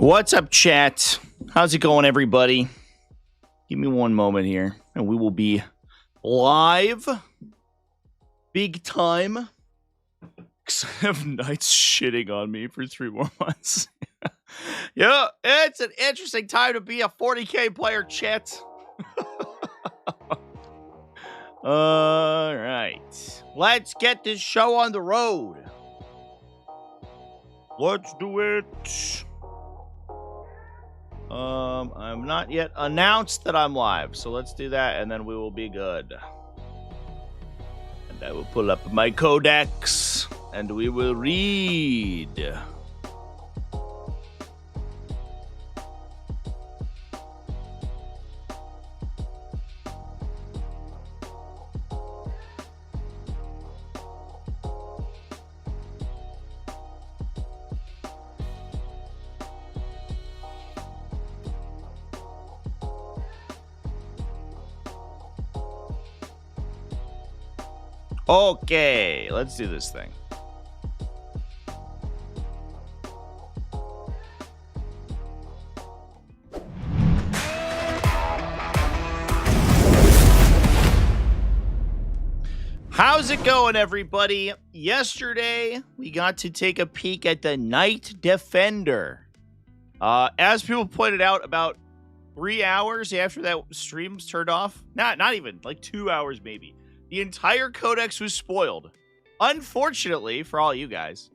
What's up, chat? How's it going, everybody? Give me one moment here, and we will be live. Big time. I have Knights shitting on me for 3 more months. Yeah, it's an interesting time to be a 40k player, chat. All right. Let's get this show on the road. Let's do it. I'm not yet announced that I'm live, so let's do that, and then we will be good. And I will pull up my Codex, and we will read. Okay, let's do this thing. How's it going, everybody? Yesterday, we got to take a peek at the Knight Defender. As people pointed out, about 3 hours after that stream turned off, not even, like 2 hours maybe, the entire Codex was spoiled. Unfortunately, for all you guys,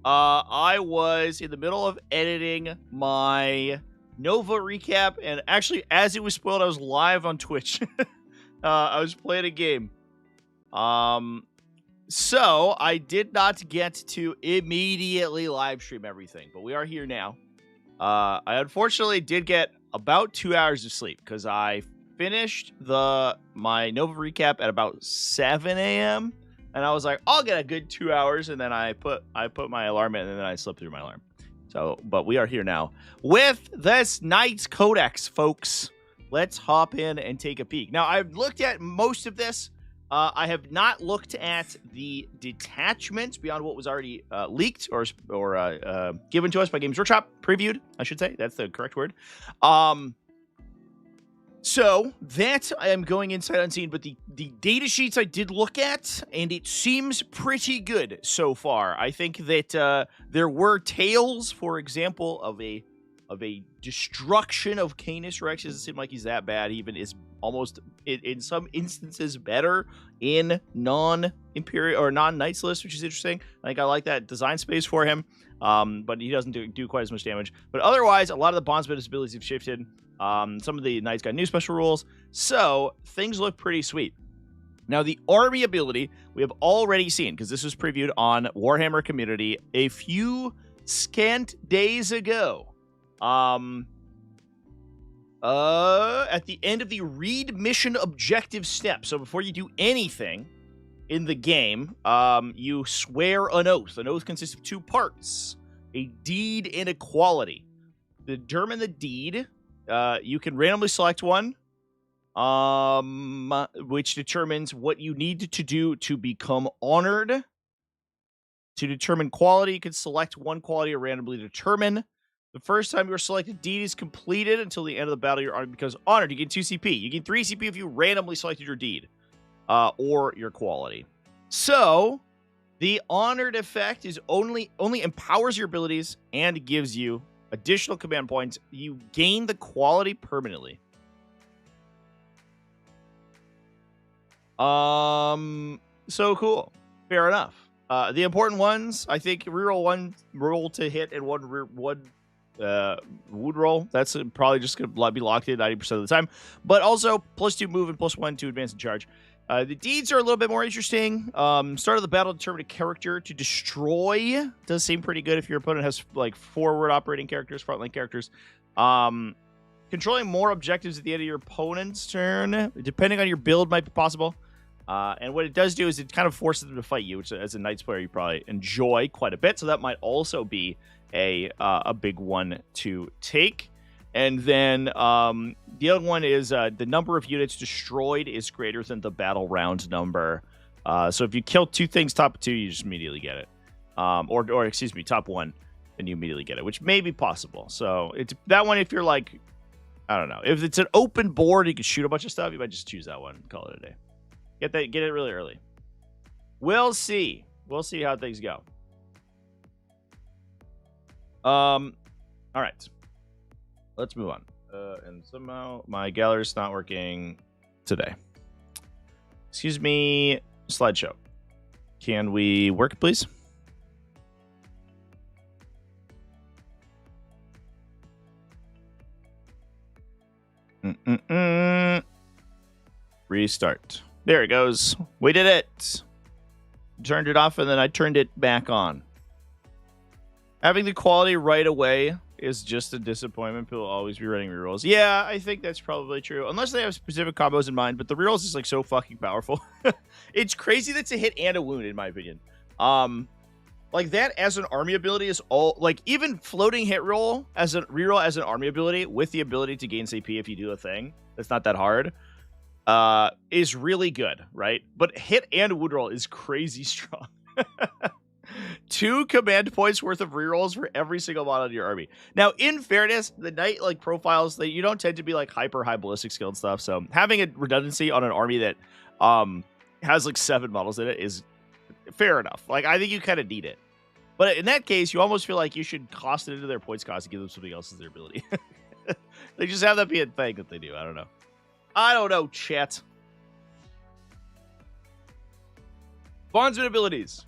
I was in the middle of editing my Nova recap, and actually, as it was spoiled, I was live on Twitch. I was playing a game. So I did not get to immediately live stream everything, but we are here now. I unfortunately did get about 2 hours of sleep because I finished my Nova recap at about 7 a.m. and I was like, I'll get a good 2 hours, and then I put my alarm in, and then I slept through my alarm. So, but we are here now with this Knight's Codex, folks. Let's hop in and take a peek. Now, I've looked at most of this. I have not looked at the detachments beyond what was already leaked or given to us by Games Workshop, previewed, I should say. That's the correct word. So that I am going inside unseen, but the data sheets I did look at, and it seems pretty good so far. I think that there were tales, for example, of a destruction of Canis Rex. Doesn't seem like he's that bad. He even is almost in some instances better in non-Imperial or non-Knights list, which is interesting. I think I like that design space for him, but he doesn't do quite as much damage. But otherwise, a lot of the bondsman's abilities have shifted. Some of the Knights got new special rules, so things look pretty sweet. Now, the army ability we have already seen, because this was previewed on Warhammer Community a few scant days ago. At the end of the read mission objective step, so before you do anything in the game, you swear an oath. An oath consists of 2 parts, a deed and a quality. To determine the deed, you can randomly select one, which determines what you need to do to become honored. To determine quality, you can select one quality or randomly determine. The first time your selected deed is completed until the end of the battle, your army becomes honored. You get 2 CP. You get 3 CP if you randomly selected your deed or your quality. So the honored effect is only empowers your abilities and gives you additional command points. You gain the quality permanently. So cool. Fair enough. The important ones, I think, reroll 1 roll to hit and one wound roll. That's probably just going to be locked in 90% of the time. But also, +2 move and +1 to advance and charge. The deeds are a little bit more interesting. Start of the battle, determine a character to destroy. Does seem pretty good if your opponent has like forward operating characters, frontline characters. Controlling more objectives at the end of your opponent's turn, depending on your build, might be possible. And what it does do is it kind of forces them to fight you, which as a Knights player you probably enjoy quite a bit. So that might also be a big one to take. And then the other one is the number of units destroyed is greater than the battle round number. So if you kill 2 things top 2, you just immediately get it. Or excuse me, top 1. and you immediately get it, which may be possible. So it's that one. If you're like, I don't know, if it's an open board, you can shoot a bunch of stuff. You might just choose that one, and call it a day. Get it really early. We'll see. We'll see how things go. All right, let's move on. And somehow my gallery's not working today. Excuse me, slideshow. Can we work, please? Restart. There it goes. We did it. Turned it off and then I turned it back on. Having the quality right away is just a disappointment. People will always be running rerolls. Yeah, I think that's probably true. Unless they have specific combos in mind, but the rerolls is like so fucking powerful. It's crazy that's a hit and a wound, in my opinion. Like that as an army ability is all like even floating hit roll as a reroll as an army ability with the ability to gain CP if you do a thing that's not that hard. Is really good, right? But hit and wound roll is crazy strong. 2 command points worth of rerolls for every single model in your army. Now, in fairness, the knight like profiles that you don't tend to be like hyper high ballistic skill and stuff. So having a redundancy on an army that has like 7 models in it is fair enough. Like I think you kind of need it. But in that case, you almost feel like you should cost it into their points cost and give them something else as their ability. They just have that be a thing that they do. I don't know, chat. Bondsman abilities.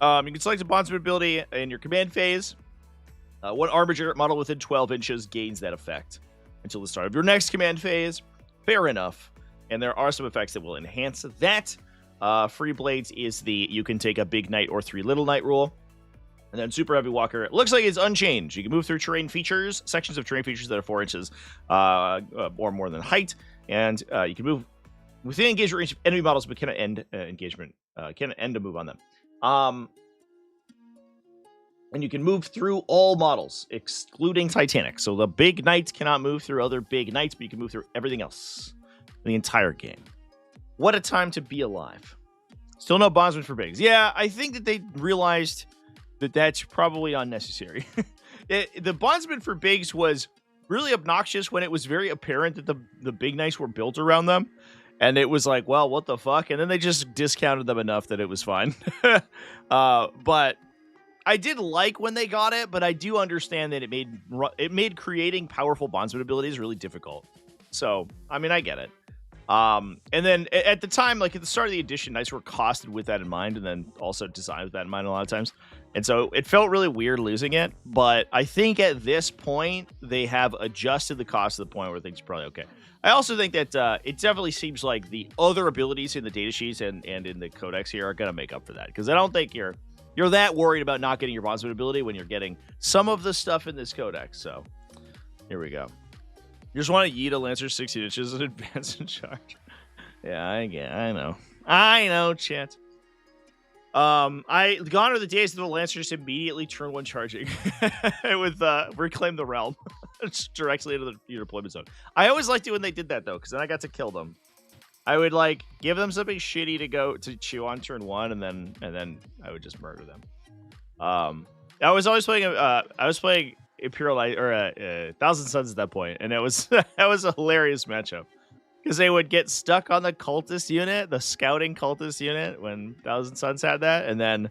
You can select a bondsman ability in your command phase. One Armiger model within 12 inches gains that effect until the start of your next command phase. Fair enough. And there are some effects that will enhance that. Free Blades is the you can take a big knight or 3 little knight rule. And then Super Heavy Walker, it looks like it's unchanged. You can move through terrain features, sections of terrain features that are 4 inches or more than height. And you can move within engagement range of enemy models, but cannot end engagement, cannot end a move on them. And you can move through all models, excluding Titanic. So the big knights cannot move through other big knights, but you can move through everything else in the entire game. What a time to be alive. Still no bondsman for bigs. Yeah, I think that they realized that that's probably unnecessary. The bondsman for bigs was really obnoxious when it was very apparent that the big knights were built around them. And it was like, well, what the fuck? And then they just discounted them enough that it was fine. But I did like when they got it, but I do understand that it made creating powerful bondsman abilities really difficult. So, I mean, I get it. And then at the time, like at the start of the edition, knights were costed with that in mind, and then also designed with that in mind a lot of times. And so it felt really weird losing it. But I think at this point, they have adjusted the cost to the point where things are probably okay. I also think that it definitely seems like the other abilities in the datasheets and in the Codex here are going to make up for that. Because I don't think you're that worried about not getting your bondsman ability when you're getting some of the stuff in this Codex. So here we go. You just want to yeet a Lancer 60 inches and advance and charge. Yeah, I know, chat. Gone are the days that the Lancer just immediately turn one charging with Reclaim the Realm. Just directly into your deployment zone. I always liked it when they did that though, because then I got to kill them. I would like give them something shitty to go to chew on turn 1, and then I would just murder them. I was always playing Imperial or Thousand Suns at that point, and it was that was a hilarious matchup because they would get stuck on the cultist unit, the scouting cultist unit, when Thousand Suns had that, and then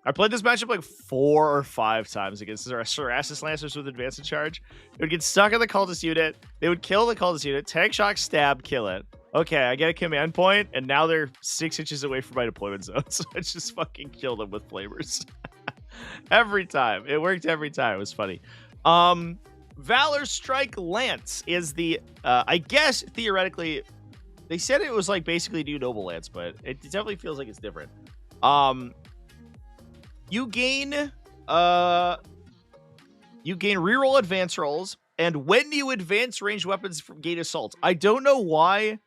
I played this matchup like 4 or 5 times against Sarasis Lancers with advance and charge. They would get stuck on the cultist unit. They would kill the cultist unit, tank shock, stab, kill it. Okay, I get a command point, and now they're 6 inches away from my deployment zone, so I just fucking kill them with flamers. Every time. It worked every time. It was funny. Valourstrike Lance is the, I guess, theoretically, they said it was like basically new Noble Lance, but it definitely feels like it's different. You gain reroll advance rolls, and when you advance ranged weapons gain assault. I don't know why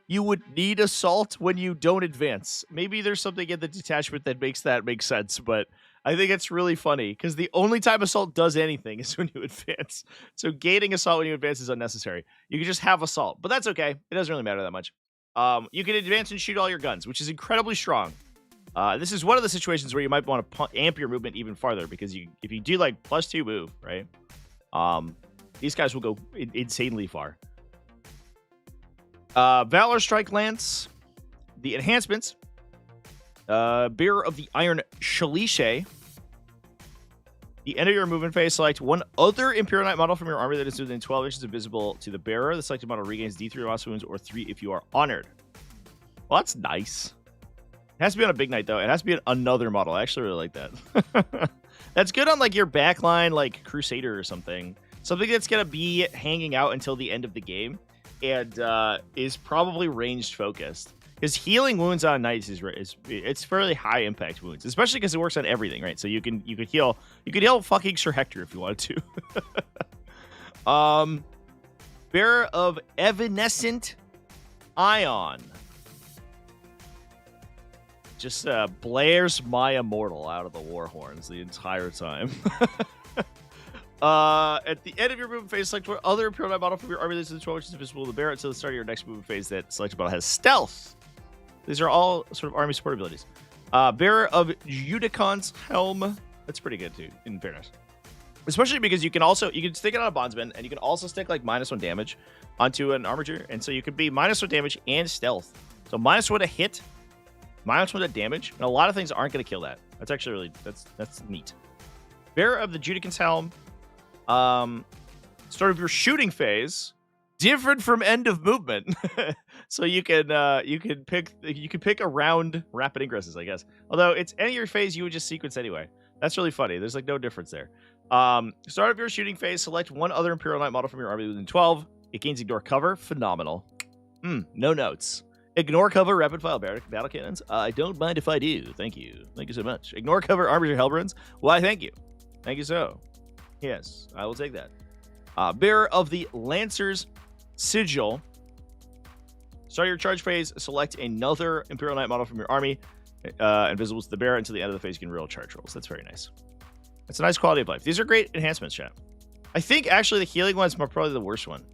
you would need assault when you don't advance. Maybe there's something in the detachment that makes that make sense, but I think it's really funny because the only time assault does anything is when you advance. So gaining assault when you advance is unnecessary. You can just have assault, but that's okay. It doesn't really matter that much. You can advance and shoot all your guns, which is incredibly strong. This is one of the situations where you might want to amp your movement even farther, because if you do like +2 move, right? These guys will go insanely far. Valourstrike Lance, the enhancements. Bearer of the Iron Shalishe. The end of your movement phase, select one other Imperial Knight model from your army that is within 12 inches invisible to the bearer. The selected model regains D3 loss wounds or 3 if you are honored. Well, that's nice. It has to be on a big knight, though. It has to be another model. I actually really like that. That's good on like your backline, like Crusader or something. Something that's going to be hanging out until the end of the game and is probably ranged focused. Because healing wounds on knights it's fairly high impact wounds, especially because it works on everything, right? So you could heal fucking Sir Hector if you wanted to. Bearer of Evanescent Ion. Just blares my immortal out of the war horns the entire time. At the end of your movement phase, select one other Imperial Knight model from your army that is in 12 inches invisible to the bearer until the start of your next movement phase. That selected model has stealth. These are all sort of army support abilities. Bearer of Judicon's Helm. That's pretty good, too, in fairness. Especially because you can stick it on a bondsman, and you can also stick like -1 damage onto an Armiger. And so you could be -1 damage and stealth. So -1 to hit, -1 to damage. And a lot of things aren't going to kill that. That's actually really, that's neat. Bearer of the Judicon's Helm. Start of your shooting phase. Different from end of movement. So you can pick around rapid ingresses, I guess. Although it's end of your phase, you would just sequence anyway. That's really funny. There's like no difference there. Start of your shooting phase, select one other Imperial Knight model from your army within 12. It gains ignore cover. Phenomenal. No notes. Ignore cover rapid fire battle cannons. I don't mind if I do. Thank you. Thank you so much. Ignore cover Armiger Helverins. Why, thank you. Thank you so. Yes, I will take that. Bearer of the Lancer's Sigil. Start your charge phase. Select another Imperial Knight model from your army. Invisible to the bearer until the end of the phase. You can roll charge rolls. That's very nice. That's a nice quality of life. These are great enhancements, chat. I think actually the healing one's probably the worst one.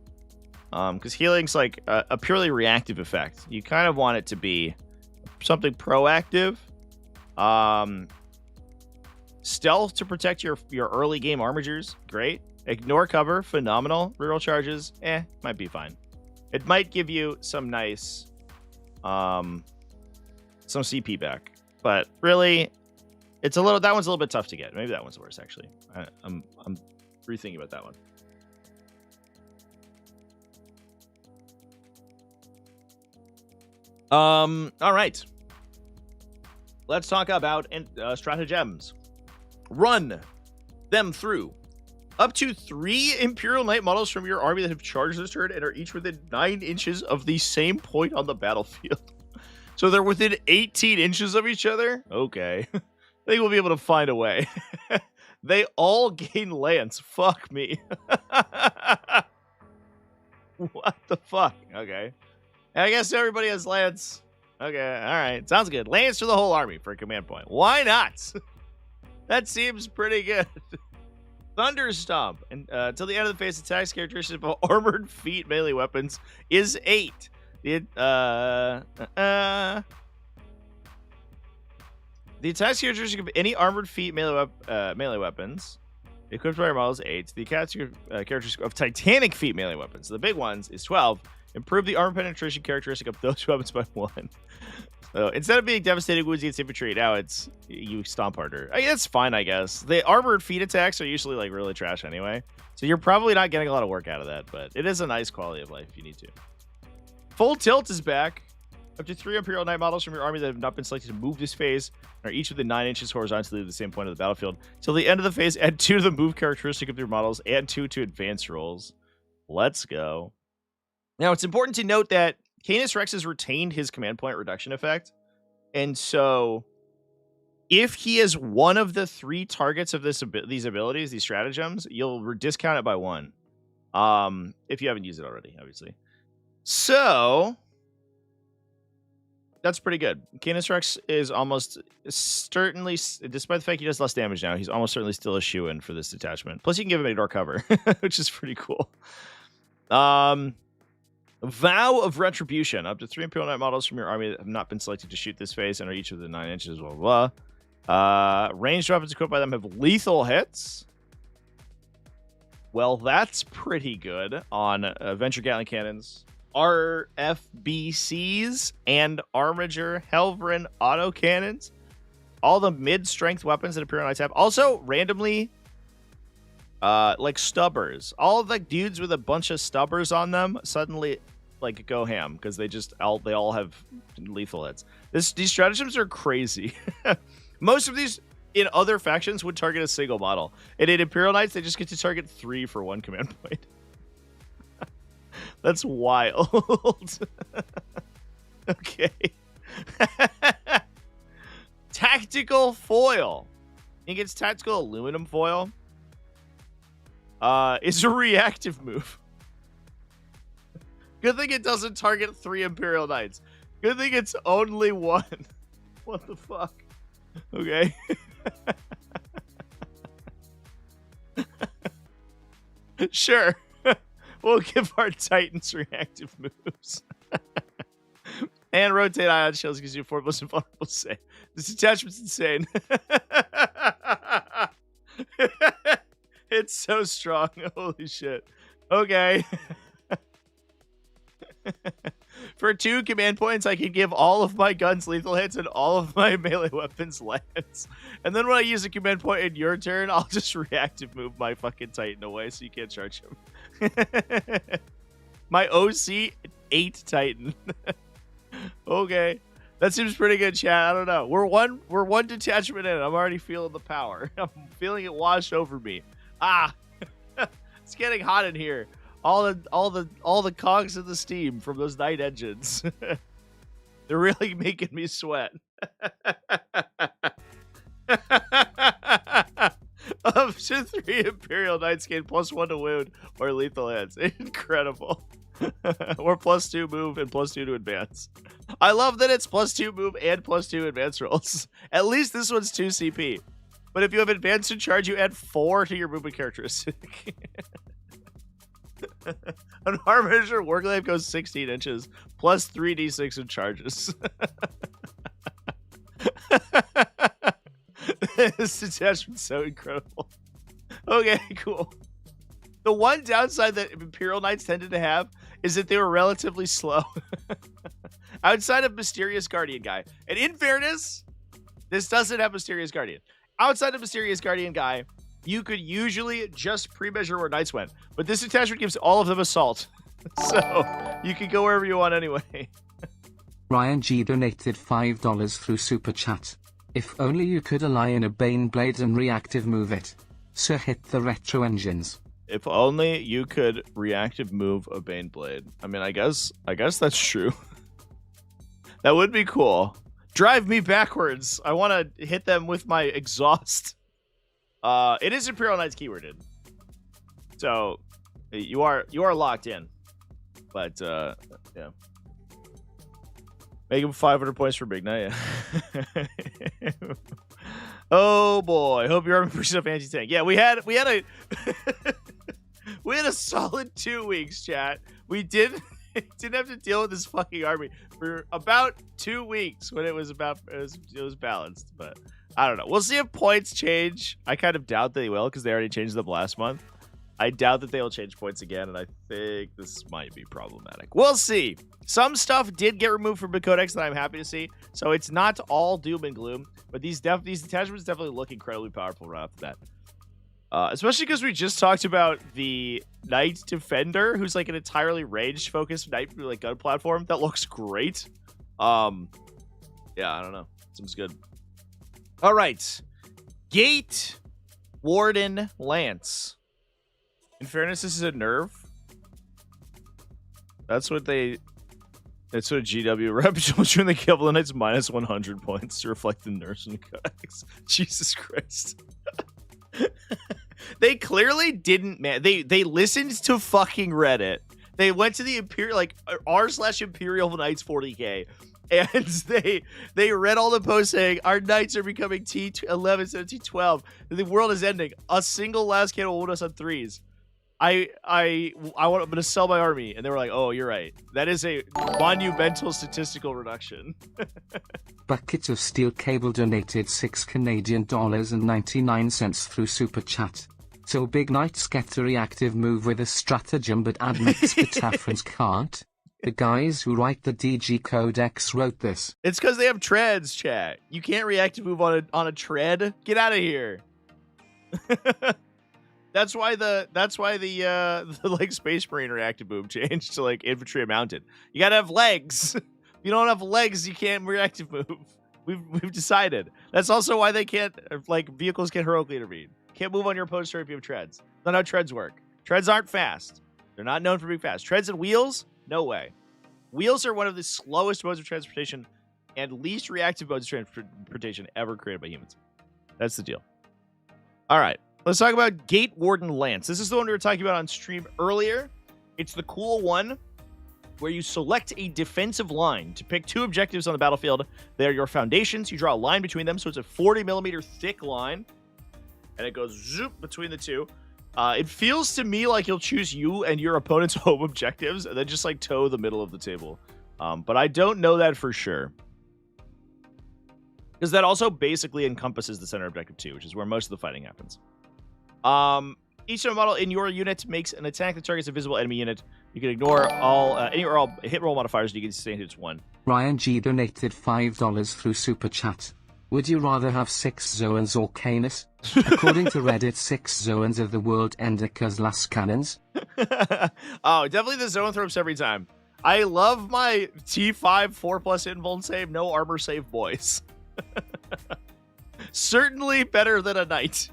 Because healing's like a purely reactive effect. You kind of want it to be something proactive. Stealth to protect your early game Armigers. Great. Ignore cover. Phenomenal. Reroll charges. Might be fine. It might give you some nice some CP back. But really, that one's a little bit tough to get. Maybe that one's worse, actually. I'm rethinking about that one. All right. Let's talk about stratagems. Run them through. Up to 3 Imperial Knight models from your army that have charged this turn and are each within 9 inches of the same point on the battlefield. So they're within 18 inches of each other? Okay. I think we'll be able to find a way. They all gain lance. Fuck me. What the fuck? Okay. I guess everybody has lance. Okay, all right. Sounds good. Lance for the whole army for a command point. Why not? That seems pretty good. Thunder Stomp. And till the end of the phase, attacks characteristic of armored feet melee weapons is 8. The attacks characteristic of any armored feet melee weapons equipped by your model is 8. The characteristic of Titanic feet melee weapons, the big ones, is 12. Improve the armor penetration characteristic of those weapons by 1. So instead of being devastating wounds against infantry, now it's you stomp harder. I mean, that's fine, I guess. The armored feet attacks are usually like really trash anyway, so you're probably not getting a lot of work out of that. But it is a nice quality of life if you need to. Full Tilt is back. Up to 3 Imperial Knight models from your army that have not been selected to move this phase are each within 9 inches horizontally of the same point of the battlefield. Till the end of the phase, add 2 to the move characteristic of your models and 2 to advance rolls. Let's go. Now, it's important to note that Canis Rex has retained his command point reduction effect. And so, if he is one of the 3 targets of these abilities, these stratagems, you'll discount it by 1. If you haven't used it already, obviously. So, that's pretty good. Canis Rex is almost certainly, despite the fact he does less damage now, he's almost certainly still a shoo-in for this detachment. Plus, you can give him ignore cover, which is pretty cool. Vow of Retribution. Up to 3 Imperial Knight models from your army that have not been selected to shoot this phase and are each within 9 inches, blah, blah, blah. Ranged weapons equipped by them have lethal hits. Well, that's pretty good on Venture Gatling Cannons, RFBCs, and Armiger Helverin autocannons. All the mid-strength weapons that Imperial Knights have. Also, randomly, like stubbers. All of the dudes with a bunch of stubbers on them suddenly like go ham because they all have lethal hits. These stratagems are crazy. Most of these in other factions would target a single model. And in Imperial Knights, they just get to target 3 for 1 command point. That's wild. Okay. Tactical foil. I think it's tactical aluminum foil. It's a reactive move. Good thing it doesn't target 3 Imperial Knights. Good thing it's only 1. What the fuck? Okay. Sure. We'll give our Titans reactive moves. And rotate ion shells gives you 4+ invulnerable save. This attachment's insane. It's so strong. Holy shit. Okay. For 2 command points, I can give all of my guns lethal hits and all of my melee weapons lance. And then when I use a command point in your turn, I'll just reactive move my fucking Titan away so you can't charge him. My OC 8 Titan. Okay. That seems pretty good, chat. I don't know. We're one detachment in. I'm already feeling the power. I'm feeling it wash over me. It's getting hot in here. All the cogs of the steam from those night engines. They're really making me sweat. Up to 3 Imperial Knights gain +1 to wound or lethal hits. Incredible. Or +2 move and +2 to advance. I love that it's +2 move and +2 advance rolls. At least this one's 2 CP. But if you have advanced and charge, you add 4 to your movement characteristic. An Armiger Warglaive goes 16 inches plus 3d6 in charges. This attachment's so incredible. Okay, cool. The one downside that Imperial Knights tended to have is that they were relatively slow. Outside of Mysterious Guardian guy. And in fairness, this doesn't have Mysterious Guardian. Outside of Mysterious Guardian guy, you could usually just pre-measure where Knights went. But this attachment gives all of them assault. So you can go wherever you want anyway. Ryan G donated $5 through Super Chat. If only you could align a Baneblade and reactive move it. So hit the retro engines. If only you could reactive move a Baneblade. I mean, I guess that's true. That would be cool. Drive me backwards. I want to hit them with my exhaust. It is Imperial Knights keyworded. So you are locked in. But yeah. Make him 500 points for Big Night. Oh boy. Hope your army pushes up anti-tank. Yeah, we had a we had a solid 2 weeks, chat. We didn't have to deal with this fucking army for about 2 weeks when it was balanced, but I don't know. We'll see if points change. I kind of doubt they will because they already changed them last month. I doubt that they will change points again, and I think this might be problematic. We'll see. Some stuff did get removed from the Codex that I'm happy to see, so it's not all doom and gloom, but these detachments definitely look incredibly powerful right off the bat. Especially because we just talked about the Knight Defender, who's like an entirely range-focused Knight like gun platform that looks great. Yeah, I don't know. Seems good. All right. Gate Warden Lance. In fairness, this is a nerf. That's what GW rep told you when they killed the Knights -100 points to reflect the nerfs in the Codex. Jesus Christ. They clearly didn't, man. They listened to fucking Reddit. They went to the Imperial, like r/Imperial Knights 40k, and they read all the posts saying our Knights are becoming T11 instead of T12. The world is ending. A single last cannon will win us on 3s. I'm going to sell my army. And they were like, oh, you're right. That is a monumental statistical reduction. Bucket of Steel Cable donated $6.99 through Super Chat. So big knights get a reactive move with a stratagem, but admits the Tafrans can't. The guys who write the DG Codex wrote this. It's because they have treads, chat. You can't reactive move on a tread. Get out of here. That's why the like Space Marine reactive move changed to like infantry and mounted. You gotta have legs. If you don't have legs, you can't reactive move. We've decided. That's also why they can't, like, vehicles can't heroically intervene. Can't move on your opponent's turn if you have treads. Not how treads work. Treads aren't fast. They're not known for being fast. Treads and wheels? No way. Wheels are one of the slowest modes of transportation and least reactive modes of transportation ever created by humans. That's the deal. All right. Let's talk about Gate Warden Lance. This is the one we were talking about on stream earlier. It's the cool one where you select a defensive line to pick 2 objectives on the battlefield. They are your foundations. You draw a line between them, so it's a 40mm thick line, and it goes zoop between the 2. It feels to me like you'll choose you and your opponent's home objectives and then just like toe the middle of the table. But I don't know that for sure. Because that also basically encompasses the center objective too, which is where most of the fighting happens. Each model in your unit makes an attack that targets a visible enemy unit. You can ignore all any or all hit roll modifiers, and you can sustain hits 1. Ryan G donated $5 through Super Chat. Would you rather have 6 Zoans or Canis? According to Reddit, 6 Zoans of the world end as last cannons. Oh, definitely the Zoanthropes every time. I love my T5 4+ invuln save, no armor save boys. Certainly better than a knight.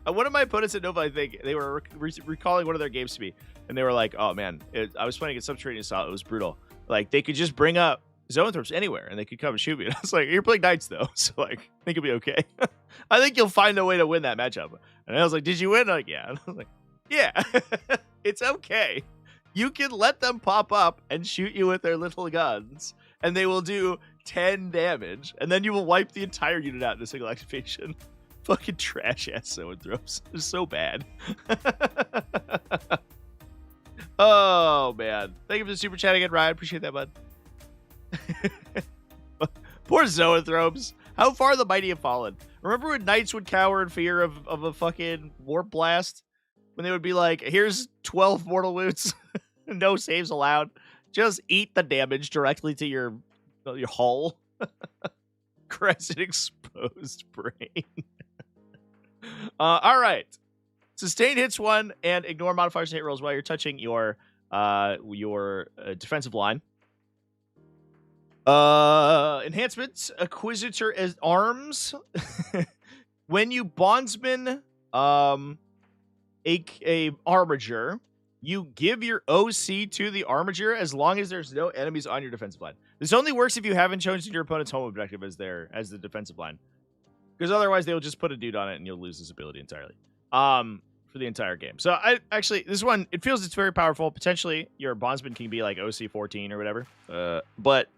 One of my opponents at Nova, I think, they were recalling one of their games to me, and they were like, oh man, I was playing at Subterranean style, it was brutal. Like, they could just bring up Zoanthropes anywhere, and they could come and shoot me. And I was like, you're playing knights, though, so, like, I think you'll be okay. I think you'll find a way to win that matchup. And I was like, did you win? Like, yeah. And I was like, yeah, it's okay. You can let them pop up and shoot you with their little guns, and they will do 10 damage, and then you will wipe the entire unit out in a single activation. Fucking trash-ass Zoanthropes. They're so bad. Oh, man. Thank you for the super chat again, Ryan. Appreciate that, bud. Poor Zoanthropes. How far the mighty have fallen. Remember when knights would cower in fear of a fucking warp blast? When they would be like, here's 12 mortal wounds. No saves allowed. Just eat the damage directly to your hull. Crescent exposed brain. All right. Sustain hits 1 and ignore modifiers and hit rolls while you're touching your defensive line. Enhancements, Acquisitor-at-Arms. When you bondsman a Armiger, you give your OC to the Armiger as long as there's no enemies on your defensive line. This only works if you haven't chosen your opponent's home objective as the defensive line. Because otherwise they'll just put a dude on it and you'll lose this ability entirely. For the entire game. So this one, it feels it's very powerful. Potentially your bondsman can be like OC 14 or whatever. But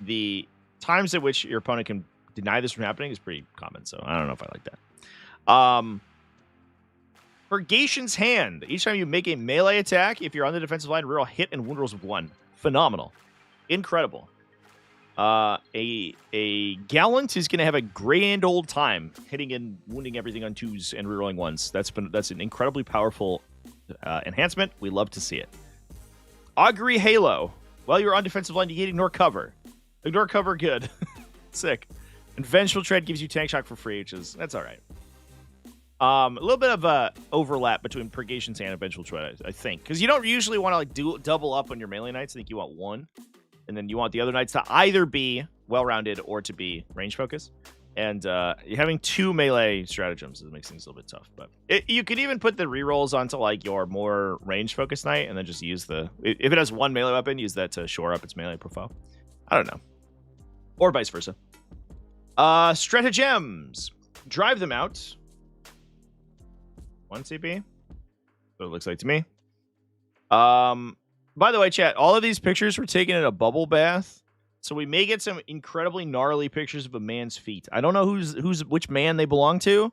the times at which your opponent can deny this from happening is pretty common. So I don't know if I like that. Purgation's Hand. Each time you make a melee attack, if you're on the defensive line, reroll hit and wound rolls with 1. Phenomenal. Incredible. A Gallant is going to have a grand old time hitting and wounding everything on 2s and rerolling 1s. That's an incredibly powerful enhancement. We love to see it. Augury Halo. While you're on defensive line, you can ignore cover. Ignore cover, good. Sick. And Vengeful Tread gives you tank shock for free, that's all right. A little bit of overlap between Purgation's Hand and Vengeful Tread, I think, because you don't usually want to like double up on your melee knights. I think you want 1. And then you want the other knights to either be well-rounded or to be range-focused. And having 2 melee stratagems makes things a little bit tough. But you could even put the rerolls onto like your more range-focused knight and then just use if it has 1 melee weapon, use that to shore up its melee profile. I don't know. Or vice versa. Stratagems. Drive them out. 1 CP. What it looks like to me. By the way, chat, all of these pictures were taken in a bubble bath, so we may get some incredibly gnarly pictures of a man's feet. I don't know which man they belong to,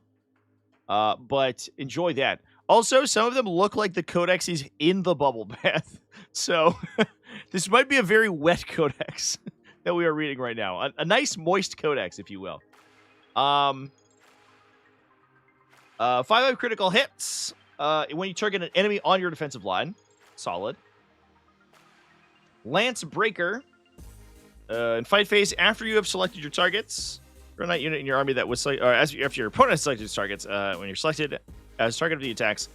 But enjoy that. Also, some of them look like the Codex is in the bubble bath. So this might be a very wet Codex that we are reading right now. A nice moist Codex, if you will. 5 critical hits when you target an enemy on your defensive line. Solid. Lance Breaker. In fight phase, after you have selected your targets, for a knight unit in your army that was after your opponent has selected its targets, when you're selected as target of the attacks,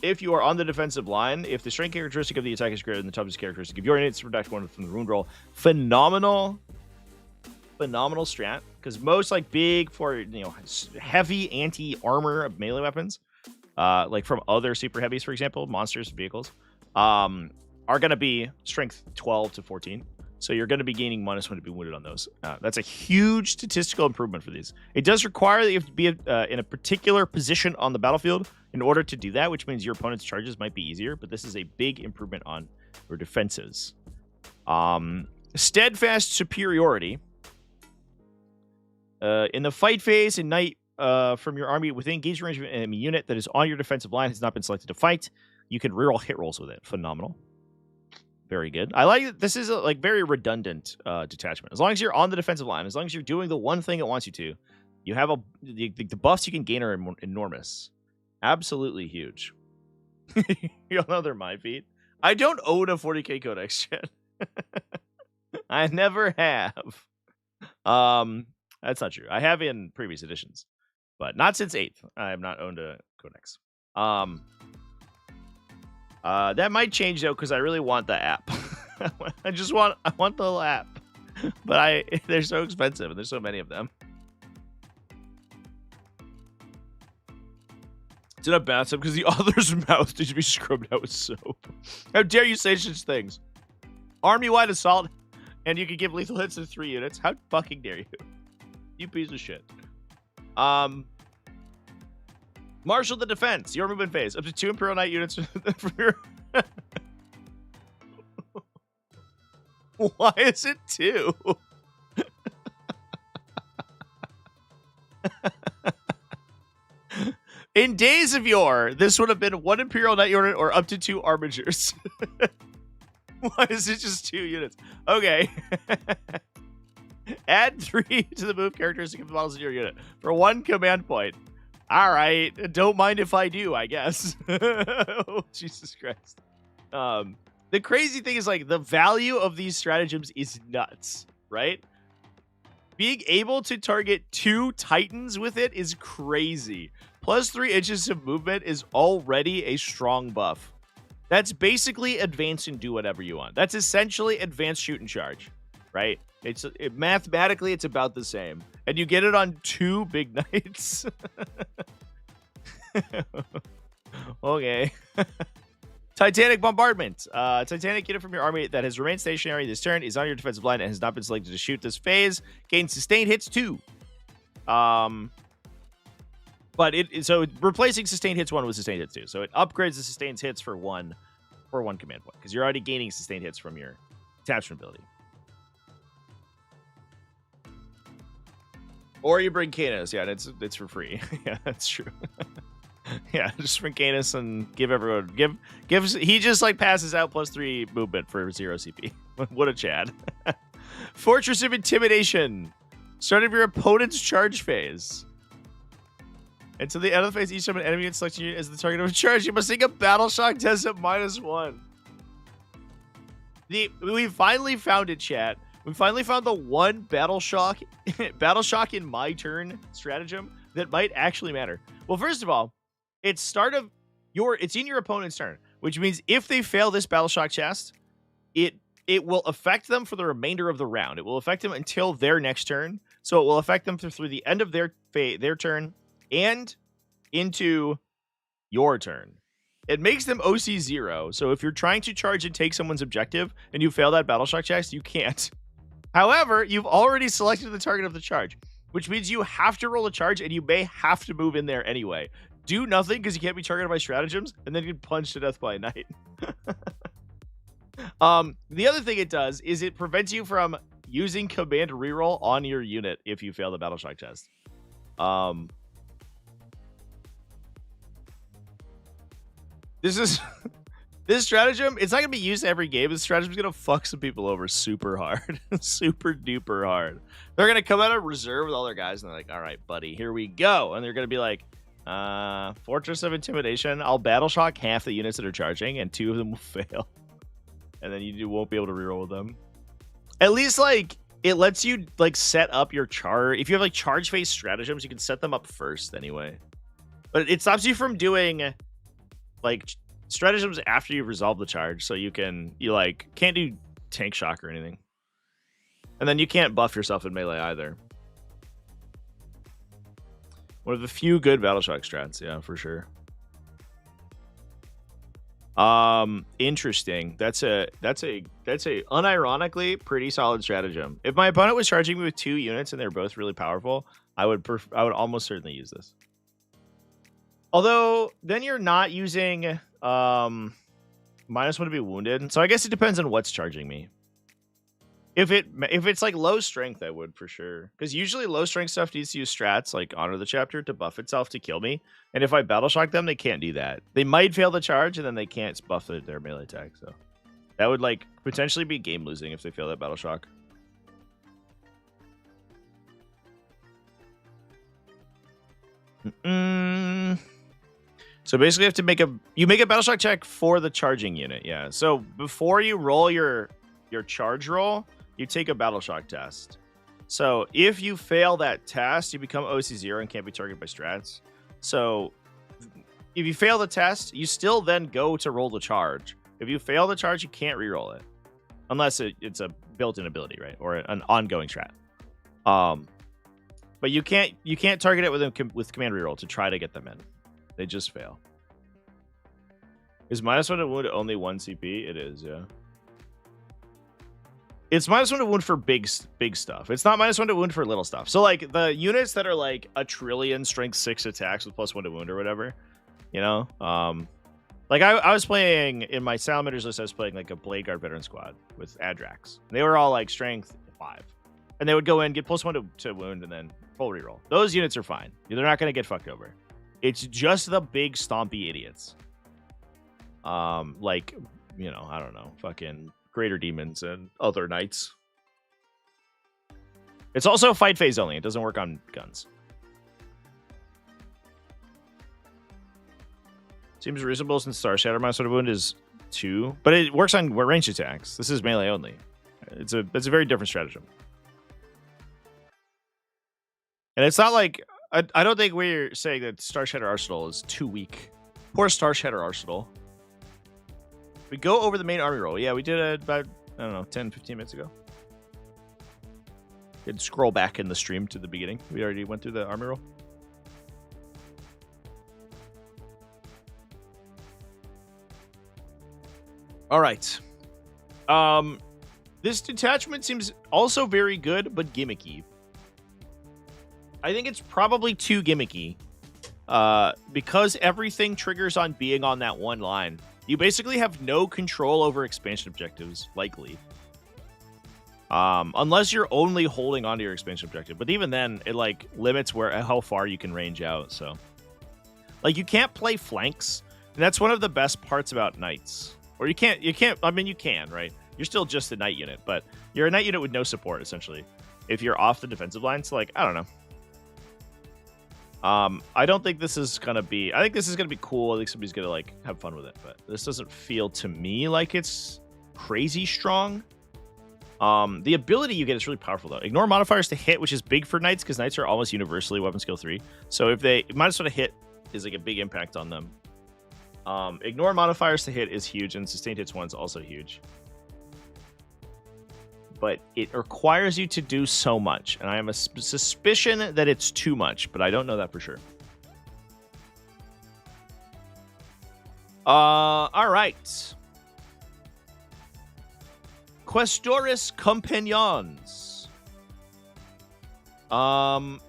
if you are on the defensive line, if the strength characteristic of the attack is greater than the toughness characteristic of your unit, subtract 1 from the wound roll. Phenomenal strat, because most like big for heavy anti-armor melee weapons, like from other super heavies, for example, monsters, vehicles, are going to be strength 12 to 14. So you're going to be gaining -1 to be wounded on those. That's a huge statistical improvement for these. It does require that you have to be in a particular position on the battlefield in order to do that, which means your opponent's charges might be easier, but this is a big improvement on your defenses. Steadfast Superiority. In the fight phase, a knight from your army within engaged range of an enemy unit that is on your defensive line has not been selected to fight. You can reroll hit rolls with it. Phenomenal. Very good. I like that this is a very redundant detachment. As long as you're on the defensive line, as long as you're doing the one thing it wants you to, you have the buffs you can gain are enormous. Absolutely huge. You'll know they're my feet. I don't own a 40k Codex yet. I never have. That's not true. I have in previous editions, but not since 8th. I have not owned a Codex. That might change though, because I really want the app. I want the little app, but they're so expensive and there's so many of them. It's in a bathtub because the author's mouth needs to be scrubbed out with soap. How dare you say such things? Army-wide assault, and you can give lethal hits to 3 units. How fucking dare you? You piece of shit. Marshal the defense. Your movement phase. Up to 2 Imperial Knight units from your... Why is it 2? In days of yore, this would have been 1 Imperial Knight unit or up to 2 Armigers. Why is it just 2 units? Okay. Add 3 to the move characteristic of the models in your unit for 1 command point. All right. Don't mind if I do, I guess. Oh, Jesus Christ. The crazy thing is, the value of these stratagems is nuts, right? Being able to target 2 Titans with it is crazy. Plus 3 inches of movement is already a strong buff. That's basically advance and do whatever you want. That's essentially advanced shoot and charge, right? Mathematically, it's about the same. And you get it on 2 big knights. Okay. Titanic Bombardment. Titanic unit from your army that has remained stationary this turn is on your defensive line and has not been selected to shoot this phase. Gain sustained hits 2. So replacing sustained hits 1 with sustained hits 2. So it upgrades the sustained hits for 1 command point, because you're already gaining sustained hits from your attachment ability. Or you bring Canis, yeah, and it's for free. Yeah, that's true. Yeah, just bring Canis and give everyone he just passes out plus 3 movement for 0 CP. What a Chad. Fortress of Intimidation. Start of your opponent's charge phase. Until the end of the phase, each time an enemy gets selected unit as the target of a charge, you must take a battle shock test at -1. We finally found it, chat. We finally found the one battle shock in my turn stratagem that might actually matter. Well, first of all, it's in your opponent's turn, which means if they fail this battle shock test, it will affect them for the remainder of the round. It will affect them until their next turn. So it will affect them through the end of their turn and into your turn. It makes them OC 0. So if you're trying to charge and take someone's objective and you fail that battle shock test, you can't. However, you've already selected the target of the charge, which means you have to roll a charge and you may have to move in there anyway. Do nothing because you can't be targeted by stratagems, and then you get punched to death by a knight. The other thing it does is it prevents you from using command reroll on your unit if you fail the battle shock test. This stratagem, it's not going to be used every game. This stratagem is going to fuck some people over super hard. Super duper hard. They're going to come out of reserve with all their guys, and they're like, all right, buddy, here we go. And they're going to be like, Fortress of Intimidation. I'll battle shock half the units that are charging, and 2 of them will fail. And then you won't be able to reroll with them. At least, like, it lets you, like, set up your charge. If you have, like, charge phase stratagems, you can set them up first anyway. But it stops you from doing, like, stratagems after you've resolved the charge. So you can't do tank shock or anything. And then you can't buff yourself in melee either. One of the few good battle shock strats, yeah, for sure. Interesting. That's a unironically pretty solid stratagem. If my opponent was charging me with 2 units and they're both really powerful, I would almost certainly use this. Although then you're not using -1 to be wounded, so I guess it depends on what's charging me. If it's like low strength, I would for sure, because usually low strength stuff needs to use strats like Honor the Chapter to buff itself to kill me, and if I battle shock them, they can't do that. They might fail the charge, and then they can't buff their melee attack. So that would like potentially be game losing if they fail that battle shock. So basically, you have to make a battle shock check for the charging unit. Yeah. So before you roll your charge roll, you take a battle shock test. So if you fail that test, you become OC0 and can't be targeted by strats. So if you fail the test, you still then go to roll the charge. If you fail the charge, you can't reroll it unless it's a built-in ability, right, or an ongoing strat. But you can't target it with command reroll to try to get them in. They just fail. Is -1 to wound only 1 CP? It is, yeah. It's -1 to wound for big stuff. It's not -1 to wound for little stuff. So like the units that are like a trillion strength 6 attacks with +1 to wound or whatever, you know. Like I was playing in my Salamanders list. I was playing like a Blade Guard veteran squad with Adrax. They were all like strength 5, and they would go in, get +1 to wound, and then full reroll. Those units are fine. They're not going to get fucked over. It's just the big stompy idiots. Like, you know, I don't know, fucking Greater Demons and other knights. It's also fight phase only. It doesn't work on guns. Seems reasonable since Star Shatter -1 to wound is 2, but it works on ranged attacks. This is melee only. It's a very different stratagem. And it's not like I don't think we're saying that Star Shatter Arsenal is too weak. Poor Star Shatter Arsenal. We go over the main army roll. Yeah, we did it about, I don't know, 10, 15 minutes ago. You could scroll back in the stream to the beginning. We already went through the army roll. All right. This detachment seems also very good, but gimmicky. I think it's probably too gimmicky. Because everything triggers on being on that one line. You basically have no control over expansion objectives, likely. Unless you're only holding onto your expansion objective. But even then, it like limits how far you can range out. So, like, you can't play flanks, and that's one of the best parts about knights. Or you can't. I mean, you can, right? You're still just a knight unit, but you're a knight unit with no support essentially. If you're off the defensive line, so like, I don't know. I don't think this is gonna be. I think this is gonna be cool. I think somebody's gonna like have fun with it, but this doesn't feel to me like it's crazy strong. The ability you get is really powerful though. Ignore modifiers to hit, which is big for knights because knights are almost universally weapon skill 3. So if they -1 to hit is like a big impact on them. Ignore modifiers to hit is huge, and sustained hits 1 is also huge. But it requires you to do so much, and I have a suspicion that it's too much, but I don't know that for sure. All right. Questoris Companions.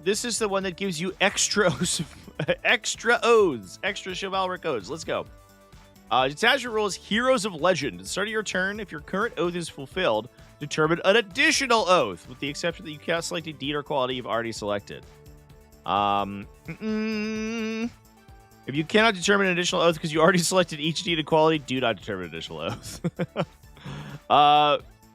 This is the one that gives you extra oaths, extra chivalric oaths. Let's go. Detachment rules Heroes of Legend. At the start of your turn, if your current oath is fulfilled, determine an additional oath, with the exception that you can't select a deed or quality you've already selected. If you cannot determine an additional oath because you already selected each deed equality, do not determine an additional oath.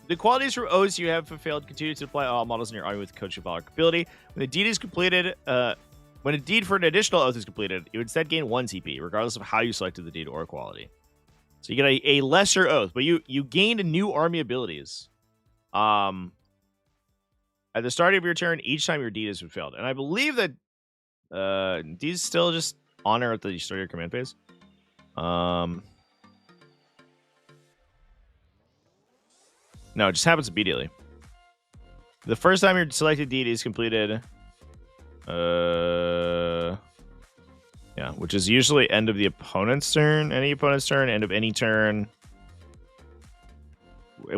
The qualities from oaths you have fulfilled continue to apply all models in your army with Coach of Valor ability. When the deed is completed, when a deed for an additional oath is completed, you instead gain 1 CP, regardless of how you selected the deed or quality. So you get a lesser oath, but you gained new army abilities. At the start of your turn, each time your deed is fulfilled. And I believe that deeds still just honor at the start of your command phase. No, it just happens immediately. The first time your selected deed is completed, yeah, which is usually end of the opponent's turn, any opponent's turn, end of any turn,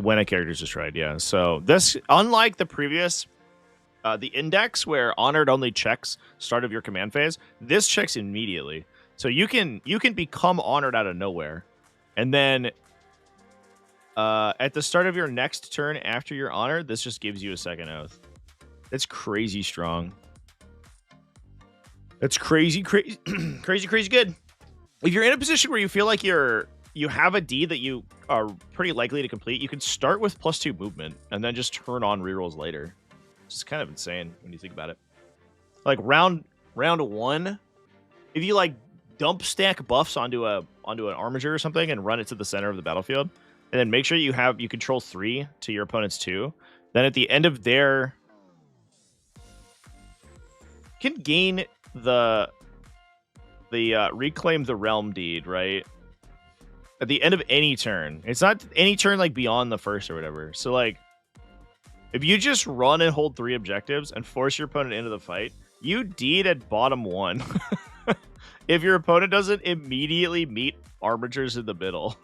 when a character is destroyed. Yeah, so this, unlike the previous, the index where honored only checks start of your command phase, this checks immediately. So you can become honored out of nowhere, and then at the start of your next turn after you're honored, this just gives you a second oath. That's crazy strong. That's crazy good. If you're in a position where you feel like you have a deed that you are pretty likely to complete, you can start with +2 movement and then just turn on rerolls later. It's just kind of insane when you think about it. Like round 1, if you like dump stack buffs onto an Armiger or something and run it to the center of the battlefield, and then make sure you control 3 to your opponent's 2. Then at the end of their, can gain the reclaim the realm deed, right? At the end of any turn. It's not any turn like beyond the first or whatever. So like, if you just run and hold 3 objectives and force your opponent into the fight, you deed at bottom 1. If your opponent doesn't immediately meet Armigers in the middle.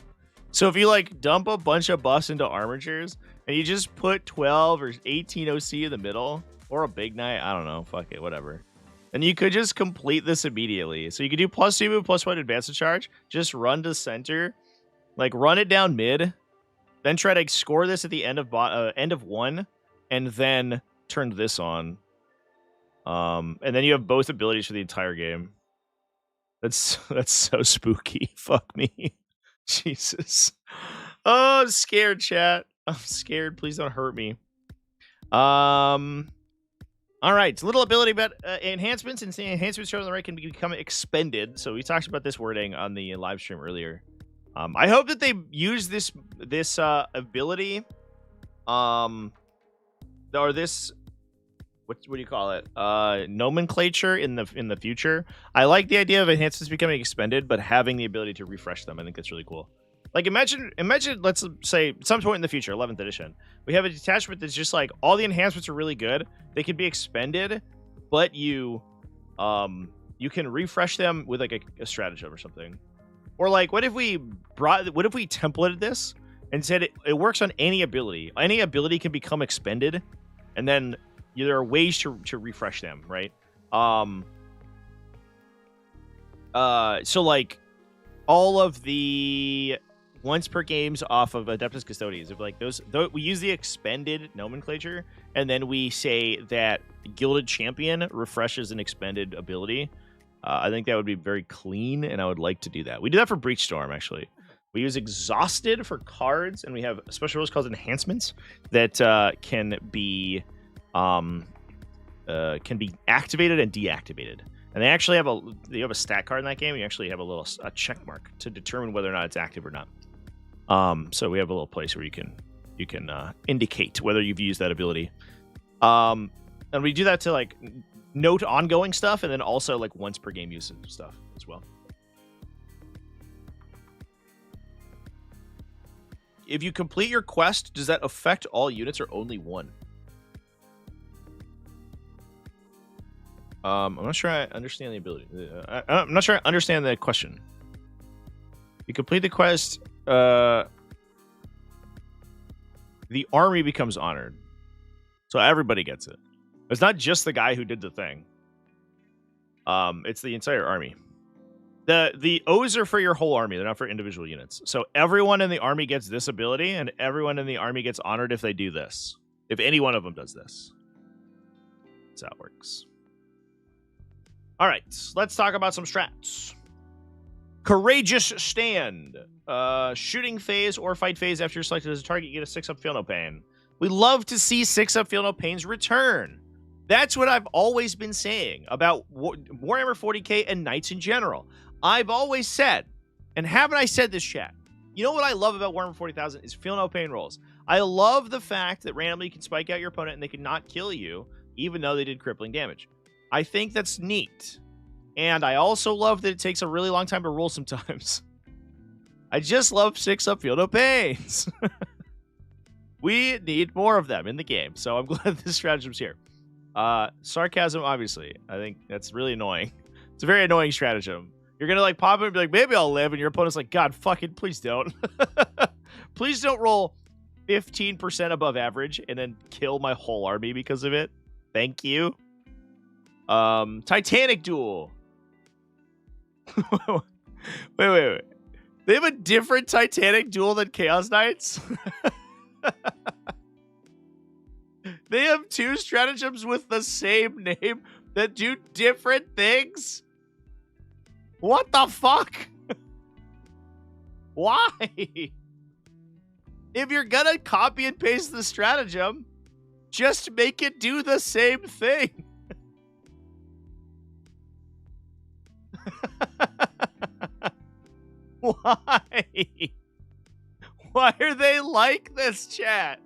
So if you like dump a bunch of buffs into Armigers and you just put 12 or 18 OC in the middle, or a big knight, I don't know, fuck it, whatever. And you could just complete this immediately. So you could do +2 move, +1 advance to charge, just run to center, like run it down mid, then try to score this at the end of 1, and then turn this on. And then you have both abilities for the entire game. That's so spooky. Fuck me. Jesus. Oh, I'm scared, chat. I'm scared. Please don't hurt me. All right. Little ability but enhancements, and enhancements shown on the right can become expended. So we talked about this wording on the live stream earlier. I hope that they use this ability, or this, what do you call it? Nomenclature in the future. I like the idea of enhancements becoming expended, but having the ability to refresh them. I think that's really cool. Like imagine, let's say at some point in the future, 11th edition, we have a detachment that's just like all the enhancements are really good. They can be expended, but you can refresh them with like a stratagem or something. Or like, what if we templated this and said it works on any ability? Any ability can become expended, and then there are ways to refresh them, right? So like all of the once per games off of Adeptus Custodes, if like those we use the expended nomenclature, and then we say that Gilded Champion refreshes an expended ability. I think that would be very clean, and I would like to do that. We do that for Breach Storm, actually. We use Exhausted for cards, and we have special rules called enhancements that can be activated and deactivated. And they actually have a stat card in that game. You actually have a check mark to determine whether or not it's active or not. So we have a little place where you can indicate whether you've used that ability. And we do that to like note ongoing stuff, and then also like once per game use stuff as well. If you complete your quest, does that affect all units or only one? I'm not sure I understand the ability. I'm not sure I understand the question. You complete the quest, the army becomes honored. So everybody gets it. It's not just the guy who did the thing. It's the entire army. The O's are for your whole army. They're not for individual units. So everyone in the army gets this ability, and everyone in the army gets honored if they do this. If any one of them does this. That's how it works. All right, let's talk about some strats. Courageous Stand. Shooting phase or fight phase after you're selected as a target, you get a 6-up Feel No Pain. We love to see 6-up Feel No Pains return. That's what I've always been saying about Warhammer 40k and Knights in general. I've always said, and haven't I said this, chat? You know what I love about Warhammer 40,000 is Feel No Pain rolls. I love the fact that randomly you can spike out your opponent and they can not kill you, even though they did crippling damage. I think that's neat. And I also love that it takes a really long time to roll sometimes. I just love 6-up Feel No Pains. We need more of them in the game, so I'm glad this stratagem's here. Sarcasm, obviously. I think that's really annoying. It's a very annoying stratagem. You're gonna like pop it and be like, maybe I'll live, and your opponent's like, God, fucking please don't. Please don't roll 15% above average and then kill my whole army because of it. Thank you. Titanic Duel. Wait. They have a different Titanic Duel than Chaos Knights? They have two stratagems with the same name that do different things? What the fuck? Why? If you're gonna copy and paste the stratagem, just make it do the same thing. Why? Why are they like this, chat?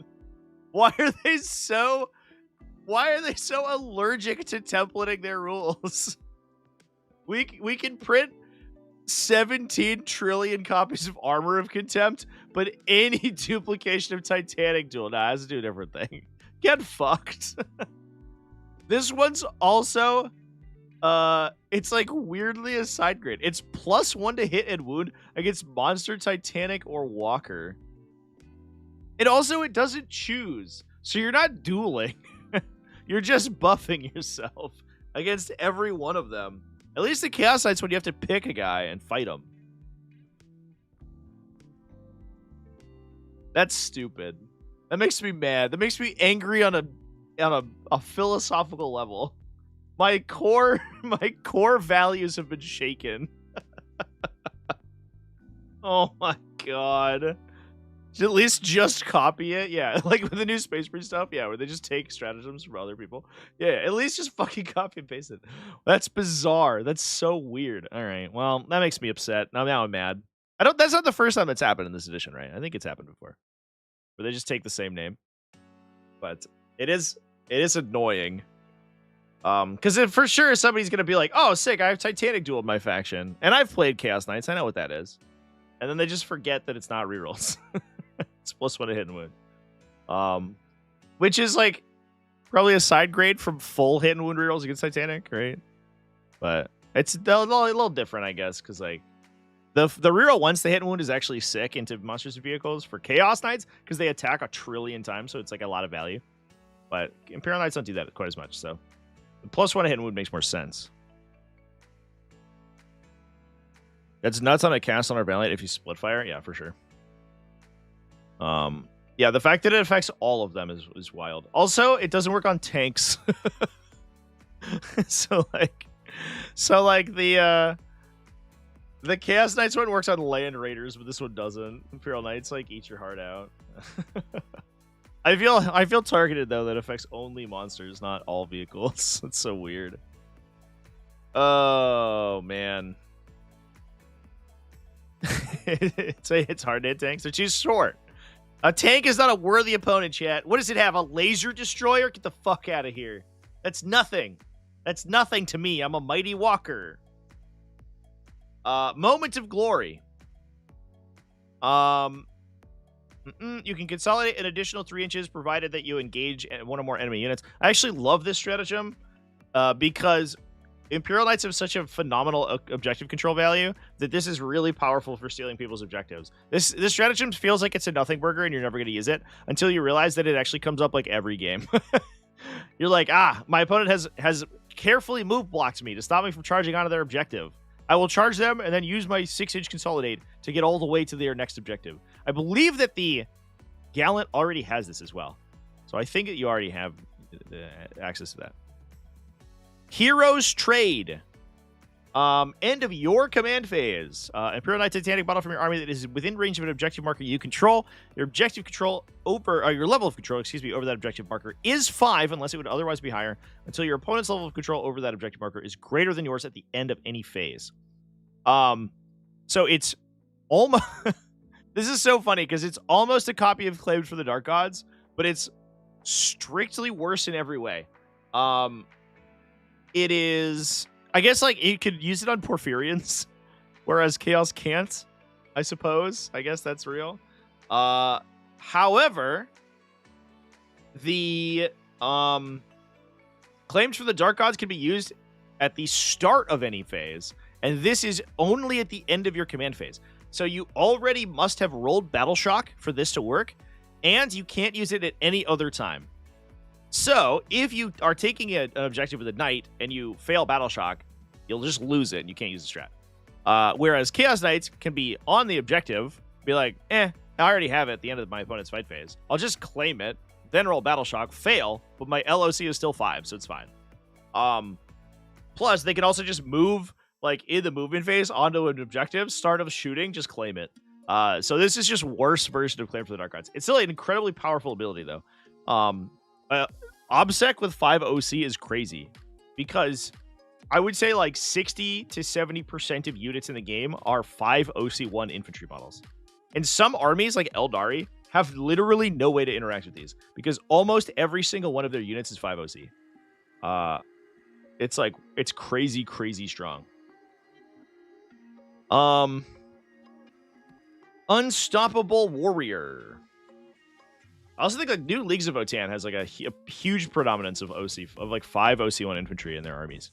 Why are they so allergic to templating their rules? We can print 17 trillion copies of Armor of Contempt, but any duplication of Titanic Duel, nah, has to do a different thing. Get fucked. This one's also, it's like weirdly a side grade. It's +1 to hit and wound against Monster, Titanic, or Walker. And also, it doesn't choose. So you're not dueling. You're just buffing yourself against every one of them. At least the Chaos Knights when you have to pick a guy and fight him. That's stupid. That makes me mad. That makes me angry on a philosophical level. My core values have been shaken. Oh my god. At least just copy it. Yeah, like with the new Space Marine stuff. Yeah, where they just take stratagems from other people. Yeah, at least just fucking copy and paste it. That's bizarre. That's so weird. All right, well, that makes me upset. Now I'm mad. That's not the first time it's happened in this edition, right? I think it's happened before. Where they just take the same name. But it is annoying. Because for sure somebody's going to be like, oh, sick, I have Titanic Duel in my faction. And I've played Chaos Knights. I know what that is. And then they just forget that it's not rerolls. It's +1 to hit and wound. Which is like probably a side grade from full hit and wound rerolls against Titanic, right? But it's a little different, I guess, because like the reroll once the hit and wound is actually sick into monsters and vehicles for Chaos Knights because they attack a trillion times, so it's like a lot of value. But Imperial Knights don't do that quite as much, so the +1 to hit and wound makes more sense. That's nuts on a Castellan or Valiant if you split fire. Yeah, for sure. Yeah, the fact that it affects all of them is wild. Also, it doesn't work on tanks. so like the Chaos Knights one works on land raiders, but this one doesn't. Imperial Knights like eat your heart out. I feel targeted though. That affects only monsters, not all vehicles. It's so weird. Oh man. It's hard to hit tanks. They're too short. A tank is not a worthy opponent, chat. What does it have? A laser destroyer? Get the fuck out of here. That's nothing. That's nothing to me. I'm a mighty walker. Moment of glory. You can consolidate an additional 3 inches provided that you engage one or more enemy units. I actually love this stratagem because Imperial Knights have such a phenomenal objective control value that this is really powerful for stealing people's objectives. This stratagem feels like it's a nothing burger and you're never going to use it until you realize that it actually comes up like every game. You're like, my opponent has carefully move blocked me to stop me from charging onto their objective. I will charge them and then use my 6-inch consolidate to get all the way to their next objective. I believe that the Gallant already has this as well. So I think that you already have access to that. Heroes Trade. End of your command phase. Imperial Knight Titanic battle from your army that is within range of an objective marker you control. Your objective control over, your level of control, over that objective marker is 5, unless it would otherwise be higher, until your opponent's level of control over that objective marker is greater than yours at the end of any phase. So it's almost... This is so funny, because it's almost a copy of Claimed for the Dark Gods, but it's strictly worse in every way. It is... I guess, like, you could use it on Porphyrians, whereas Chaos can't, I suppose. I guess that's real. However, the Claims for the Dark Gods can be used at the start of any phase, and this is only at the end of your command phase. So you already must have rolled Battle Shock for this to work, and you can't use it at any other time. So, if you are taking an objective with a knight and you fail Battle Shock, you'll just lose it and you can't use the strat. Whereas Chaos Knights can be on the objective, be like, I already have it at the end of my opponent's fight phase. I'll just claim it, then roll Battle Shock, fail, but my LOC is still 5, so it's fine. Plus, they can also just move, like, in the movement phase onto an objective, start of shooting, just claim it. So this is just worse version of Claim for the Dark Gods. It's still an incredibly powerful ability, though. Obsec with 5 OC is crazy, because I would say like 60 to 70% of units in the game are 5 OC1 infantry models. And some armies, like Eldari, have literally no way to interact with these, because almost every single one of their units is 5 OC. It's crazy, crazy strong. Unstoppable Warrior. I also think like new Leagues of Votann has like a huge predominance of OC, of like 5 OC1 infantry in their armies.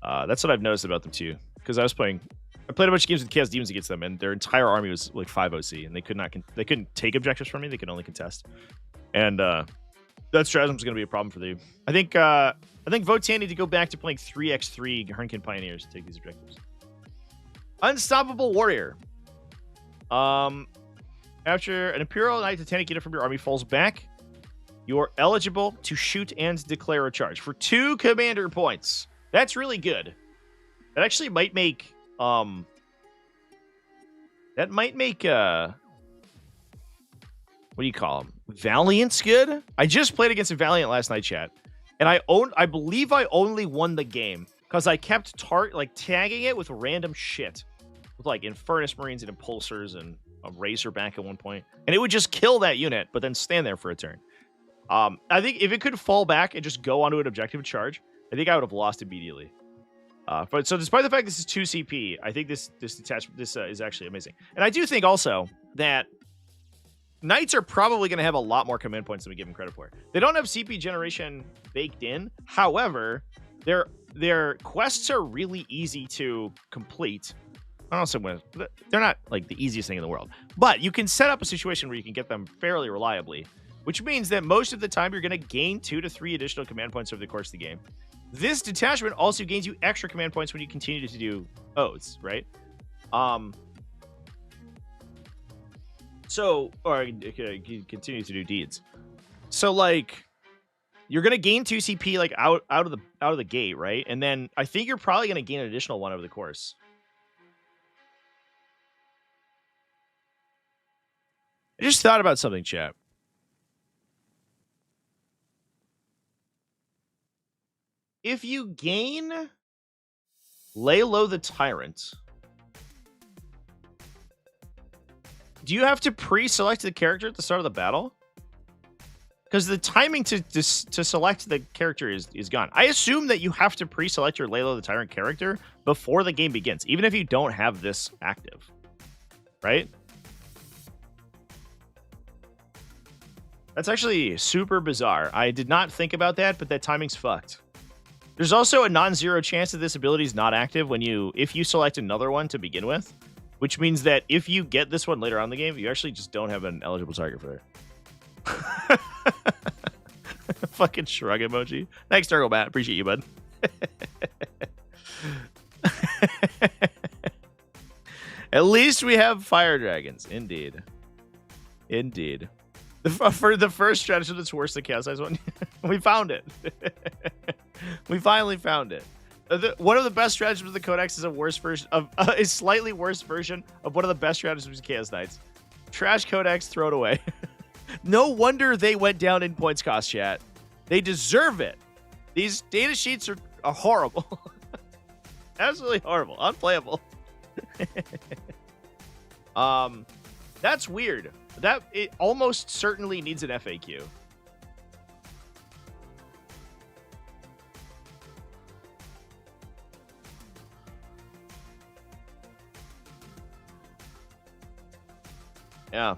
That's what I've noticed about them too, because I played a bunch of games with Chaos Demons against them, and their entire army was like 5 OC, and they couldn't take objectives from me. They could only contest, and that stratagem is going to be a problem for them. I think Votann need to go back to playing 3x3 Hernkin Pioneers to take these objectives. Unstoppable Warrior. After an Imperial Knight Titanic unit from your army falls back, you're eligible to shoot and declare a charge for 2 commander points. That's really good. That actually might make what do you call them? Valiant's good. I just played against a Valiant last night, chat, and I believe I only won the game because I kept tagging it with random shit, with like Infernus Marines and Impulsors and a Razorback at one point, and it would just kill that unit, but then stand there for a turn. I think if it could fall back and just go onto an objective charge, I think I would have lost immediately. But so despite the fact this is 2 CP, I think this detachment is actually amazing. And I do think also that Knights are probably going to have a lot more command points than we give them credit for. They don't have CP generation baked in. However, their quests are really easy to complete. I don't know, they're not like the easiest thing in the world, but you can set up a situation where you can get them fairly reliably, which means that most of the time you're going to gain 2 to 3 additional command points over the course of the game. This detachment also gains you extra command points when you continue to do oaths, right? Or you continue to do deeds. So like, you're gonna gain 2 CP like out of the gate, right? And then I think you're probably gonna gain an additional 1 over the course. I just thought about something, chat. If you gain Lay Low the Tyrant, do you have to pre-select the character at the start of the battle? Because the timing to select the character is gone. I assume that you have to pre-select your Lay Low the Tyrant character before the game begins, even if you don't have this active, right? That's actually super bizarre. I did not think about that, but that timing's fucked. There's also a non-zero chance that this ability is not active if you select another one to begin with, which means that if you get this one later on in the game, you actually just don't have an eligible target for it. Fucking shrug emoji. Thanks, Turtle Bat. Appreciate you, bud. At least we have fire dragons. Indeed. Indeed. For the first stratagem that's worse than Chaos Size 1, we found it. We finally found it. One of the best stratagems of the Codex is a worse version of a slightly worse version of one of the best stratagems of Chaos Knights. Trash Codex, throw it away. No wonder they went down in points cost, chat. They deserve it. These data sheets are horrible. Absolutely horrible. Unplayable. That's weird. That it almost certainly needs an FAQ. Yeah.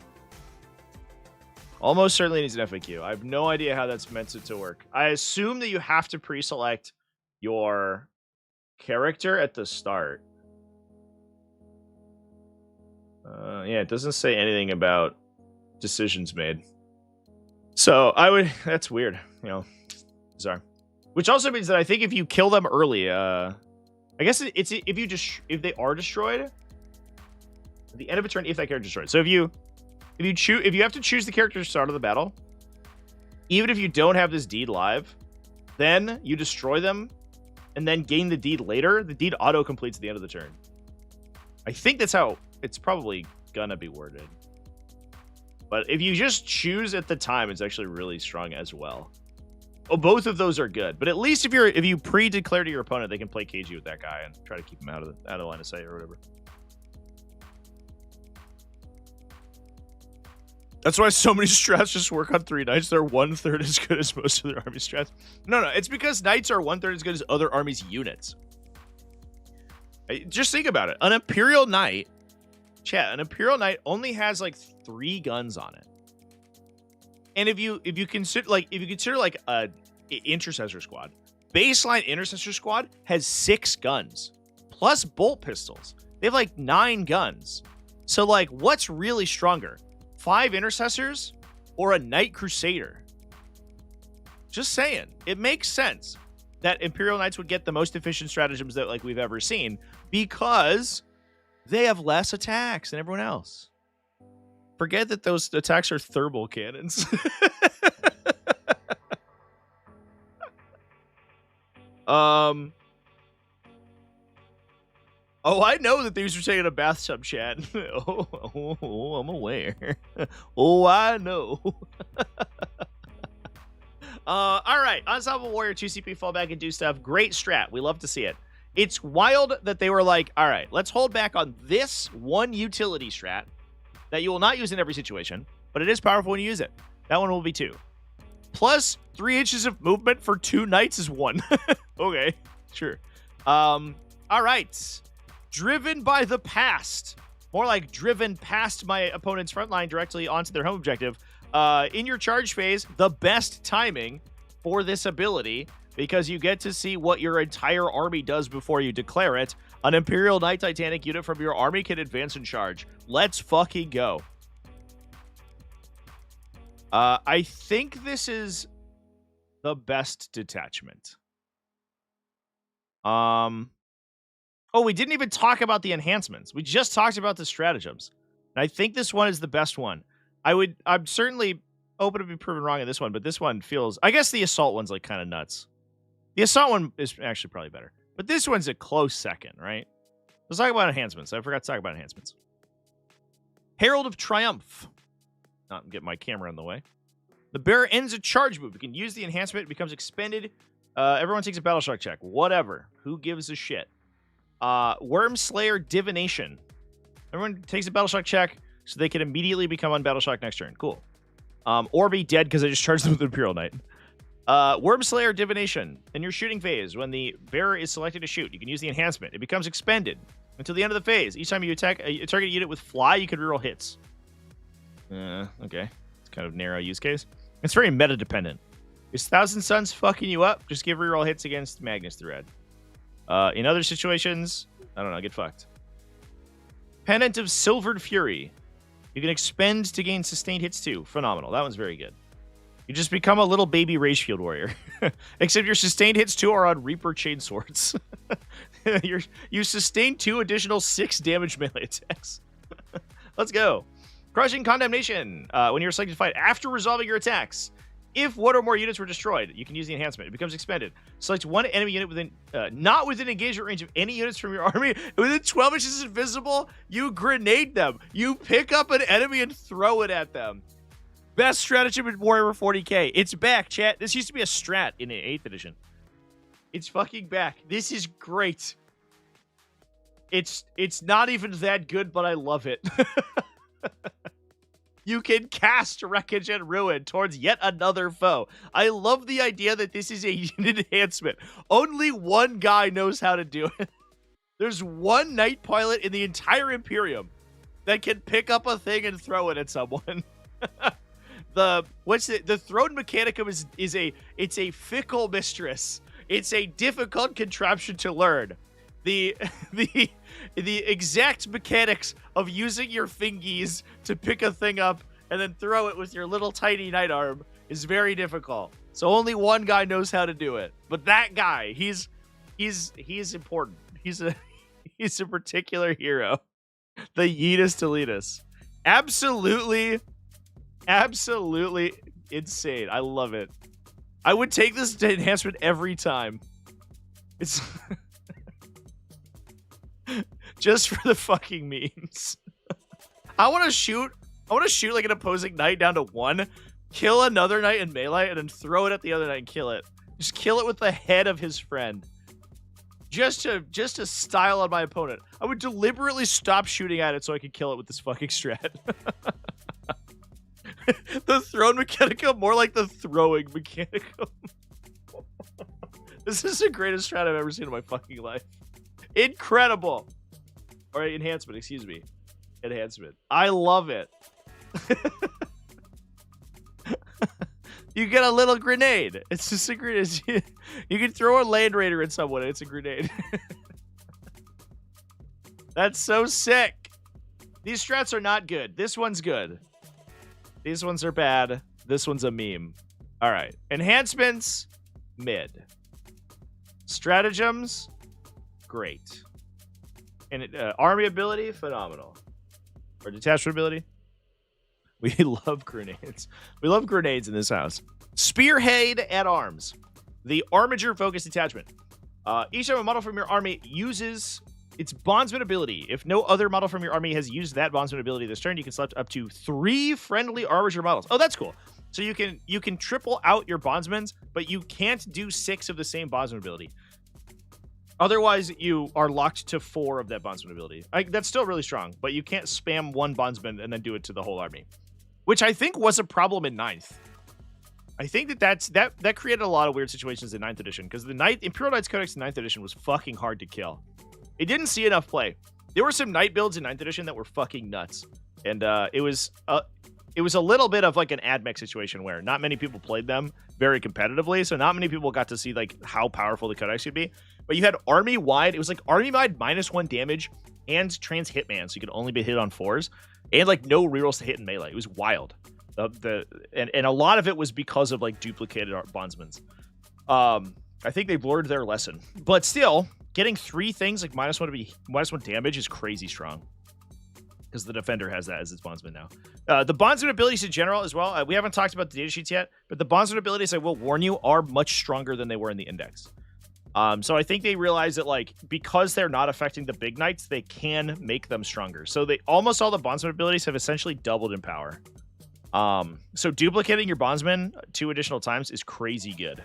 Almost certainly needs an FAQ. I have no idea how that's meant to work. I assume that you have to pre-select your character at the start. Yeah, it doesn't say anything about decisions made. So that's weird, you know, bizarre. Which also means that I think if you kill them early, I guess it's if they are destroyed at the end of a turn, if that character is destroyed. So if you have to choose the character at the start of the battle, even if you don't have this deed live, then you destroy them and then gain the deed later. The deed auto completes at the end of the turn. I think that's how it's probably gonna be worded. But if you just choose at the time, it's actually really strong as well. Oh, both of those are good. But at least if you pre-declare to your opponent, they can play KG with that guy and try to keep him out of the line of sight or whatever. That's why so many strats just work on 3 knights. They're 1/3 as good as most of their army strats. No, it's because knights are 1/3 as good as other armies' units. Just think about it. An Imperial Knight, chat, an Imperial Knight only has like 3 guns on it. And if you consider like a intercessor squad, baseline intercessor squad has 6 guns plus bolt pistols. They have like 9 guns. So like, what's really stronger? 5 intercessors or a Knight Crusader? Just saying. It makes sense that Imperial Knights would get the most efficient stratagems that like we've ever seen because they have less attacks than everyone else. Forget that those attacks are thermal cannons. Oh, I know that these are taking a bathtub, chat. Oh, I'm aware. Oh, I know. All right. Unstoppable Warrior, 2 CP, fall back and do stuff. Great strat. We love to see it. It's wild that they were like, all right, let's hold back on this one utility strat that you will not use in every situation, but it is powerful when you use it. That one will be 2. Plus 3 inches of movement for 2 knights is 1. Okay, sure. All right. Driven by the past. More like driven past my opponent's front line directly onto their home objective. In your charge phase, the best timing for this ability, because you get to see what your entire army does before you declare it. An Imperial Knight Titanic unit from your army can advance and charge. Let's fucking go. I think this is the best detachment. Oh, we didn't even talk about the enhancements. We just talked about the stratagems. And I think this one is the best one. I'm certainly open to be proven wrong in this one, but this one feels... I guess the assault one's like kind of nuts. The assault one is actually probably better. But this one's a close second, right? Let's talk about enhancements. I forgot to talk about enhancements. Herald of Triumph. Not get my camera in the way. The bearer ends a charge move. You can use the enhancement. It becomes expended. Everyone takes a Battleshock check. Whatever. Who gives a shit? Wormslayer Divination. Everyone takes a Battleshock check so they can immediately become on Battleshock next turn. Cool. Or be dead because I just charged them with an Imperial Knight. Wormslayer Divination. In your shooting phase, when the bearer is selected to shoot, you can use the enhancement. It becomes expended until the end of the phase. Each time you attack a target unit with fly, you can reroll hits. Okay. It's kind of narrow use case. It's very meta dependent. Is Thousand Suns fucking you up? Just give reroll hits against Magnus Thread. In other situations, I don't know, get fucked. Pennant of Silvered Fury. You can expend to gain sustained hits too. Phenomenal. That one's very good. You just become a little baby Rage Field Warrior. Except your sustained hits too are on Reaper Chainswords. You sustain 2 additional 6 damage melee attacks. Let's go. Crushing Condemnation. When you're selected to fight after resolving your attacks, If one or more units were destroyed, you can use the enhancement. It becomes expended. Select one enemy unit within, not within engagement range of any units from your army. Within 12 inches invisible, you grenade them. You pick up an enemy and throw it at them. Best stratagem in Warhammer 40k. It's back, chat. This used to be a strat in the 8th edition. It's fucking back. This is great. It's not even that good, but I love it. You can cast Wreckage and Ruin towards yet another foe. I love the idea that this is a unit enhancement. Only one guy knows how to do it. There's one Knight pilot in the entire Imperium that can pick up a thing and throw it at someone. The Throne Mechanicum is a fickle mistress. It's a difficult contraption to learn. The exact mechanics of using your fingies to pick a thing up and then throw it with your little tiny knight arm is very difficult. So only one guy knows how to do it. But that guy, he's important. He's a particular hero. The Yeetus Deletus. Absolutely insane. I love it. I would take this enhancement every time. It's just for the fucking memes. I want to shoot like an opposing knight down to 1, kill another knight in melee, and then throw it at the other knight and kill it. Just kill it with the head of his friend. Just to style on my opponent. I would deliberately stop shooting at it so I could kill it with this fucking strat. The Throne Mechanicum, more like the Throwing Mechanicum. This is the greatest strat I've ever seen in my fucking life. Incredible. All right, enhancement, excuse me. Enhancement. I love it. You get a little grenade. It's just a grenade. You can throw a Land Raider at someone and it's a grenade. That's so sick. These strats are not good. This one's good. These ones are bad. This one's a meme. All right. Enhancements, mid. Stratagems, great. And army ability, phenomenal. Or detachment ability. We love grenades. We love grenades in this house. Spearhead-At-Arms. The Armiger-focused detachment. Each time a model from your army uses its bondsman ability. If no other model from your army has used that bondsman ability this turn, you can select up to 3 friendly Armiger models. Oh, that's cool. So you can triple out your bondsmans, but you can't do 6 of the same bondsman ability. Otherwise, you are locked to 4 of that bondsman ability. That's still really strong, but you can't spam 1 bondsman and then do it to the whole army, which I think was a problem in 9th. I think that created a lot of weird situations in 9th edition because the Imperial Knights Codex in 9th edition was fucking hard to kill. It didn't see enough play. There were some Knight builds in 9th edition that were fucking nuts, and it was a little bit of like an AdMech situation where not many people played them very competitively, so not many people got to see like how powerful the Codex could be. But you had army-wide. It was like army-wide -1 damage and trans hitman, so you could only be hit on 4s, and like no rerolls to hit in melee. It was wild. And a lot of it was because of like duplicated bondsmans. I think they've learned their lesson, but still getting 3 things like -1 damage is crazy strong. Because the defender has that as its bondsman now. The bondsman abilities in general as well. We haven't talked about the data sheets yet, but the bondsman abilities, I will warn you, are much stronger than they were in the index. So I think they realize that like because they're not affecting the big knights, they can make them stronger. So almost all the bondsman abilities have essentially doubled in power. So duplicating your bondsman 2 additional times is crazy good.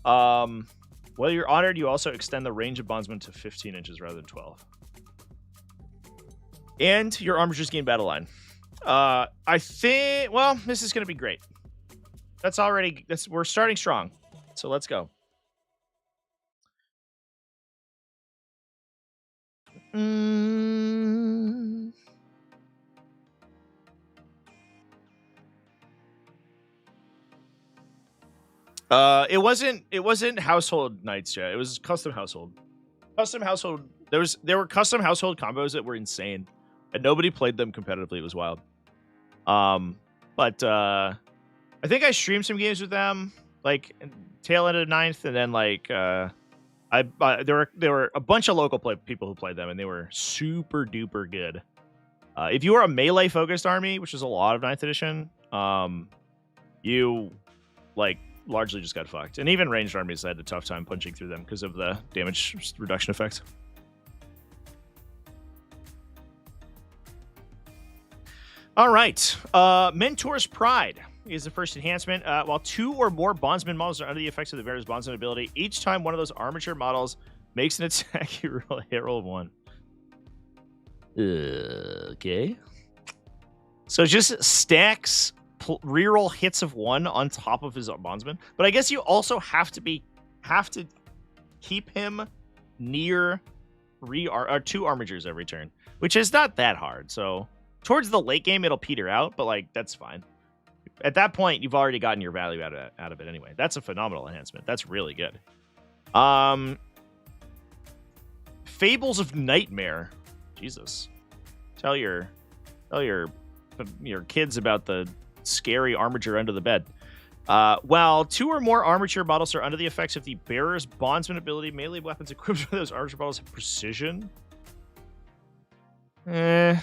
While you're honored, you also extend the range of bondsman to 15 inches rather than 12. And your armors just gain battle line. I think, well, this is going to be great. We're starting strong. So let's go. It wasn't household knights yet. It was custom household. There were custom household combos that were insane, and nobody played them competitively. It was wild. But I think I streamed some games with them, like tail end of 9th, and then like there were a bunch of local people who played them, and they were super duper good. If you were a melee focused army, which is a lot of 9th edition, you like largely just got fucked. And even ranged armies had a tough time punching through them because of the damage reduction effect. All right. Mentor's Pride is the first enhancement. While 2 or more bondsman models are under the effects of the various bondsman ability, each time one of those armature models makes an attack, you roll a hit roll of 1. Okay. So it just stacks reroll hits of 1 on top of his bondsman. But I guess you also have to keep him near 2 armigers every turn, which is not that hard. So towards the late game, it'll peter out, but like that's fine. At that point, you've already gotten your value out of it anyway. That's a phenomenal enhancement. That's really good. Fables of Nightmare. Jesus. Tell your kids about the scary armature under the bed. While 2 or more armature models are under the effects of the bearer's bondsman ability, melee weapons equipped with those armature models have precision. Alright,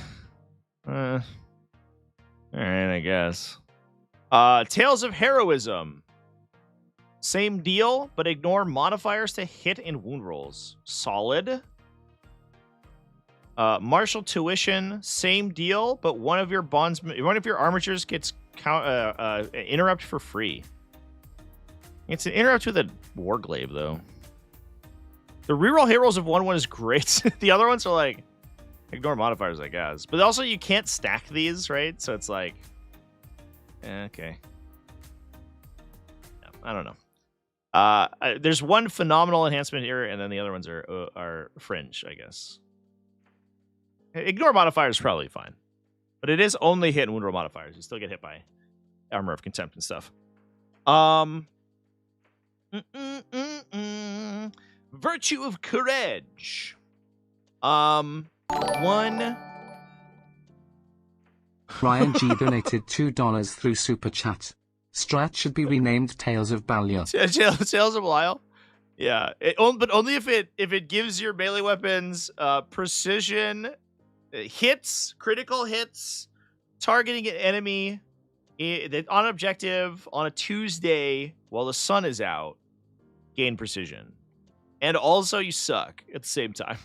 I guess. Tales of Heroism. Same deal, but ignore modifiers to hit and wound rolls. Solid. Martial Tuition, same deal, but one of your armatures gets interrupt for free. It's an interrupt with a Warglaive, though. The reroll hit rolls of 1 is great. The other ones are like, ignore modifiers, I guess. But also, you can't stack these, right? So it's like, okay. Yeah, I don't know. There's one phenomenal enhancement here, and then the other ones are fringe, I guess. Ignore modifiers is probably fine. But it is only hit and wound roll modifiers. You still get hit by Armor of Contempt and stuff. Virtue of Courage. Ryan G donated $2 through Super Chat. Strat should be renamed Tales of Belial. Tales of Belial? Yeah. But only if it gives your melee weapons precision, hits, critical hits, targeting an enemy on objective on a Tuesday while the sun is out, gain precision. And also you suck at the same time.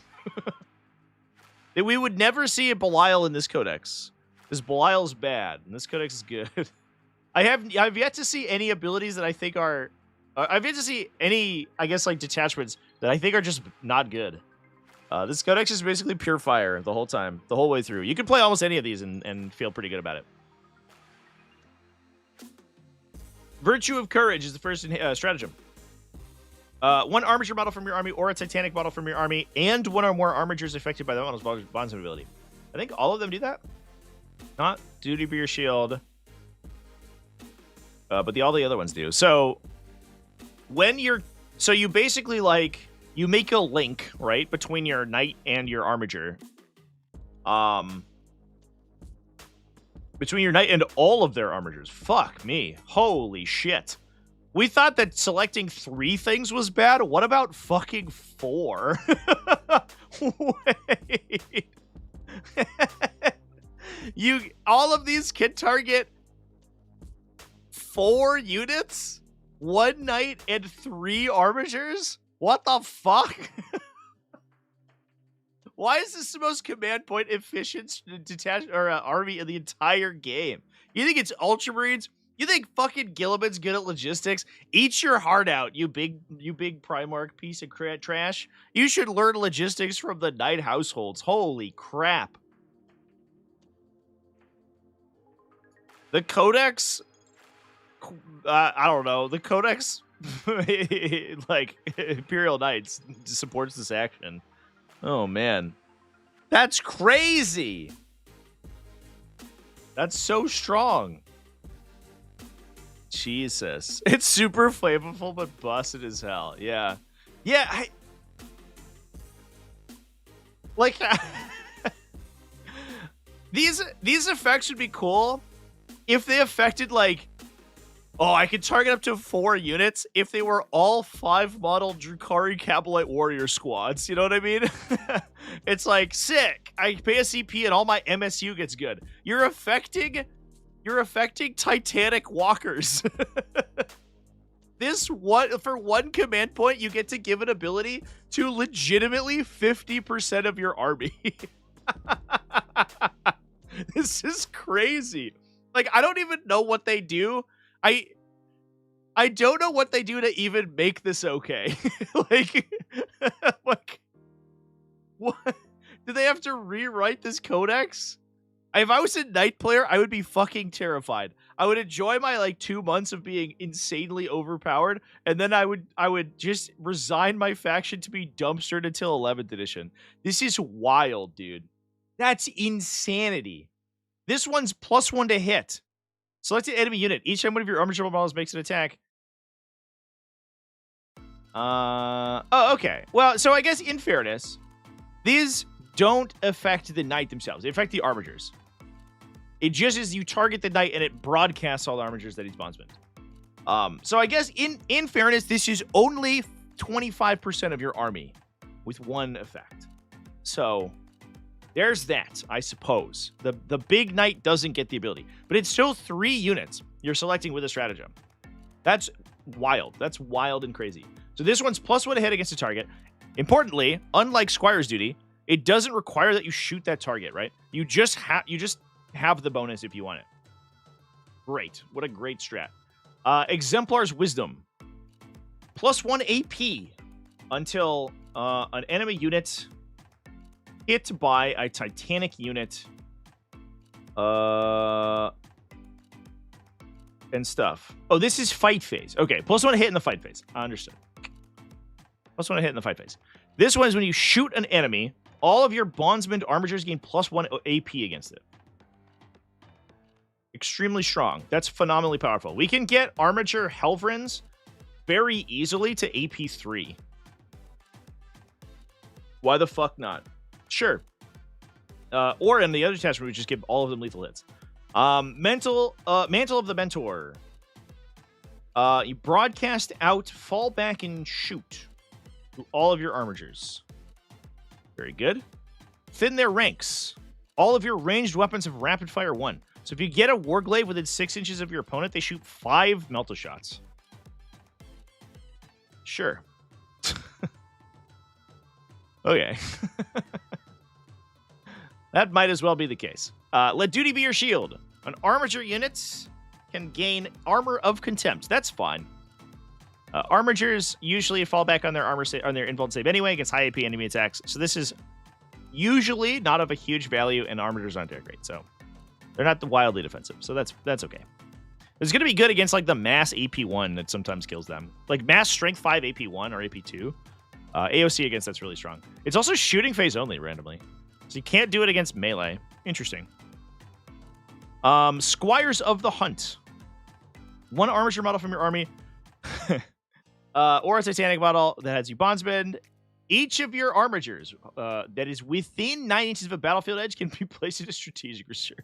We would never see a Belial in this codex. This Belial's bad, and this codex is good. I've yet to see any abilities that I think are... I've yet to see any, I guess, like, detachments that I think are just not good. This codex is basically pure fire the whole time, the whole way through. You can play almost any of these and feel pretty good about it. Virtue of Courage is the first stratagem. One armature model from your army or a Titanic model from your army and one or more armatures affected by the model's bondsman ability. I think all of them do that. Not Duty Be Your Shield. But all the other ones do. So you basically like... You make a link, right, between your knight and your armiger. Between your knight and all of their armigers. Fuck me. Holy shit. We thought that selecting 3 things was bad. What about fucking 4? Wait. All of these can target 4 units? 1 knight and 3 armigers? What the fuck? Why is this the most command point efficient army in the entire game? You think it's Ultramarines? You think fucking Gilliman's good at logistics? Eat your heart out, you big Primarch piece of trash. You should learn logistics from the Knight households. Holy crap. The Codex... I don't know. The Codex... like Imperial Knights supports this action. Oh man, that's crazy. That's so strong. Jesus, it's super flammable but busted as hell. Yeah, like these effects would be cool if they affected like. Oh, I could target up to 4 units if they were all 5-model Drukhari Cabalite Warrior squads. You know what I mean? It's like, sick. I pay a CP and all my MSU gets good. You're affecting Titanic Walkers. this one for one command point, you get to give an ability to legitimately 50% of your army. This is crazy. Like, I don't even know what they do. I don't know what they do to even make this okay. like what? Do they have to rewrite this codex? If I was a knight player, I would be fucking terrified. I would enjoy my like 2 months of being insanely overpowered, and then I would just resign my faction to be dumpstered until 11th edition. This is wild, dude. That's insanity. This one's +1 to hit. Select an enemy unit. Each time one of your armor models makes an attack. Oh, okay. Well, so I guess in fairness, these don't affect the knight themselves. They affect the armigers. It just is you target the knight and it broadcasts all the armigers that he's bondsman. So I guess in fairness, this is only 25% of your army with one effect. So there's that, I suppose. The big knight doesn't get the ability, but it's still 3 units you're selecting with a stratagem. That's wild. That's wild and crazy. So this one's +1 to hit against a target. Importantly, unlike Squire's Duty, it doesn't require that you shoot that target, right? You just have the bonus if you want it. Great. What a great strat. Exemplar's Wisdom. +1 AP until an enemy unit hit by a Titanic unit and stuff. Oh, this is fight phase. Okay, +1 hit in the fight phase. I understood. +1 hit in the fight phase. This one is when you shoot an enemy, all of your bondsman armigers gain +1 AP against it. Extremely strong. That's phenomenally powerful. We can get Armiger Helverins very easily to AP 3. Why the fuck not? Sure. Or in the other detachment, we just give all of them lethal hits. Mantle of the Mentor. You broadcast out, fall back, and shoot to all of your armigers. Very good. Thin their ranks. All of your ranged weapons have rapid fire 1. So if you get a Warglaive within 6 inches of your opponent, they shoot 5 melta shots. Sure. Okay. That might as well be the case. Let duty be your shield. An armiger unit can gain armor of contempt. That's fine. Armigers usually fall back on their on their invuln save anyway against high AP enemy attacks. So this is usually not of a huge value, and armigers aren't that great. So they're not wildly defensive. So that's okay. It's going to be good against like the mass AP1 that sometimes kills them. Like mass strength 5 AP1 or AP2. AOC against that's really strong. It's also shooting phase only randomly. So you can't do it against melee. Interesting. Squires of the Hunt. 1 armiger model from your army. Or a Titanic model that has you bondsman. Each of your armigers that is within 9 inches of a battlefield edge can be placed in a strategic reserve.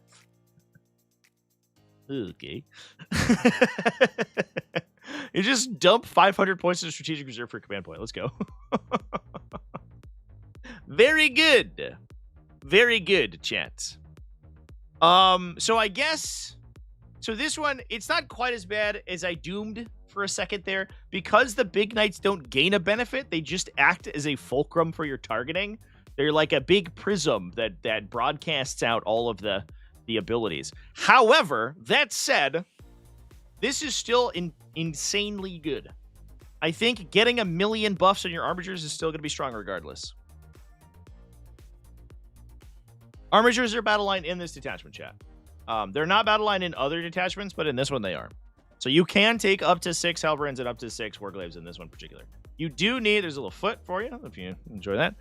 Okay. You just dump 500 points in a strategic reserve for a command point. Let's go. Very good. Very good, chat. So I guess... So this one, it's not quite as bad as I doomed for a second there. Because the big knights don't gain a benefit, they just act as a fulcrum for your targeting. They're like a big prism that broadcasts out all of the abilities. However, that said, this is still insanely good. I think getting 1 million buffs on your armigers is still going to be strong regardless. Armigers are battle line in this detachment, chat. They're not battle line in other detachments, but in this one they are. So you can take up to 6 Helverins and up to 6 Warglaives in this one in particular. You do need, there's a little foot for you if you enjoy that.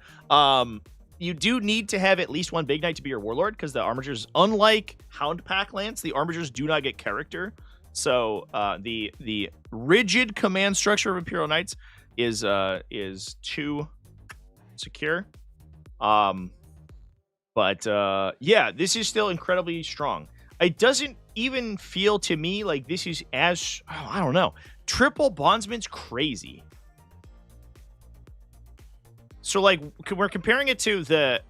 You do need to have at least 1 big knight to be your warlord, because the armigers, unlike Hound Pack Lance, the armigers do not get character. So the rigid command structure of Imperial Knights is too secure. But yeah, this is still incredibly strong. It doesn't even feel to me like this is as, I don't know. Triple bondsman's crazy. So like we're comparing it to the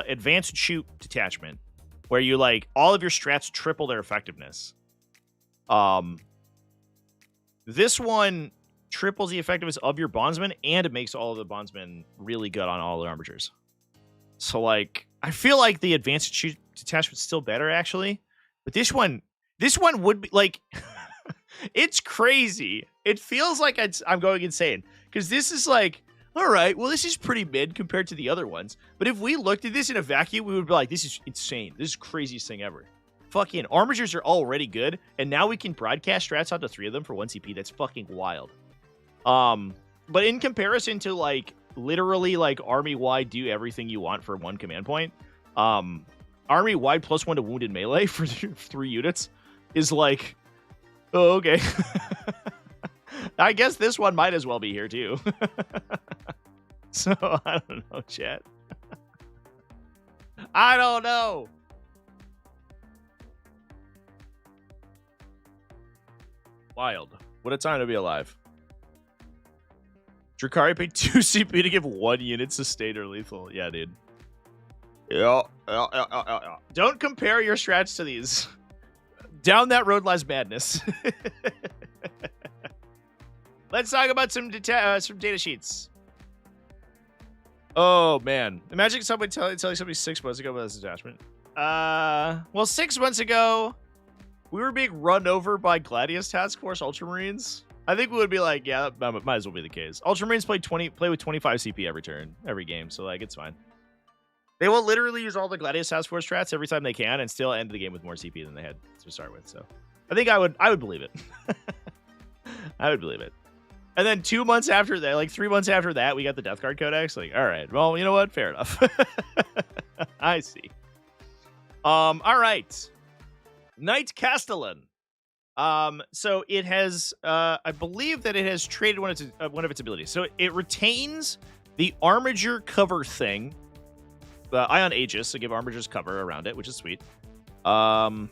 advanced shoot detachment, where you like all of your strats triple their effectiveness. This one triples the effectiveness of your bondsman, and it makes all of the bondsmen really good on all the armigers. So, like, I feel like the advanced shoot detachment's still better, actually. But this one would be, like, it's crazy. It feels like I'm going insane. Because this is like, all right, well, this is pretty mid compared to the other ones. But if we looked at this in a vacuum, we would be like, this is insane. This is the craziest thing ever. Fucking armigers are already good, and now we can broadcast strats onto 3 of them for 1 CP. That's fucking wild. But in comparison to, like, literally, like, army-wide do everything you want for 1 command point, army-wide +1 to wounded melee for 3 units is like, oh, okay. I guess this one might as well be here, too. So, I don't know, chat. I don't know. Wild. What a time to be alive. Drakari paid 2 CP to give 1 unit sustained or lethal. Yeah, dude. Yeah. Don't compare your strats to these. Down that road lies madness. Let's talk about some data sheets. Oh, man. Imagine somebody telling somebody 6 months ago about this detachment. Well, 6 months ago, we were being run over by Gladius Task Force Ultramarines. I think we would be like, yeah, that might as well be the case. Ultramarines play with 25 CP every turn, every game, so, like, it's fine. They will literally use all the Gladius Task Force strats every time they can and still end the game with more CP than they had to start with. So I think I would believe it. I would believe it. And then 2 months after that, like 3 months after that, we got the Death Guard Codex. Like, all right, well, you know what? Fair enough. I see. All right. Knight Castellan. So it has, I believe that it has traded one of its abilities. So it retains the Armiger cover thing. Ion Aegis, so give Armigers cover around it, which is sweet. And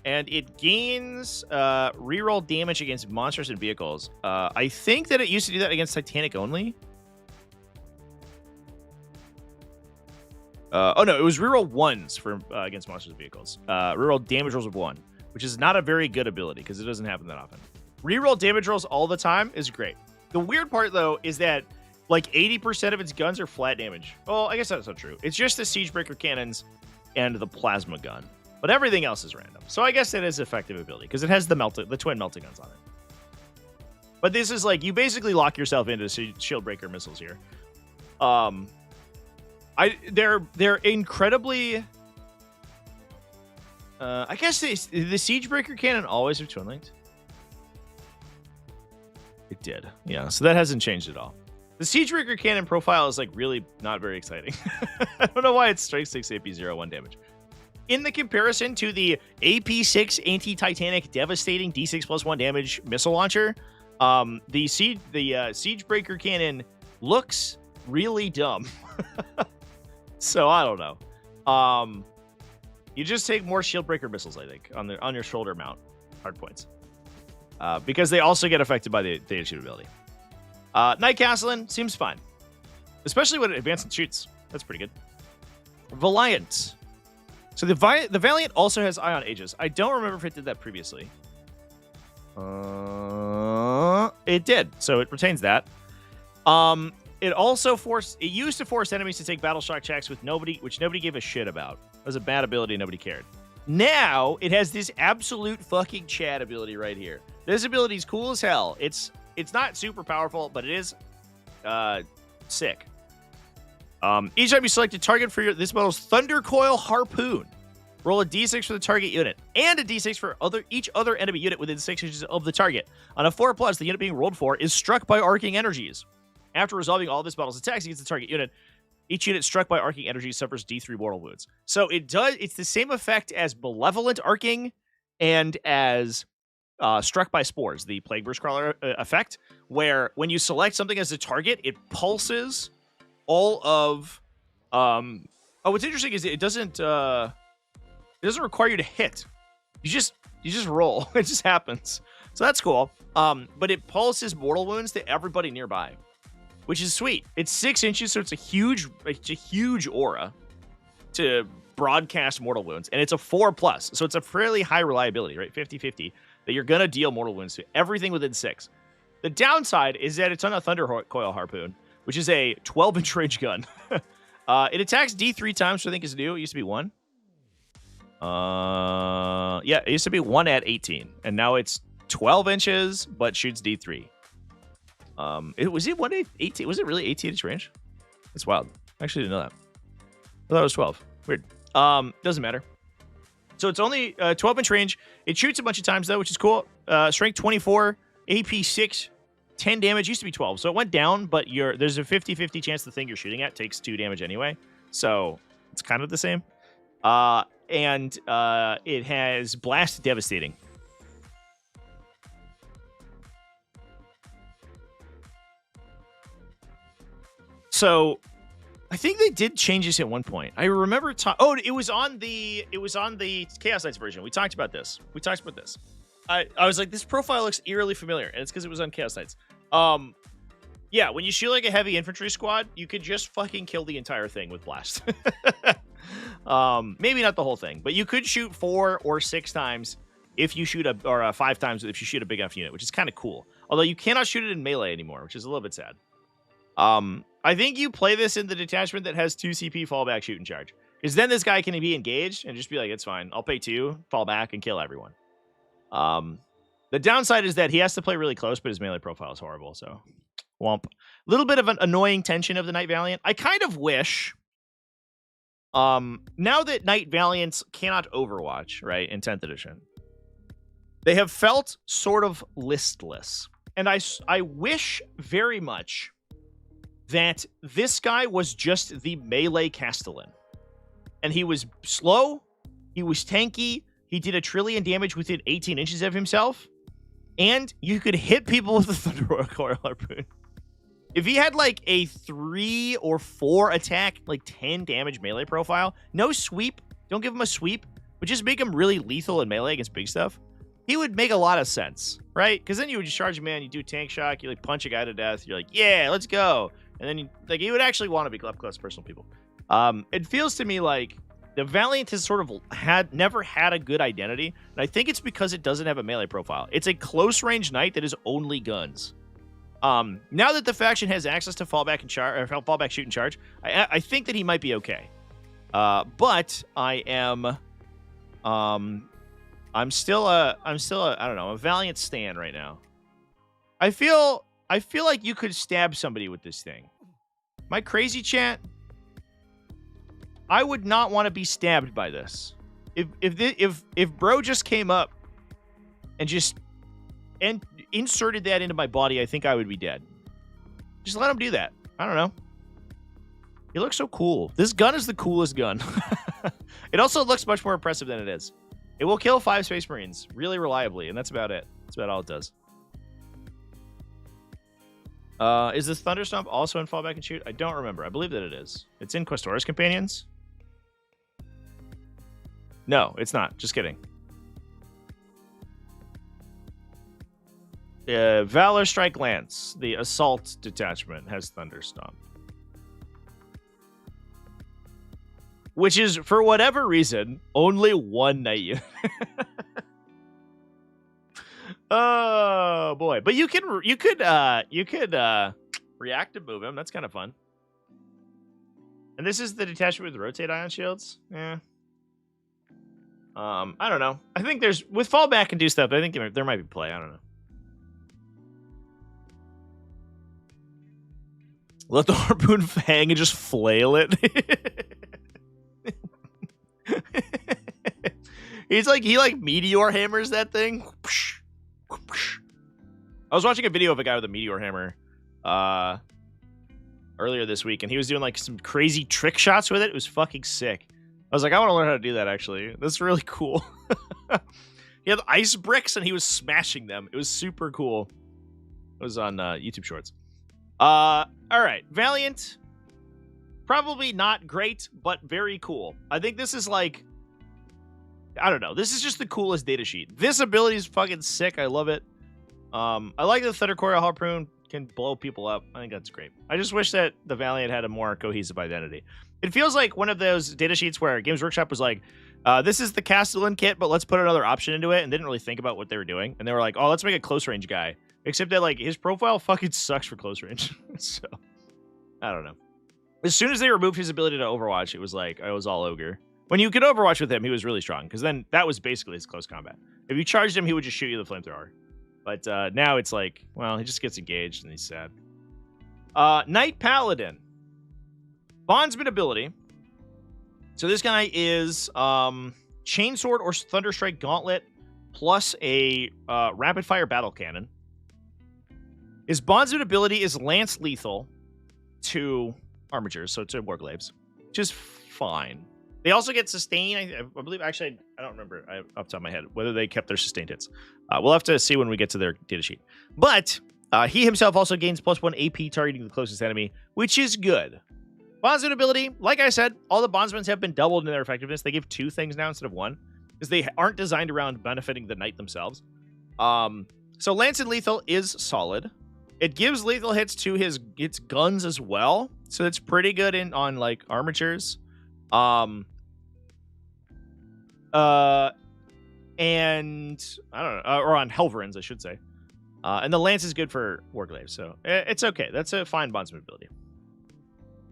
it gains reroll damage against monsters and vehicles. I think that it used to do that against Titanic only. Oh no, it was reroll 1s for against monsters and vehicles. Reroll damage rolls of 1, which is not a very good ability because it doesn't happen that often. Reroll damage rolls all the time is great. The weird part though is that like 80% of its guns are flat damage. Well, I guess that's not true. It's just the Siegebreaker cannons and the plasma gun. But everything else is random. So I guess it is effective ability because it has the twin melting guns on it. But this is like, you basically lock yourself into Shieldbreaker missiles here. They're incredibly... I guess the Siegebreaker cannon always have twin linked. It did. Yeah, so that hasn't changed at all. The Siegebreaker cannon profile is like really not very exciting. I don't know why it's strength 6 AP 0-1 damage. In the comparison to the AP6 anti-Titanic devastating D6 +1 damage missile launcher, the Siegebreaker cannon looks really dumb. So I don't know. You just take more Shieldbreaker missiles, I think, on your shoulder mount hard points, because they also get affected by the data shoot ability. Knight Castellan seems fine, especially when it advances and shoots. That's pretty good. Valiant. So the Valiant also has Ion Aegis. I don't remember if it did that previously. It did, so it retains that. It also used to force enemies to take battle shock checks which nobody gave a shit about. It was a bad ability, nobody cared. Now it has this absolute fucking Chad ability right here. This ability is cool as hell. It's not super powerful, but it is sick. Each time you select a target for this model's Thunder Coil Harpoon, roll a d6 for the target unit and a d6 for each other enemy unit within 6 inches of the target. On a 4+, the unit being rolled for is struck by arcing energies. After resolving all this model's attacks against the target unit, each unit struck by arcing energies suffers D3 mortal wounds. So it's the same effect as Malevolent Arcing and as Struck by Spores, the Plague Burst Crawler effect, where when you select something as a target, it pulses all of... what's interesting is it doesn't require you to hit. You just roll. It just happens. So that's cool. But it pulses mortal wounds to everybody nearby, which is sweet. It's 6 inches, so it's a huge aura to broadcast mortal wounds, and it's a 4+, so it's a fairly high reliability, right? 50-50, that you're gonna deal mortal wounds to everything within 6. The downside is that it's on a Thunder Coil Harpoon, which is a 12-inch range gun. It attacks D3 times, which I think is new. It used to be 1. Yeah, it used to be 1 at 18, and now it's 12 inches, but shoots D3. Was it 1 at 18? Was it really 18-inch range? That's wild. I actually didn't know that. I thought it was 12. Weird. Doesn't matter. So it's only 12-inch range. It shoots a bunch of times, though, which is cool. Strength 24, AP 6, 10 damage. Used to be 12, so it went down, but there's a 50-50 chance the thing you're shooting at takes 2 damage anyway. So it's kind of the same. And it has Blast Devastating. So I think they did change this at one point. I remember it was on the Chaos Knights version. We talked about this. I was like, this profile looks eerily familiar, and it's because it was on Chaos Knights. Yeah, when you shoot like a heavy infantry squad, you could just fucking kill the entire thing with blast. Maybe not the whole thing, but you could shoot 4 or 6 times if you shoot 5 times if you shoot a big enough unit, which is kind of cool. Although you cannot shoot it in melee anymore, which is a little bit sad. I think you play this in the detachment that has 2 CP fallback shoot and charge, because then this guy can be engaged and just be like, it's fine, I'll pay 2, fall back, and kill everyone. The downside is that he has to play really close, but his melee profile is horrible, so womp. A little bit of an annoying tension of the Knight Valiant. I kind of wish, now that Knight Valiants cannot Overwatch, right, in 10th edition, they have felt sort of listless. And I wish very much that this guy was just the melee Castellan. And he was slow, he was tanky, he did 1 trillion damage within 18 inches of himself, and you could hit people with the Thunder Coil Harpoon. If he had like a 3 or 4 attack, like 10 damage melee profile, no sweep, don't give him a sweep, but just make him really lethal in melee against big stuff, he would make a lot of sense, right? Because then you would just charge him in, you do tank shock, you like punch a guy to death, you're like, yeah, let's go. And then you would actually want to be up close personal people. It feels to me like the Valiant has sort of never had a good identity, and I think it's because it doesn't have a melee profile. It's a close range knight that is only guns. Now that the faction has access to fallback and charge, or fallback shoot and charge, I think that he might be okay. But I am, I'm still a I don't know, a Valiant stan right now. I feel like you could stab somebody with this thing. My crazy chat, I would not want to be stabbed by this. If bro just came up and just inserted that into my body, I think I would be dead. Just let him do that. I don't know. He looks so cool. This gun is the coolest gun. It also looks much more impressive than it is. It will kill 5 Space Marines really reliably, and that's about it. That's about all it does. Is this Thunderstomp also in fallback and shoot? I don't remember. I believe that it is. It's in Questoris Companions. No, it's not. Just kidding. Valourstrike Lance, the Assault Detachment, has Thunderstomp. Which is, for whatever reason, only 1 knight unit. Oh boy! But you could react to move him. That's kind of fun. And this is the detachment with rotate ion shields. Yeah. I don't know. I think there's with fallback and do stuff. I think there might be play. I don't know. Let the harpoon hang and just flail it. He meteor hammers that thing. I was watching a video of a guy with a meteor hammer earlier this week, and he was doing like some crazy trick shots with it. It was fucking sick. I was like, I want to learn how to do that, actually. That's really cool. He had ice bricks, and he was smashing them. It was super cool. It was on YouTube Shorts. All right. Valiant. Probably not great, but very cool. I think this is like, I don't know. This is just the coolest datasheet. This ability is fucking sick. I love it. I like the Thunder Coil Harpoon can blow people up. I think that's great. I just wish that the Valiant had a more cohesive identity. It feels like one of those datasheets where Games Workshop was like, this is the Castellan kit, but let's put another option into it, and didn't really think about what they were doing. And they were like, oh, let's make a close range guy. Except that, like, his profile fucking sucks for close range. So, I don't know. As soon as they removed his ability to Overwatch, it was like, I was all ogre. When you could Overwatch with him, he was really strong, because then that was basically his close combat. If you charged him, he would just shoot you the flamethrower. But now it's like, well, he just gets engaged, and he's sad. Knight Paladin. Bondsman ability. So this guy is Chainsword or Thunderstrike Gauntlet plus a Rapid Fire Battle Cannon. His Bondsman ability is Lance Lethal to Armigers, so to Warglaives, which is fine. They also get sustain. I believe, actually, I don't remember off the top of my head whether they kept their sustained hits. We'll have to see when we get to their data sheet. But he himself also gains +1 AP targeting the closest enemy, which is good. Bondsman ability, like I said, all the Bondsmans have been doubled in their effectiveness. They give 2 things now instead of 1, because they aren't designed around benefiting the knight themselves. So Lance and Lethal is solid. It gives lethal hits to its guns as well, so it's pretty good on like Armigers. And I don't know, or on Helverins, I should say. And the Lance is good for Warglaive, so it's okay. That's a fine Bondsman ability.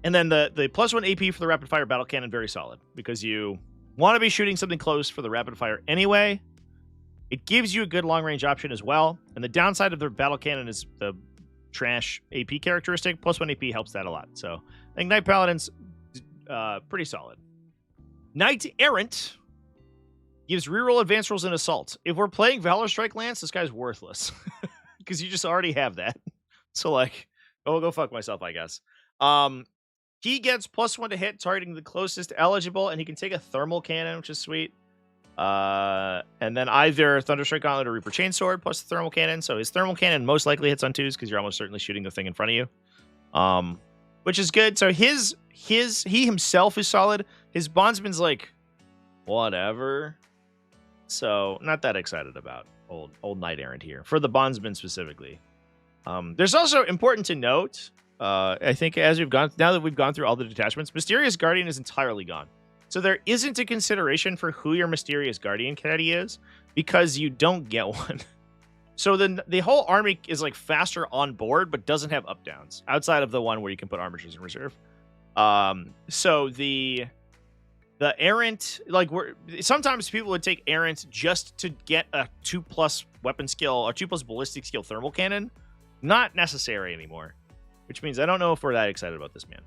And then the +1 AP for the Rapid Fire Battle Cannon, very solid, because you want to be shooting something close for the Rapid Fire anyway. It gives you a good long-range option as well. And the downside of the Battle Cannon is the trash AP characteristic. +1 AP helps that a lot. So I think Knight Paladin's pretty solid. Knight Errant gives reroll advanced rolls in Assault. If we're playing Valourstrike Lance, this guy's worthless. Because you just already have that. So, like, go fuck myself, I guess. He gets +1 to hit, targeting the closest eligible, and he can take a thermal cannon, which is sweet. And then either Thunderstrike Gauntlet or Reaper Chainsword plus the thermal cannon. So his thermal cannon most likely hits on 2s, because you're almost certainly shooting the thing in front of you. Which is good. So he himself is solid. His Bondsman's like, whatever. So not that excited about old Knight Errant here, for the Bondsman specifically. There's also important to note, I think now that we've gone through all the detachments, Mysterious Guardian is entirely gone. So there isn't a consideration for who your Mysterious Guardian caddy is, because you don't get one. So then the whole army is like faster on board, but doesn't have up downs outside of the one where you can put Armigers in reserve. So the Errant, like, sometimes people would take Errant just to get a 2+ weapon skill or 2+ ballistic skill thermal cannon. Not necessary anymore, which means I don't know if we're that excited about this man.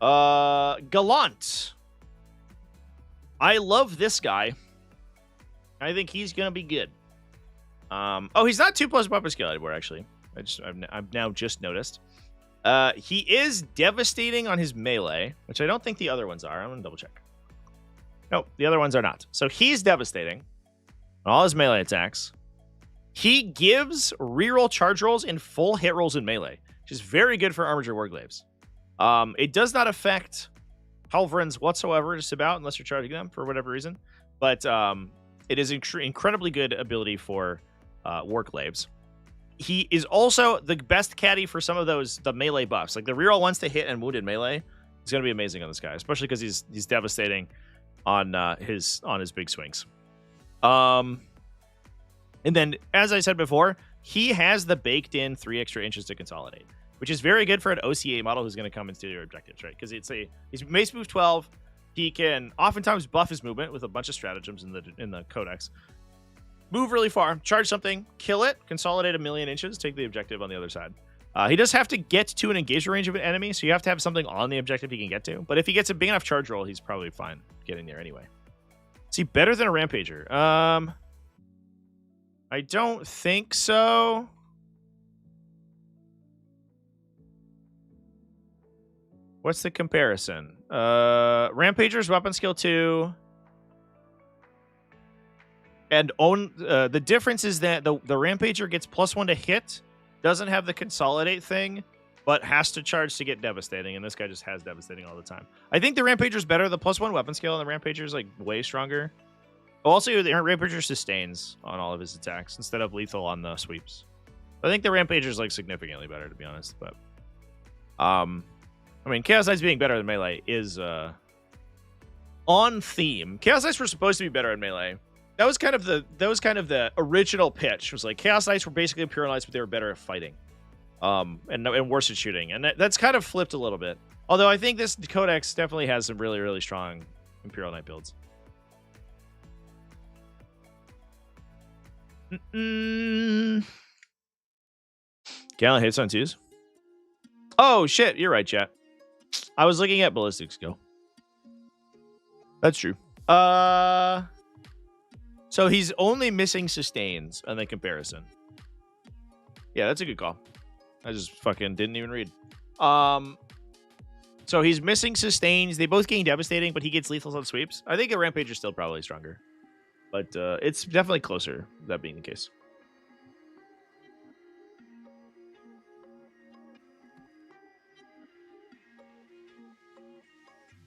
Gallant. I love this guy. I think he's gonna be good. He's not 2+ weapon skill anymore, actually. I've now just noticed. He is devastating on his melee, which I don't think the other ones are. I'm gonna double check. Nope, the other ones are not. So he's devastating on all his melee attacks. He gives reroll charge rolls and full hit rolls in melee, which is very good for Armiger Warglaives. It does not affect Helverins whatsoever, just about, unless you're charging them for whatever reason. But it is incredibly good ability for Warglaives. He is also the best caddy for some of the melee buffs. Like the reroll once to hit and wounded melee is going to be amazing on this guy, especially because he's devastating on his big swings. And then, as I said before, he has the baked in 3 extra inches to consolidate, which is very good for an OCA model who's going to come into your objectives, right? Because he's mace move 12. He can oftentimes buff his movement with a bunch of stratagems in the Codex. Move really far, charge something, kill it, consolidate 1,000,000 inches, take the objective on the other side. He does have to get to an engagement range of an enemy, so you have to have something on the objective he can get to. But if he gets a big enough charge roll, he's probably fine getting there anyway. Is he better than a Rampager? I don't think so. What's the comparison? Rampager's weapon skill 2. And the difference is that the Rampager gets +1 to hit, doesn't have the consolidate thing, but has to charge to get devastating, and this guy just has devastating all the time. I think the Rampager's better. The +1 weapon skill and the Rampager's like way stronger. Also, the Rampager sustains on all of his attacks instead of lethal on the sweeps. I think the Rampager's like significantly better, to be honest. But I mean, Chaos Knights being better than melee is on theme. Chaos Knights were supposed to be better in melee. That was kind of the original pitch. Was like Chaos Knights were basically Imperial Knights, but they were better at fighting, and worse at shooting. And that's kind of flipped a little bit. Although I think this Codex definitely has some really, really strong Imperial Knight builds. Gallant hits on 2s. Oh shit, you're right, chat. I was looking at ballistics go. That's true. So he's only missing sustains on the comparison. Yeah, that's a good call. I just fucking didn't even read. So he's missing sustains. They both gain devastating, but he gets lethals on sweeps. I think a Rampage is still probably stronger. But it's definitely closer, that being the case.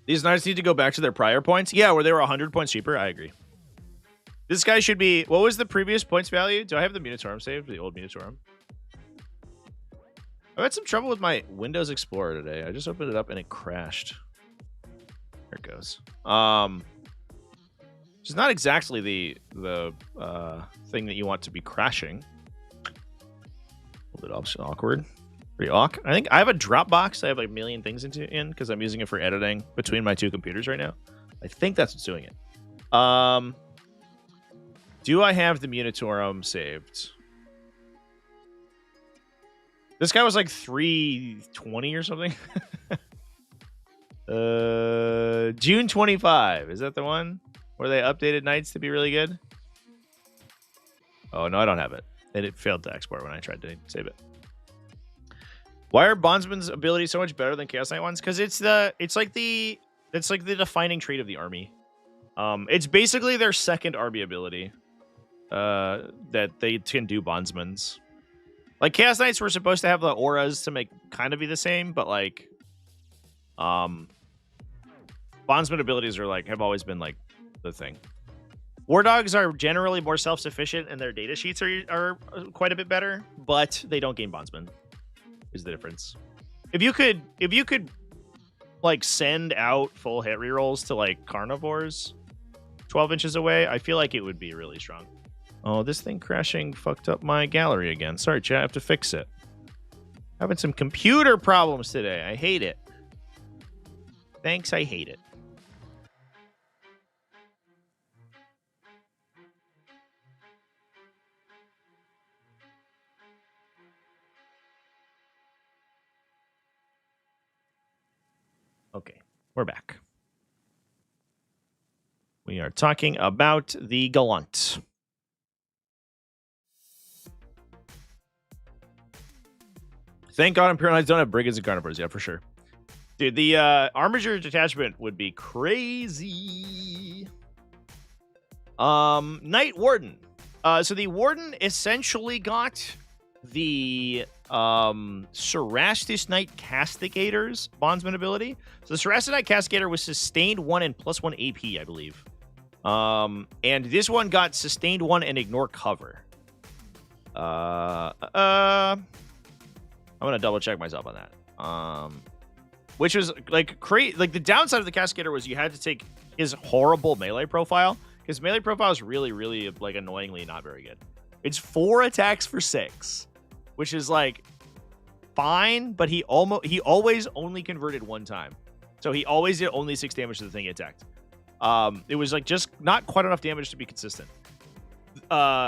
These knights need to go back to their prior points. Yeah, where they were 100 points cheaper. I agree. This guy should be... What was the previous points value? Do I have the Munitorum saved? The old Munitorum? I've had some trouble with my Windows Explorer today. I just opened it up and it crashed. There it goes. Which is not exactly the thing that you want to be crashing. A little bit awkward. Pretty awk. I think I have a Dropbox. I have like a million things in because I'm using it for editing between my two computers right now. I think that's what's doing it. Do I have the Munitorum saved? This guy was like 320 or something. June 25. Is that the one where they updated knights to be really good? Oh, no, I don't have it. It failed to export when I tried to save it. Why are Bondsman's ability so much better than Chaos Knight ones? Because it's like the defining trait of the army. It's basically their second army ability. That they can do Bondsman's. Like Chaos Knights were supposed to have the auras to make kind of be the same, but like Bondsman abilities are like have always been like the thing. War Dogs are generally more self-sufficient and their data sheets are quite a bit better, but they don't gain Bondsman. Is the difference. If you could like send out full hit rerolls to like carnivores 12 inches away, I feel like it would be really strong. Oh, this thing crashing fucked up my gallery again. Sorry, chat, I have to fix it. Having some computer problems today. I hate it. Thanks, I hate it. Okay, we're back. We are talking about the Gallant. Thank God Imperial Knights don't have brigands and carnivores. Yeah, for sure. Dude, the Armiger detachment would be crazy. Knight Warden. So the Warden essentially got the Cerastus Knight Castigator's Bondsman ability. So the Cerastus Knight Castigator was sustained 1 and +1 AP, I believe. And this one got sustained 1 and ignore cover. I'm gonna double check myself on that. Which was like like the downside of the Castigator was you had to take his horrible melee profile. His melee profile is really, really like annoyingly not very good. It's 4 attacks for 6, which is like fine, but he always only converted 1 time. So he always did only 6 damage to the thing he attacked. It was like just not quite enough damage to be consistent.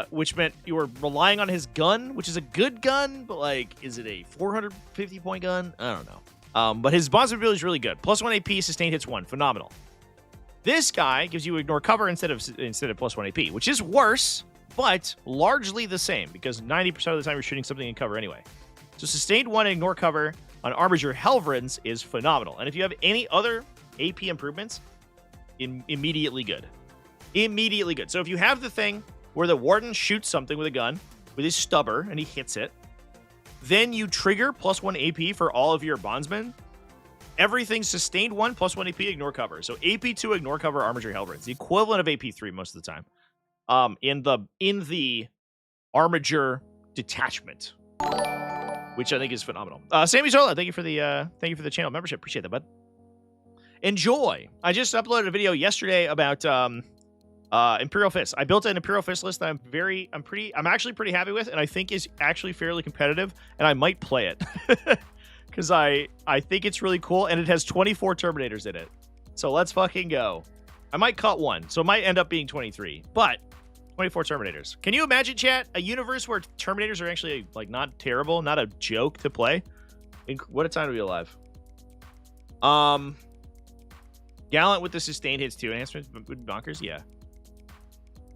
Which meant you were relying on his gun, which is a good gun, but like, is it a 450 point gun? I don't know. But his Bondsman ability is really good. +1 AP, sustained hits 1, phenomenal. This guy gives you ignore cover instead of +1 AP, which is worse, but largely the same because 90% of the time you're shooting something in cover anyway. So sustained 1 and ignore cover on Armiger Helverins is phenomenal. And if you have any other AP improvements, immediately good. Immediately good. So if you have the thing where the Warden shoots something with a gun with his stubber and he hits it, then you trigger +1 AP for all of your Bondsmen. Everything sustained 1 +1 AP, ignore cover. So AP2 ignore cover Armiger Helverins, the equivalent of AP3 most of the time. In the Armiger detachment, which I think is phenomenal. Sammy Sola, thank you for the channel membership. Appreciate that, bud. Enjoy. I just uploaded a video yesterday about Imperial Fist. I built an Imperial Fist list that I'm actually pretty happy with, and I think is actually fairly competitive, and I might play it. Because I think it's really cool, and it has 24 Terminators in it. So let's fucking go. I might cut one, so it might end up being 23, but 24 Terminators. Can you imagine, chat, a universe where Terminators are actually like not terrible, not a joke to play? What a time to be alive. Gallant with the sustained hits too. Enhancements would be bonkers, yeah.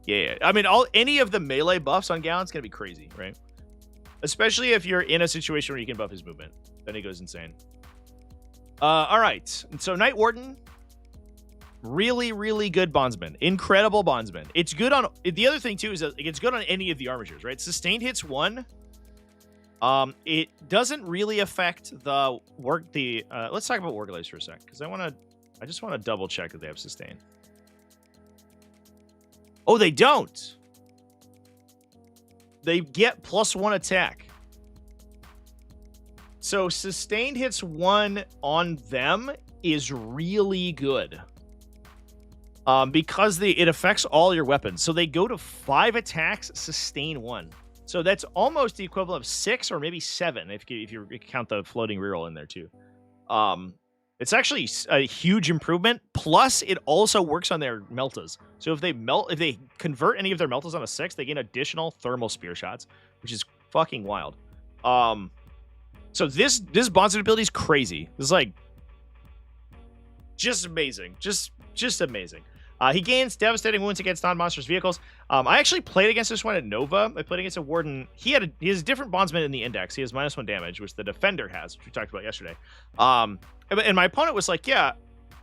Yeah. I mean, any of the melee buffs on Gallant's gonna be crazy, right? Especially if you're in a situation where you can buff his movement. Then he goes insane. All right. So Night Warden, really, really good bondsman. Incredible bondsman. It's good on... The other thing, too, is that it's good on any of the armigers, right? Sustained hits 1. It doesn't really affect the... let's talk about Warglaives for a sec, because I just want to double check that they have sustain. Oh, they don't! They get +1 attack. So sustained hits 1 on them is really good. Because it affects all your weapons. So they go to 5 attacks, sustain 1. So that's almost the equivalent of 6 or maybe 7 if you count the floating reroll in there too. It's actually a huge improvement. Plus, it also works on their meltas. So if they convert any of their meltas on a 6, they gain additional thermal spear shots, which is fucking wild. So this bondsman ability is crazy. This is like just amazing. Just amazing. He gains devastating wounds against non-monstrous vehicles. I actually played against this one at Nova. I played against a Warden. He has a different bondsman in the index. He has -1 damage, which the defender has, which we talked about yesterday. And my opponent was like, yeah,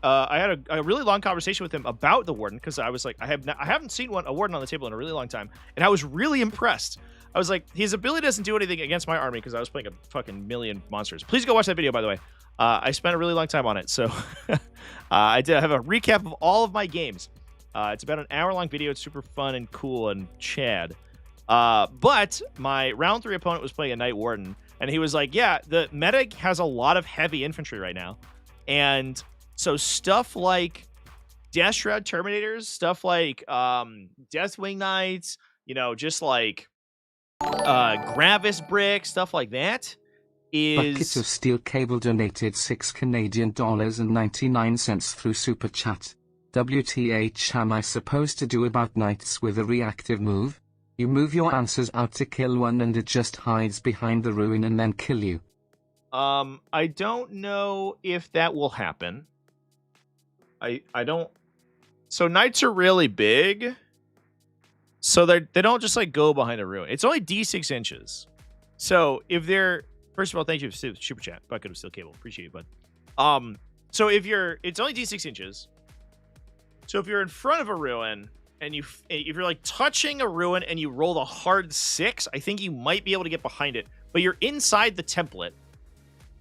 I had a really long conversation with him about the Warden, because I was like, I haven't seen a Warden on the table in a really long time, and I was really impressed. I was like, his ability doesn't do anything against my army, because I was playing a fucking million monsters. Please go watch that video, by the way. I spent a really long time on it, so I did have a recap of all of my games. It's about an hour-long video. It's super fun and cool and Chad. But my round 3 opponent was playing a Night Warden, and he was like, yeah, the meta has a lot of heavy infantry right now. And so stuff like Death Shroud Terminators, stuff like Deathwing Knights, just like Gravis Brick, stuff like that is... Buckets of Steel Cable donated $6.99 through Super Chat. WTH am I supposed to do about knights with a reactive move? You move your answers out to kill one and it just hides behind the ruin and then kill you. I don't know if that will happen. I don't... So knights are really big. So they don't just like go behind a ruin. It's only D6 inches. So if they're... First of all, thank you for Super Chat. Bucket of Steel Cable. Appreciate you, bud. So it's only D6 inches. So if you're in front of a ruin and if you're like touching a ruin and you roll the hard 6, I think you might be able to get behind it, but you're inside the template.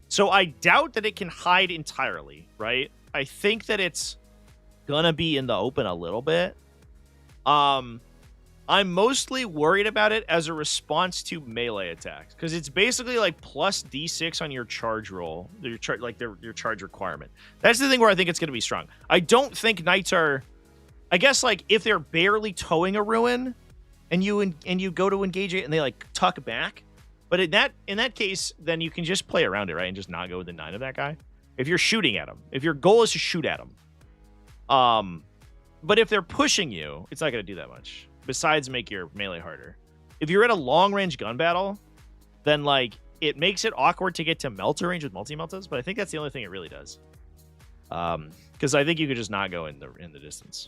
So I doubt that it can hide entirely, right? I think that it's gonna be in the open a little bit. I'm mostly worried about it as a response to melee attacks, because it's basically like plus D6 on your charge roll, your charge requirement. That's the thing where I think it's going to be strong. I don't think knights are, I guess, like if they're barely towing a ruin, and you go to engage it and they like tuck back, but in that case, then you can just play around it, right, and just not go with the 9 of that guy. If you're shooting at him, if your goal is to shoot at him, but if they're pushing you, it's not going to do that much. Besides make your melee harder. If you're at a long-range gun battle, then like it makes it awkward to get to melter range with multi-meltas, but I think that's the only thing it really does. Because I think you could just not go in the distance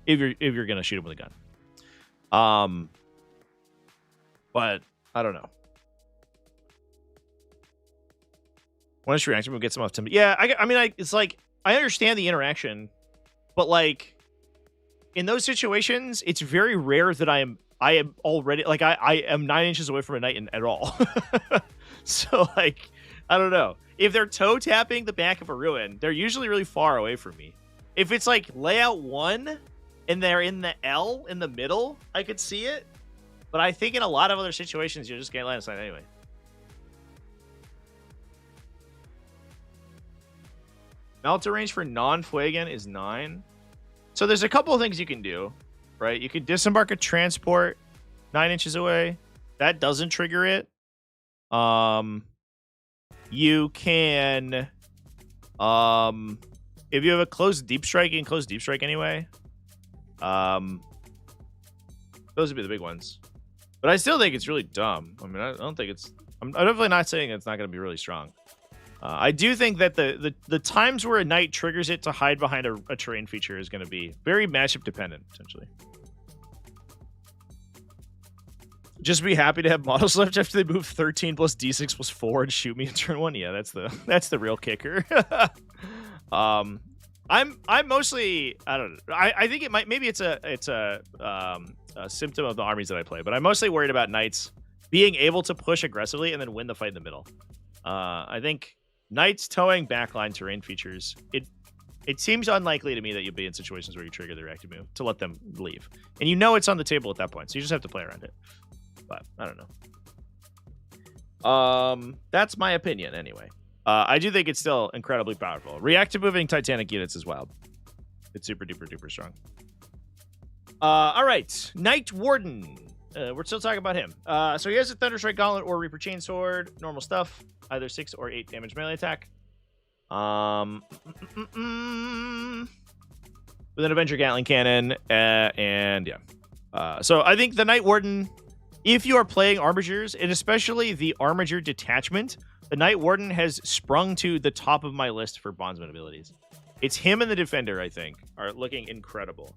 if you're gonna shoot him with a gun. But I don't know. When it's reaction, we'll get some off to... Yeah, I mean, it's like I understand the interaction, but like in those situations, it's very rare that I am already like I am 9 inches away from a knight at all. So like I don't know. If they're toe tapping the back of a ruin, they're usually really far away from me. If it's like layout 1 and they're in the L in the middle, I could see it. But I think in a lot of other situations, you're just getting line of sight anyway. Melter range for non-Fuegan is 9. So there's a couple of things you can do. right? You can disembark a transport 9 inches away. That doesn't trigger it. You can, if you have a closed deep strike, you can close deep strike anyway. Those would be the big ones. But I still think it's really dumb. I mean, I don't think it's... I'm definitely not saying it's not going to be really strong. I do think that the times where a knight triggers it to hide behind a terrain feature is going to be very matchup dependent, potentially. Just be happy to have models left after they move 13 plus d6 plus 4 and shoot me in turn 1. Yeah, that's the real kicker. I'm mostly, I don't know. I think it might, maybe it's a symptom of the armies that I play, but I'm mostly worried about knights being able to push aggressively and then win the fight in the middle. I think knights towing backline terrain features, it seems unlikely to me that you'll be in situations where you trigger the reactive move to let them leave. And you know it's on the table at that point, so you just have to play around it. But I don't know. That's my opinion anyway. I do think it's still incredibly powerful. Reactive moving Titanic units is wild. It's super duper duper strong. All right, Knight Warden. We're still talking about him. So he has a Thunderstrike Gauntlet or Reaper Chainsword, normal stuff, either 6 or 8 damage melee attack. With an Avenger Gatling Cannon, and yeah. So I think the Knight Warden, if you are playing Armigers, and especially the Armiger Detachment, the Knight Warden has sprung to the top of my list for Bondsman abilities. It's him and the Defender, I think, are looking incredible.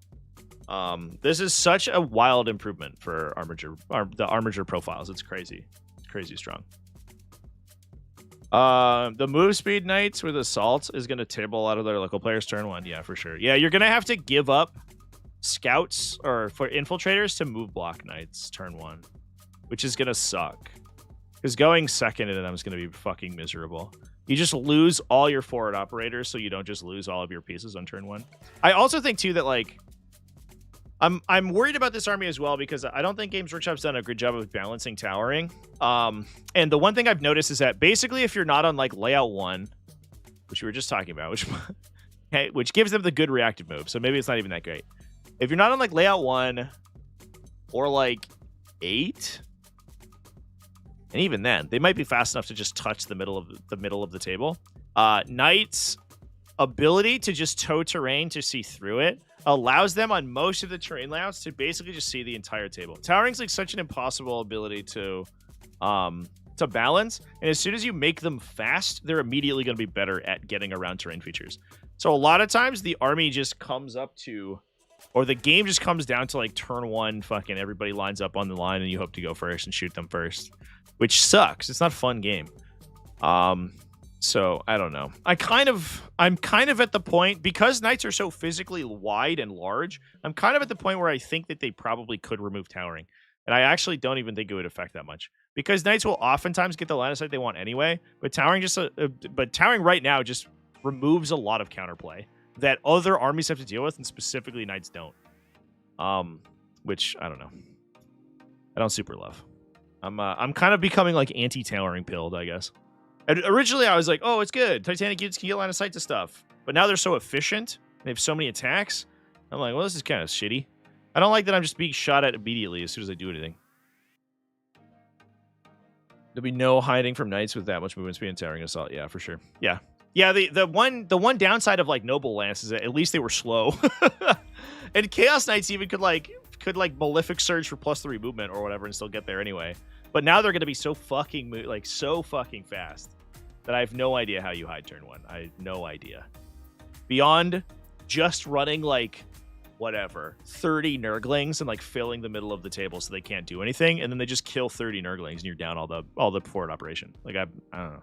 This is such a wild improvement for the Armiger profiles. It's crazy. It's crazy strong. The move speed Knights with Assault is going to table a lot of their local players turn 1. Yeah, for sure. Yeah, you're going to have to give up Scouts or for Infiltrators to move block Knights turn 1, which is going to suck. Because going second into them is going to be fucking miserable. You just lose all your forward operators, so you don't just lose all of your pieces on turn 1. I also think, too, that, like, I'm worried about this army as well because I don't think Games Workshop's done a good job of balancing towering. And the one thing I've noticed is that basically if you're not on, like, layout 1, which we were just talking about, which gives them the good reactive move, so maybe it's not even that great. If you're not on, like, layout 1 or, like, 8... and even then, they might be fast enough to just touch the middle of the table. Knights' ability to just tow terrain to see through it allows them on most of the terrain layouts to basically just see the entire table. Towering's like such an impossible ability to balance, and as soon as you make them fast, they're immediately going to be better at getting around terrain features. So a lot of times the army just comes up to, or the game just comes down to like turn 1, fucking everybody lines up on the line and you hope to go first and shoot them first. Which sucks. It's not a fun game. So I don't know. I'm kind of at the point, because Knights are so physically wide and large, I'm kind of at the point where I think that they probably could remove towering. And I actually don't even think it would affect that much. Because Knights will oftentimes get the line of sight they want anyway, but towering right now just removes a lot of counterplay that other armies have to deal with, and specifically Knights don't. Which I don't know. I don't super love. I'm kind of becoming like anti-towering pilled, I guess. And originally I was like, oh, it's good. Titanic units can get line of sight to stuff. But now they're so efficient. They have so many attacks. I'm like, well, this is kind of shitty. I don't like that I'm just being shot at immediately as soon as I do anything. There'll be no hiding from Knights with that much movement speed and towering assault. Yeah, for sure. Yeah. Yeah, the one downside of like Noble Lance is that at least they were slow. And Chaos Knights even could Malefic Surge for +3 movement or whatever and still get there anyway. But now they're going to be so fucking fast that I have no idea how you hide turn 1. I have no idea. Beyond just running like whatever 30 Nurglings and like filling the middle of the table so they can't do anything, and then they just kill 30 Nurglings and you're down all the forward operation. Like I don't know.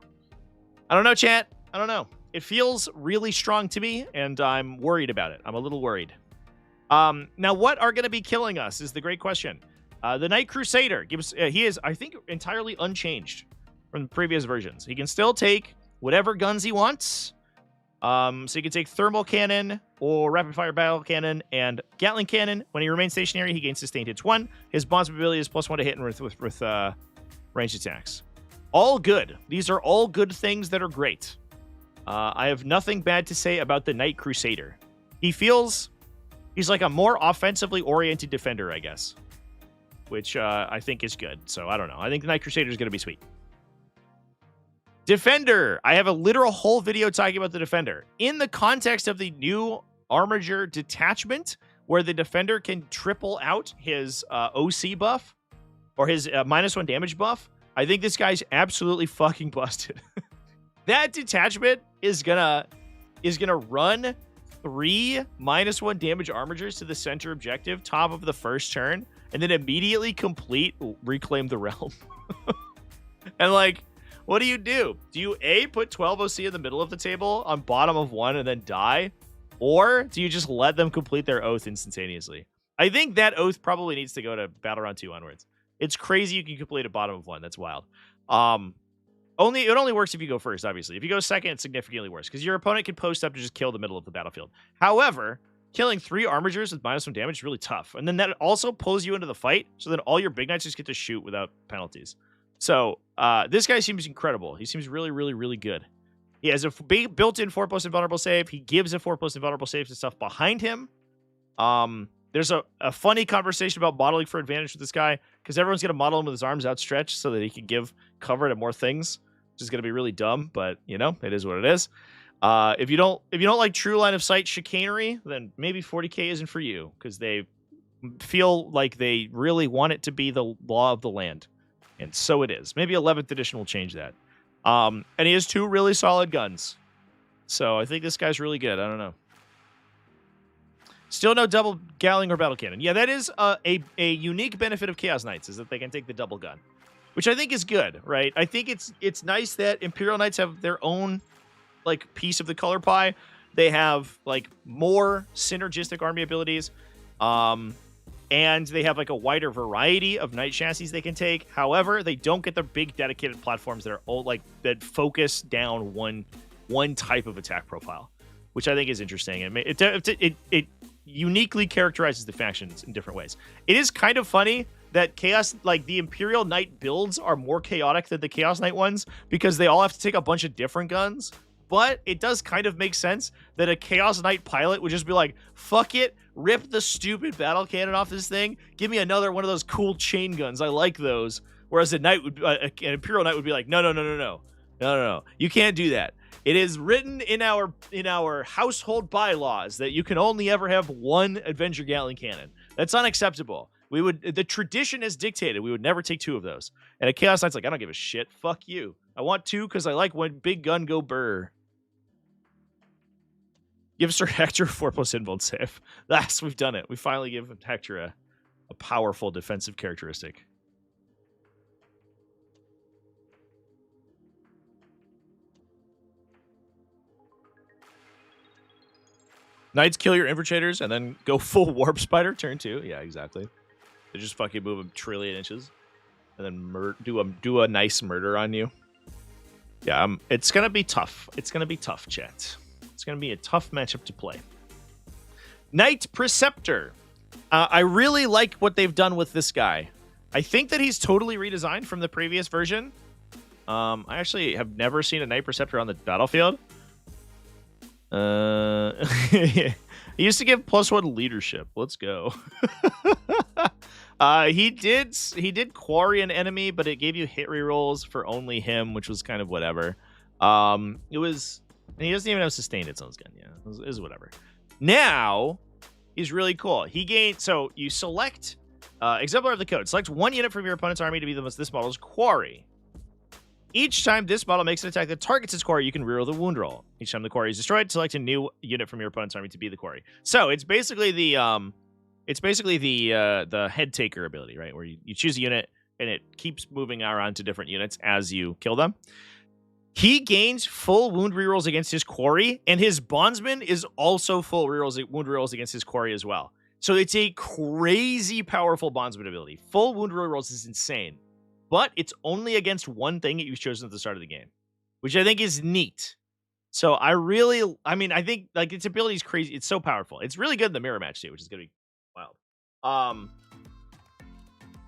I don't know, chat. I don't know. It feels really strong to me, and I'm worried about it. I'm a little worried. Now, what are going to be killing us is the great question. The Knight Crusader gives he is, I think, entirely unchanged from the previous versions. He can still take whatever guns he wants. So he can take Thermal Cannon or Rapid Fire Battle Cannon and Gatling Cannon. When he remains stationary, he gains Sustained Hits 1. His Bondsman ability is +1 to hit and with ranged attacks. All good. These are all good things that are great. I have nothing bad to say about the Knight Crusader. He feels He's like a more offensively oriented defender, I guess, which I think is good. So I don't know. I think the Knight Crusader is going to be sweet. Defender. I have a literal whole video talking about the Defender in the context of the new Armiger detachment, where the Defender can triple out his OC buff or his -1 damage buff. I think this guy's absolutely fucking busted. That detachment is gonna run 3 -1 damage Armigers to the center objective, top of the first turn, and then immediately complete Reclaim the Realm. And like, what do? Do you A, put 12 OC in the middle of the table on bottom of 1 and then die? Or do you just let them complete their oath instantaneously? I think that oath probably needs to go to Battle Round 2 onwards. It's crazy you can complete a bottom of 1. That's wild. It only works if you go first, obviously. If you go second, it's significantly worse, because your opponent can post up to just kill the middle of the battlefield. However, killing 3 Armigers with -1 damage is really tough. And then that also pulls you into the fight, so that all your big knights just get to shoot without penalties. So this guy seems incredible. He seems really, really, really good. He has a built-in 4+ invulnerable save. He gives a 4+ invulnerable save to stuff behind him. There's a funny conversation about modeling for advantage with this guy, because everyone's going to model him with his arms outstretched so that he can give cover to more things, which is going to be really dumb, but, you know, it is what it is. If you don't like true line of sight chicanery, then maybe 40k isn't for you, because they feel like they really want it to be the law of the land. And so it is. Maybe 11th edition will change that. And he has 2 really solid guns. So I think this guy's really good. I don't know. Still no double Galling or battle cannon. Yeah, that is a unique benefit of Chaos Knights, is that they can take the double gun, which I think is good, right? I think it's nice that Imperial Knights have their own like piece of the color pie. They have like more synergistic army abilities. And they have like a wider variety of knight chassis they can take. However, they don't get the big dedicated platforms that are all like that focus down one type of attack profile, which I think is interesting. And it uniquely characterizes the factions in different ways. It is kind of funny that Chaos, like the Imperial Knight builds, are more chaotic than the Chaos Knight ones, because they all have to take a bunch of different guns. But it does kind of make sense that a Chaos Knight pilot would just be like, fuck it, rip the stupid battle cannon off this thing, give me another one of those cool chain guns, I like those. Whereas an Imperial Knight would be like, no, you can't do that. It is written in our household bylaws that you can only ever have 1 Avenger Gatling cannon. That's unacceptable. The tradition is dictated. We would never take 2 of those. And a Chaos Knight's like, I don't give a shit. Fuck you. I want 2 because I like when big gun go burr. Give Sir Hector 4+ invuln save. That's, we've done it. We finally give Hector a powerful defensive characteristic. Knights kill your infiltrators and then go full warp spider turn 2. Yeah, exactly. They just fucking move 1 trillion inches and then do a nice murder on you. Yeah, it's gonna be tough. It's gonna be tough, chat. It's gonna be a tough matchup to play. Knight Preceptor. I really like what they've done with this guy. I think that he's totally redesigned from the previous version. I actually have never seen a Knight Preceptor on the battlefield. He used to give +1 leadership. Let's go. He did quarry an enemy, but it gave you hit rerolls for only him, which was kind of whatever. He doesn't even have sustained its own gun. Yeah, it was whatever. Now he's really cool. So you select exemplar of the code. Select 1 unit from your opponent's army to be this model's quarry. Each time this model makes an attack that targets its quarry, you can reroll the wound roll. Each time the quarry is destroyed, select a new unit from your opponent's army to be the quarry. So it's basically the head taker ability, right? Where you choose a unit and it keeps moving around to different units as you kill them. He gains full wound rerolls against his quarry, and his bondsman is also full wound rerolls against his quarry as well. So it's a crazy powerful bondsman ability. Full wound rerolls is insane. But it's only against 1 thing that you've chosen at the start of the game, which I think is neat. So I think like its ability is crazy. It's so powerful. It's really good in the mirror match too, which is gonna be wild.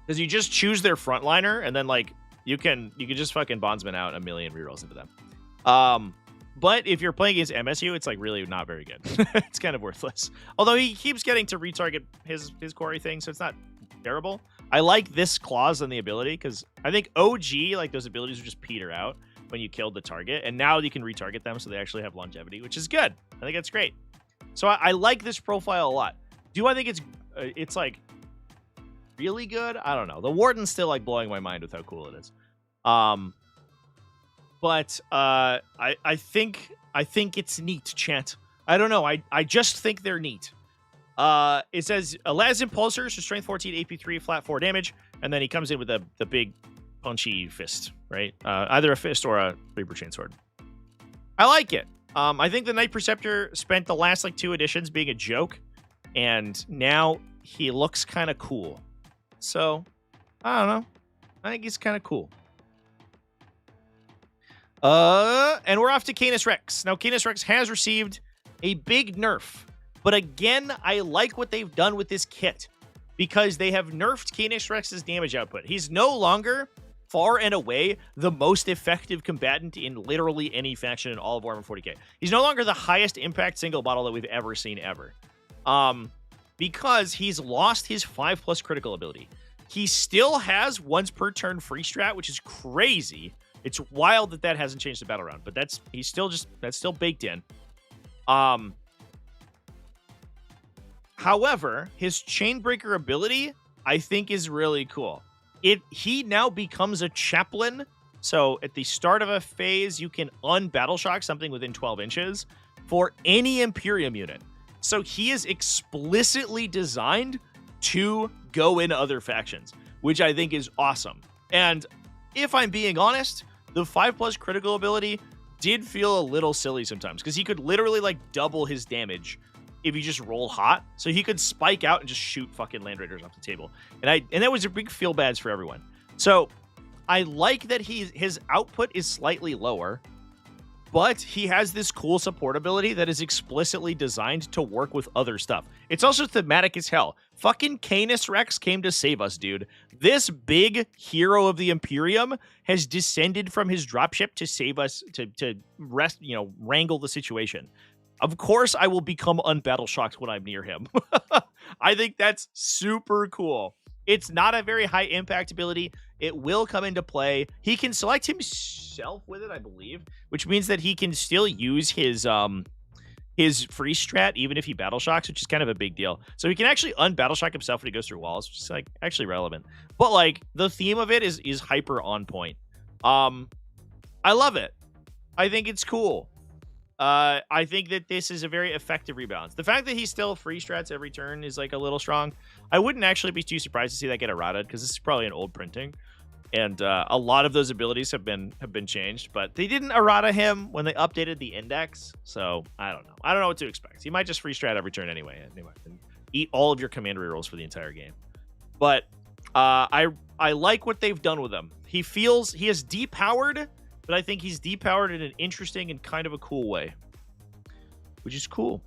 Because you just choose their frontliner, and then like you can just fucking bondsman out 1 million rerolls into them. But if you're playing against MSU, it's like really not very good. It's kind of worthless. Although he keeps getting to retarget his quarry thing, so it's not terrible. I like this clause on the ability because I think OG, like those abilities would just peter out when you killed the target, and now you can retarget them so they actually have longevity, which is good. I think that's great. So I like this profile a lot. Do I think it's like really good? I don't know. The Warden's still like blowing my mind with how cool it is. But I think it's neat, chat. I don't know. I just think they're neat. It says allows impulsors to strength 14, AP 3, flat 4 damage, and then he comes in with the big punchy fist, right? Either a fist or a Reaper Chainsword. I like it. I think the Knight Preceptor spent the last like 2 editions being a joke, and now he looks kind of cool. So I don't know. I think he's kind of cool. And we're off to Canis Rex. Now, Canis Rex has received a big nerf. But again, I like what they've done with this kit because they have nerfed Canis Rex's damage output. He's no longer far and away the most effective combatant in literally any faction in all of Warhammer 40k. He's no longer the highest impact single model that we've ever seen ever. Because he's lost his 5+ critical ability. He still has once per turn free strat, which is crazy. It's wild that hasn't changed the battle round, but that's still baked in. However, his Chainbreaker ability, I think, is really cool. He now becomes a chaplain. So at the start of a phase, you can unbattle shock something within 12 inches for any Imperium unit. So he is explicitly designed to go in other factions, which I think is awesome. And if I'm being honest, the 5+ critical ability did feel a little silly sometimes because he could literally like double his damage if you just roll hot. So he could spike out and just shoot fucking Land Raiders off the table. And that was a big feel bads for everyone. So I like that his output is slightly lower, but he has this cool support ability that is explicitly designed to work with other stuff. It's also thematic as hell. Fucking Canis Rex came to save us, dude. This big hero of the Imperium has descended from his dropship to save us, to wrangle the situation. Of course, I will become unbattle shocked when I'm near him. I think that's super cool. It's not a very high impact ability. It will come into play. He can select himself with it, I believe, which means that he can still use his free strat even if he battle shocks, which is kind of a big deal. So he can actually unbattle shock himself when he goes through walls, which is like actually relevant. But like the theme of it is hyper on point. I love it. I think it's cool. I think that this is a very effective rebalance. The fact that he's still free strats every turn is like a little strong. I wouldn't actually be too surprised to see that get errata because this is probably an old printing, and a lot of those abilities have been changed. But they didn't errata him when they updated the index, so I don't know. I don't know what to expect. He might just free strat every turn anyway, and eat all of your command rerolls for the entire game. But I like what they've done with him. He is depowered. But I think he's depowered in an interesting and kind of a cool way, which is cool.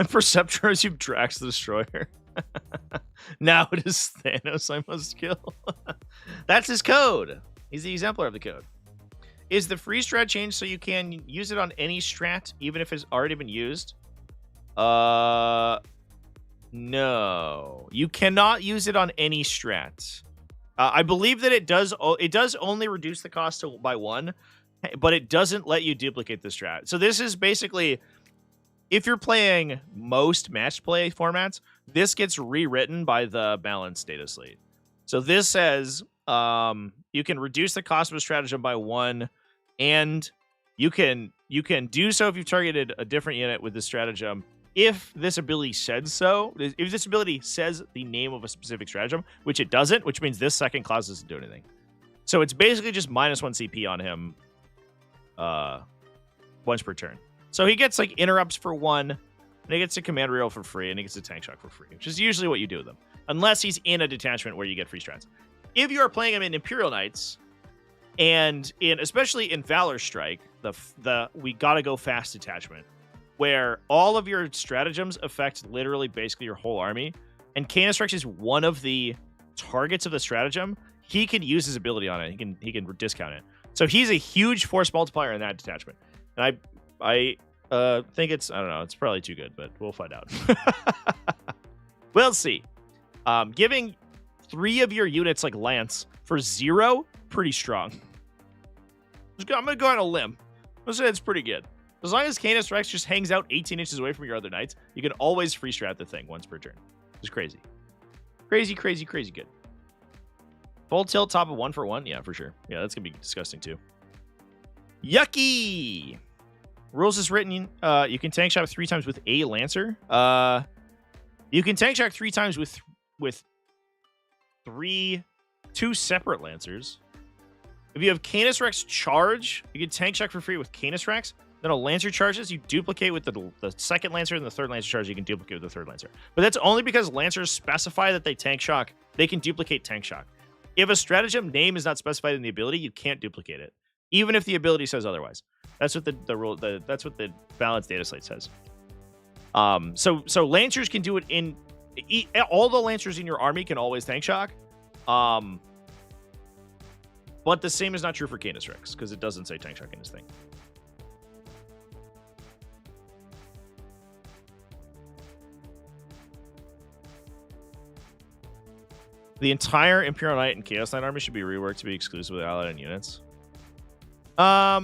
Preceptor as you Drax the Destroyer. Now it is Thanos I must kill. That's his code. He's the exemplar of the code. Is the free strat changed so you can use it on any strat, even if it's already been used? No, you cannot use it on any strat. I believe that it does only reduce the cost by 1, but it doesn't let you duplicate the strat. So this is basically, if you're playing most match play formats, this gets rewritten by the balanced data slate. So this says you can reduce the cost of a stratagem by 1, and you can do so if you've targeted a different unit with this stratagem. If this ability says so, if this ability says the name of a specific stratagem, which it doesn't, which means this second clause doesn't do anything. So it's basically just -1 CP on him once per turn. So he gets like interrupts for 1, and he gets a command reroll for free, and he gets a tank shock for free, which is usually what you do with him. Unless he's in a detachment where you get free strats. If you are playing him in Imperial Knights, and especially in Valourstrike, the we gotta go fast detachment, where all of your stratagems affect literally basically your whole army, and Canis Rex is one of the targets of the stratagem, he can use his ability on it. He can discount it. So he's a huge force multiplier in that detachment. And I think it's, I don't know, it's probably too good, but we'll find out. We'll see. Giving 3 of your units like Lance for 0, pretty strong. I'm gonna go on a limb. I'm gonna say it's pretty good. As long as Canis Rex just hangs out 18 inches away from your other knights, you can always free strat the thing once per turn. It's crazy. Crazy good. Full tilt top of 1 for 1? Yeah, for sure. Yeah, that's going to be disgusting too. Yucky! Rules is written, you can tank shock 3 times with a Lancer. You can tank shock 3 times with 2 separate Lancers. If you have Canis Rex charge, you can tank shock for free with Canis Rex. Then a Lancer charges, you duplicate with the second Lancer, and the third Lancer charge, you can duplicate with the third Lancer. But that's only because Lancers specify that they tank shock. They can duplicate tank shock. If a stratagem name is not specified in the ability, you can't duplicate it, even if the ability says otherwise. That's what the rule. That's what the Balance data slate says. So Lancers can do it in all the Lancers in your army can always tank shock. But the same is not true for Canis Rex because it doesn't say tank shock in his thing. The entire Imperial Knight and Chaos Knight army should be reworked to be exclusive with allied units. I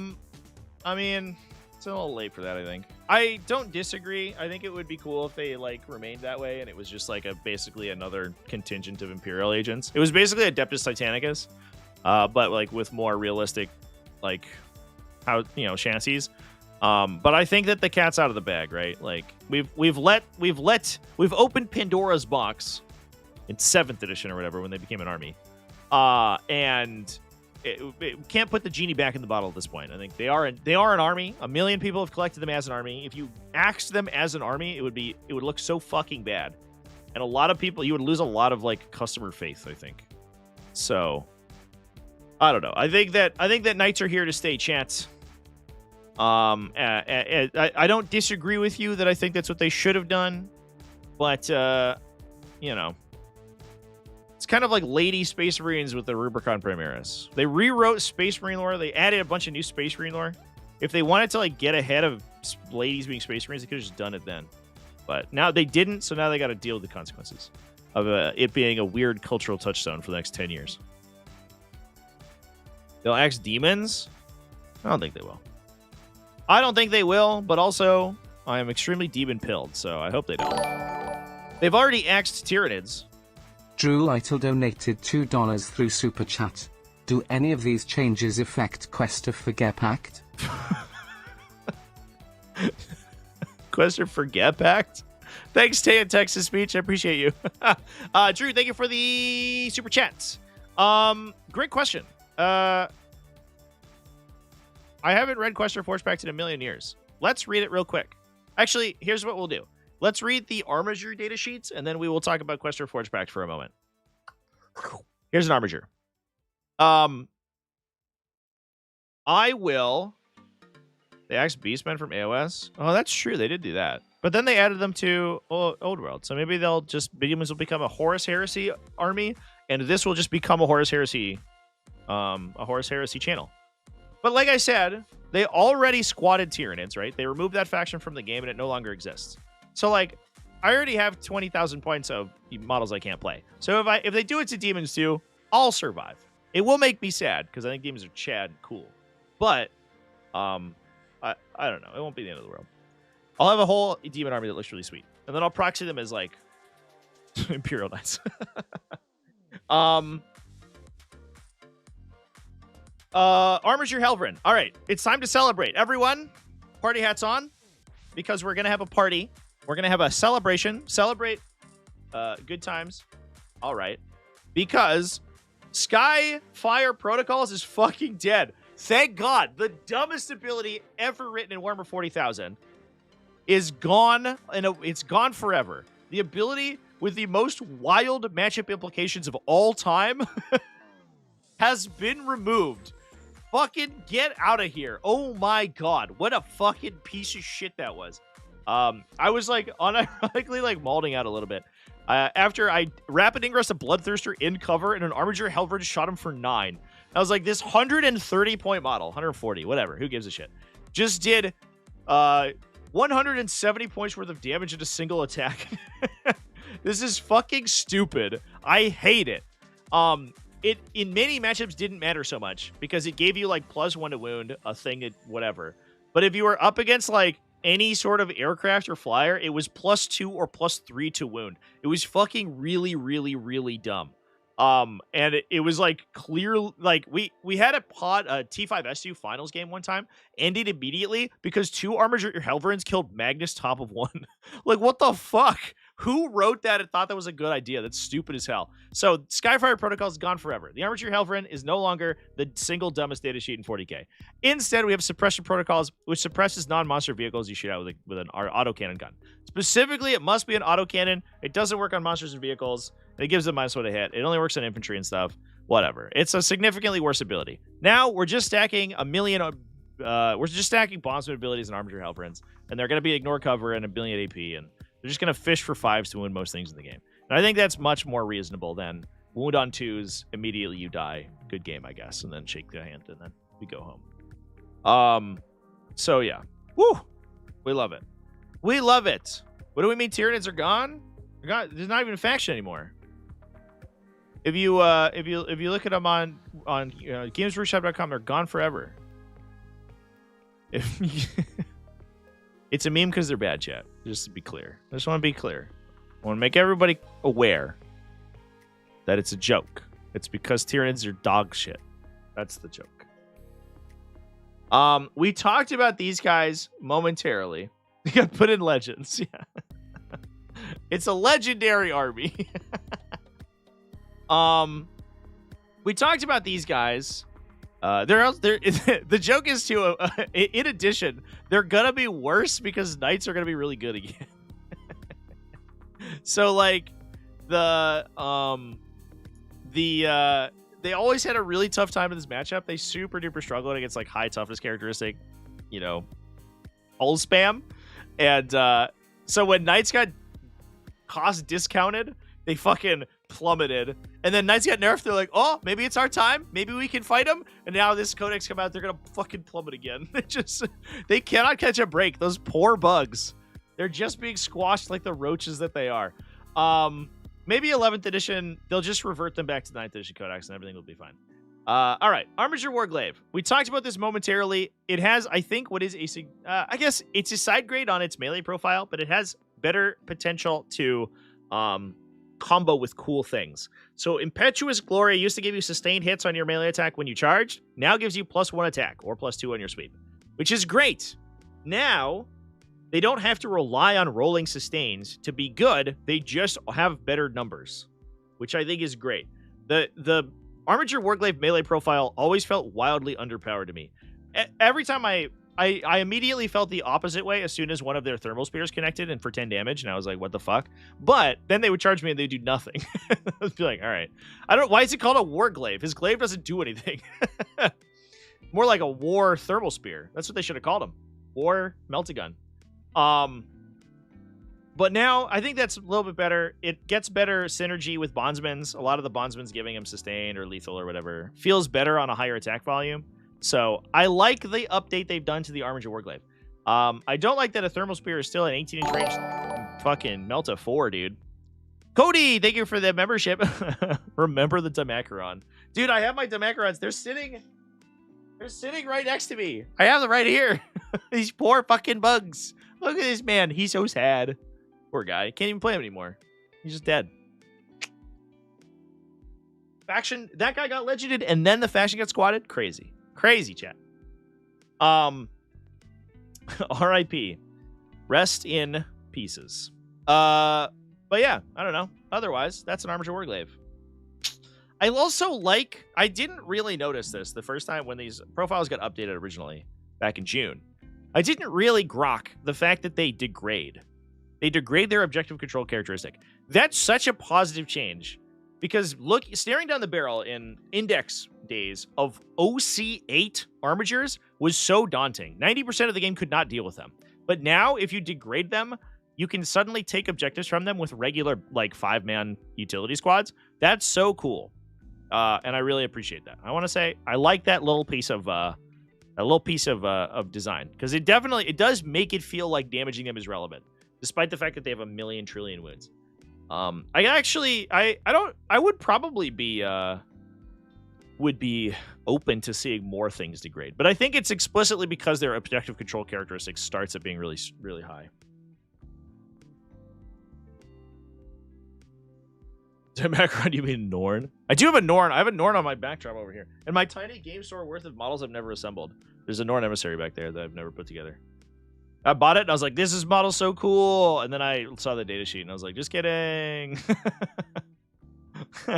mean, it's a little late for that, I think. I don't disagree. I think it would be cool if they like remained that way and it was just like basically another contingent of Imperial agents. It was basically Adeptus Titanicus, but like with more realistic, like chassis. But I think that the cat's out of the bag, right? Like we've opened Pandora's box in 7th edition or whatever when they became an army, and it can't put the genie back in the bottle at this point. I think they are an army. 1 million people have collected them as an army. If you axed them as an army, it would look so fucking bad, and a lot of people, you would lose a lot of like customer faith, I think. So I don't know. I think that knights are here to stay, chance. I don't disagree with you that I think that's what they should have done, but it's kind of like Lady Space Marines with the Rubicon Primaris. They rewrote Space Marine lore. They added a bunch of new Space Marine lore. If they wanted to like get ahead of ladies being Space Marines, they could have just done it then. But now they didn't, so now they got to deal with the consequences of it being a weird cultural touchstone for the next 10 years. They'll axe demons? I don't think they will. I don't think they will, but also I am extremely demon-pilled, so I hope they don't. They've already axed Tyranids. Drew Lytle donated $2 through Super Chat. Do any of these changes affect Questor Forgepact? Questor Forgepact? Thanks, Tay in Texas Speech. I appreciate you. Drew, thank you for the Super Chats. Great question. I haven't read Questor Forgepact in a million years. Let's read it real quick. Actually, here's what we'll do. Let's read the Armiger data sheets, and then we will talk about Questor Forgepact for a moment. Here's an Armiger. They axed Beastmen from AOS. Oh, that's true. They did do that. But then they added them to Old World. So maybe Demons will become a Horus Heresy army, and this will just become a Horus Heresy channel. But like I said, they already squatted Tyranids, right? They removed that faction from the game, and it no longer exists. So, like, I already have 20,000 points of models I can't play. So if they do it to Demons too, I'll survive. It will make me sad, because I think Demons are Chad cool. But, I don't know. It won't be the end of the world. I'll have a whole Demon army that looks really sweet. And then I'll proxy them as, like, Imperial Knights. Armiger Helverin. All right. It's time to celebrate. Everyone, party hats on, because we're going to have a party. We're going to have a celebration. Celebrate good times. All right. Because Skyfire Protocols is fucking dead. Thank God. The dumbest ability ever written in Warhammer 40,000 is gone, and it's gone forever. The ability with the most wild matchup implications of all time has been removed. Fucking get out of here. Oh my God. What a fucking piece of shit that was. I was like unironically like malding out a little bit After I rapid ingress a Bloodthirster in cover and an Armiger Helverin shot him for 9. I was like, this 130 point model, 140, whatever, who gives a shit, just did 170 points worth of damage in a single attack. This is fucking stupid. I hate it. It in many matchups didn't matter so much because it gave you like +1 to wound, a thing, whatever. But if you were up against like any sort of aircraft or flyer, it was +2 or +3 to wound. It was fucking really, really, really dumb. And it was like clear, like we had a T5S2 finals game one time, ended immediately because 2 Armiger Helverins killed Magnus top of 1. Like, what the fuck? Who wrote that and thought that was a good idea? That's stupid as hell. So Skyfire Protocol is gone forever. The Armiger Helverin is no longer the single dumbest data sheet in 40k. Instead, we have suppression protocols, which suppresses non-monster vehicles you shoot out with an autocannon gun. Specifically, it must be an autocannon. It doesn't work on monsters and vehicles. It gives them -1 to hit. It only works on infantry and stuff. Whatever. It's a significantly worse ability. Now we're just stacking a million. We're just stacking bondsman abilities and Armiger Helverins, and they're going to be ignore cover and a billion AP, and they're just going to fish for 5s to win most things in the game. And I think that's much more reasonable than wound on 2s, immediately you die. Good game, I guess, and then shake the hand, and then we go home. So yeah, woo, we love it. We love it. What do we mean? Tyranids are gone? They're gone. There's not even a faction anymore. If you look at them on gamesworkshop.com, they're gone forever. It's a meme because they're bad, chat. Just to be clear. I just want to be clear. I want to make everybody aware that it's a joke. It's because Tyranids are dog shit. That's the joke. We talked about these guys momentarily. They got put in Legends. Yeah. It's a legendary army. We talked about these guys. The joke is too. In addition, they're gonna be worse because knights are gonna be really good again. So like they always had a really tough time in this matchup. They super duper struggled against like high toughness characteristic, hull spam, and so when knights got cost discounted, they fucking plummeted. And then knights got nerfed. They're like, oh, maybe it's our time. Maybe we can fight them. And now this codex come out, they're gonna fucking plummet again. They cannot catch a break. Those poor bugs. They're just being squashed like the roaches that they are. Maybe 11th edition, they'll just revert them back to 9th edition codex and everything will be fine. All right, Armiger Warglaive. We talked about this momentarily. It has, I think, what is I guess it's a side grade on its melee profile, but it has better potential to combo with cool things. So Impetuous Glory used to give you sustained hits on your melee attack when you charged. Now gives you +1 attack or +2 on your sweep, which is great. Now they don't have to rely on rolling sustains to be good. They just have better numbers, which I think is great. The Armiger Warglaive melee profile always felt wildly underpowered to me. Every time I immediately felt the opposite way as soon as one of their thermal spears connected and for 10 damage, and I was like, what the fuck? But then they would charge me and they'd do nothing. I would be like, all right. Why is it called a Warglaive? His glaive doesn't do anything. More like a war thermal spear. That's what they should have called him. War melt-a-gun. But now I think that's a little bit better. It gets better synergy with bondsmen's. A lot of the bondsmen's giving him sustained or lethal or whatever feels better on a higher attack volume. So I like the update they've done to the Armiger Warglaive. I don't like that a thermal spear is still an 18-inch range. Fucking Melta 4, dude. Cody, thank you for the membership. Remember the Demacaron. Dude, I have my Demacarons. They're sitting right next to me. I have them right here. These poor fucking bugs. Look at this man. He's so sad. Poor guy. Can't even play him anymore. He's just dead. Faction, that guy got legended and then the faction got squatted. Crazy, chat. R.I.P. Rest in pieces. But yeah, I don't know. Otherwise, that's an Armiger Warglaive. I also I didn't really notice this the first time when these profiles got updated originally back in June. I didn't really grok the fact that they degrade. They degrade their objective control characteristic. That's such a positive change. Because staring down the barrel in index days of OC8 Armigers was so daunting. 90% of the game could not deal with them. But now, if you degrade them you can suddenly take objectives from them with regular, like, 5-man utility squads. That's so cool. And I really appreciate that. I want to say I like that little piece of design, because it does make it feel like damaging them is relevant, despite the fact that they have 1,000,000 trillion wounds. I would probably be open to seeing more things degrade, but I think it's explicitly because their objective control characteristic starts at being really, really high. Macron, you mean Norn? I do have a Norn. I have a Norn on my backdrop over here. And my tiny game store worth of models I've never assembled. There's a Norn emissary back there that I've never put together. I bought it and I was like, this is model so cool. And then I saw the data sheet and I was like, just kidding.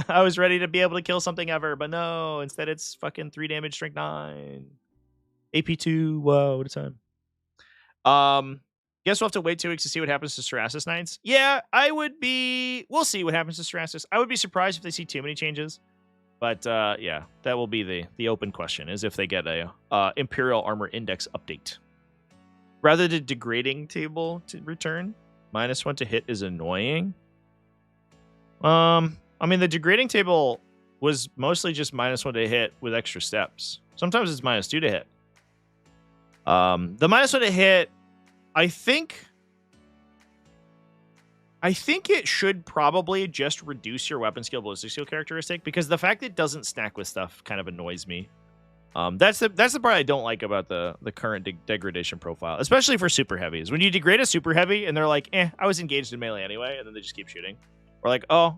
I was ready to be able to kill something ever, but no. Instead, it's fucking 3 damage, strength 9. AP2. Whoa, what a time. Guess we'll have to wait 2 weeks to see what happens to Serasis Knights. Yeah, we'll see what happens to Serasis. I would be surprised if they see too many changes. But yeah, that will be the open question, is if they get a Imperial Armor Index update. Rather than degrading table to return, -1 to hit is annoying. I mean, the degrading table was mostly just -1 to hit with extra steps. Sometimes it's -2 to hit. The -1 to hit, I think it should probably just reduce your weapon skill ballistic skill characteristic, because the fact that it doesn't stack with stuff kind of annoys me. That's the part I don't like about the current degradation profile, especially for super heavies. When you degrade a super heavy and they're like, I was engaged in melee anyway, and then they just keep shooting. Or like, oh,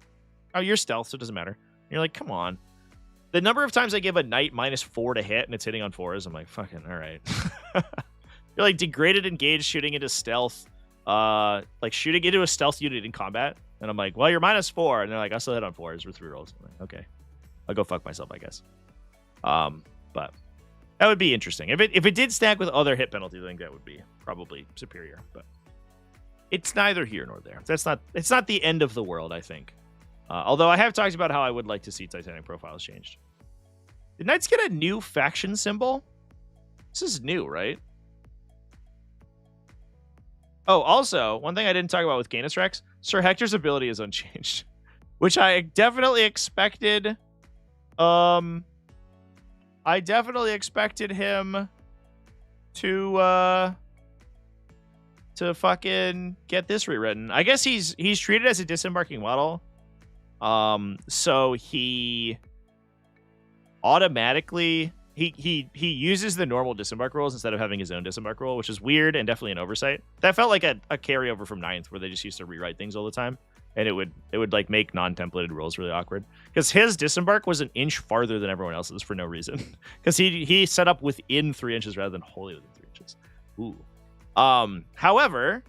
you're stealth, so it doesn't matter. And you're like, come on. The number of times I give a knight -4 to hit and it's hitting on 4s, I'm like, fucking all right. You're like degraded engaged shooting into stealth, like shooting into a stealth unit in combat, and I'm like, well, you're -4, and they're like, I still hit on 4s with 3 rolls. I'm like, okay, I'll go fuck myself, I guess. But that would be interesting if it did stack with other hit penalties. I think that would be probably superior, but it's neither here nor there. It's not the end of the world, I think. Although I have talked about how I would like to see Titanic profiles changed. Did Knights get a new faction symbol? This is new, right? Oh, also, one thing I didn't talk about with Canis Rex, Sir Hector's ability is unchanged, which I definitely expected. I definitely expected him to fucking get this rewritten. I guess he's treated as a disembarking model. So he automatically he uses the normal disembark rules instead of having his own disembark rule, which is weird and definitely an oversight. That felt like a carryover from 9th, where they just used to rewrite things all the time, and it would like make non-templated rules really awkward. Because his disembark was an inch farther than everyone else's for no reason. Because he set up within 3 inches rather than wholly within 3 inches. Ooh. However,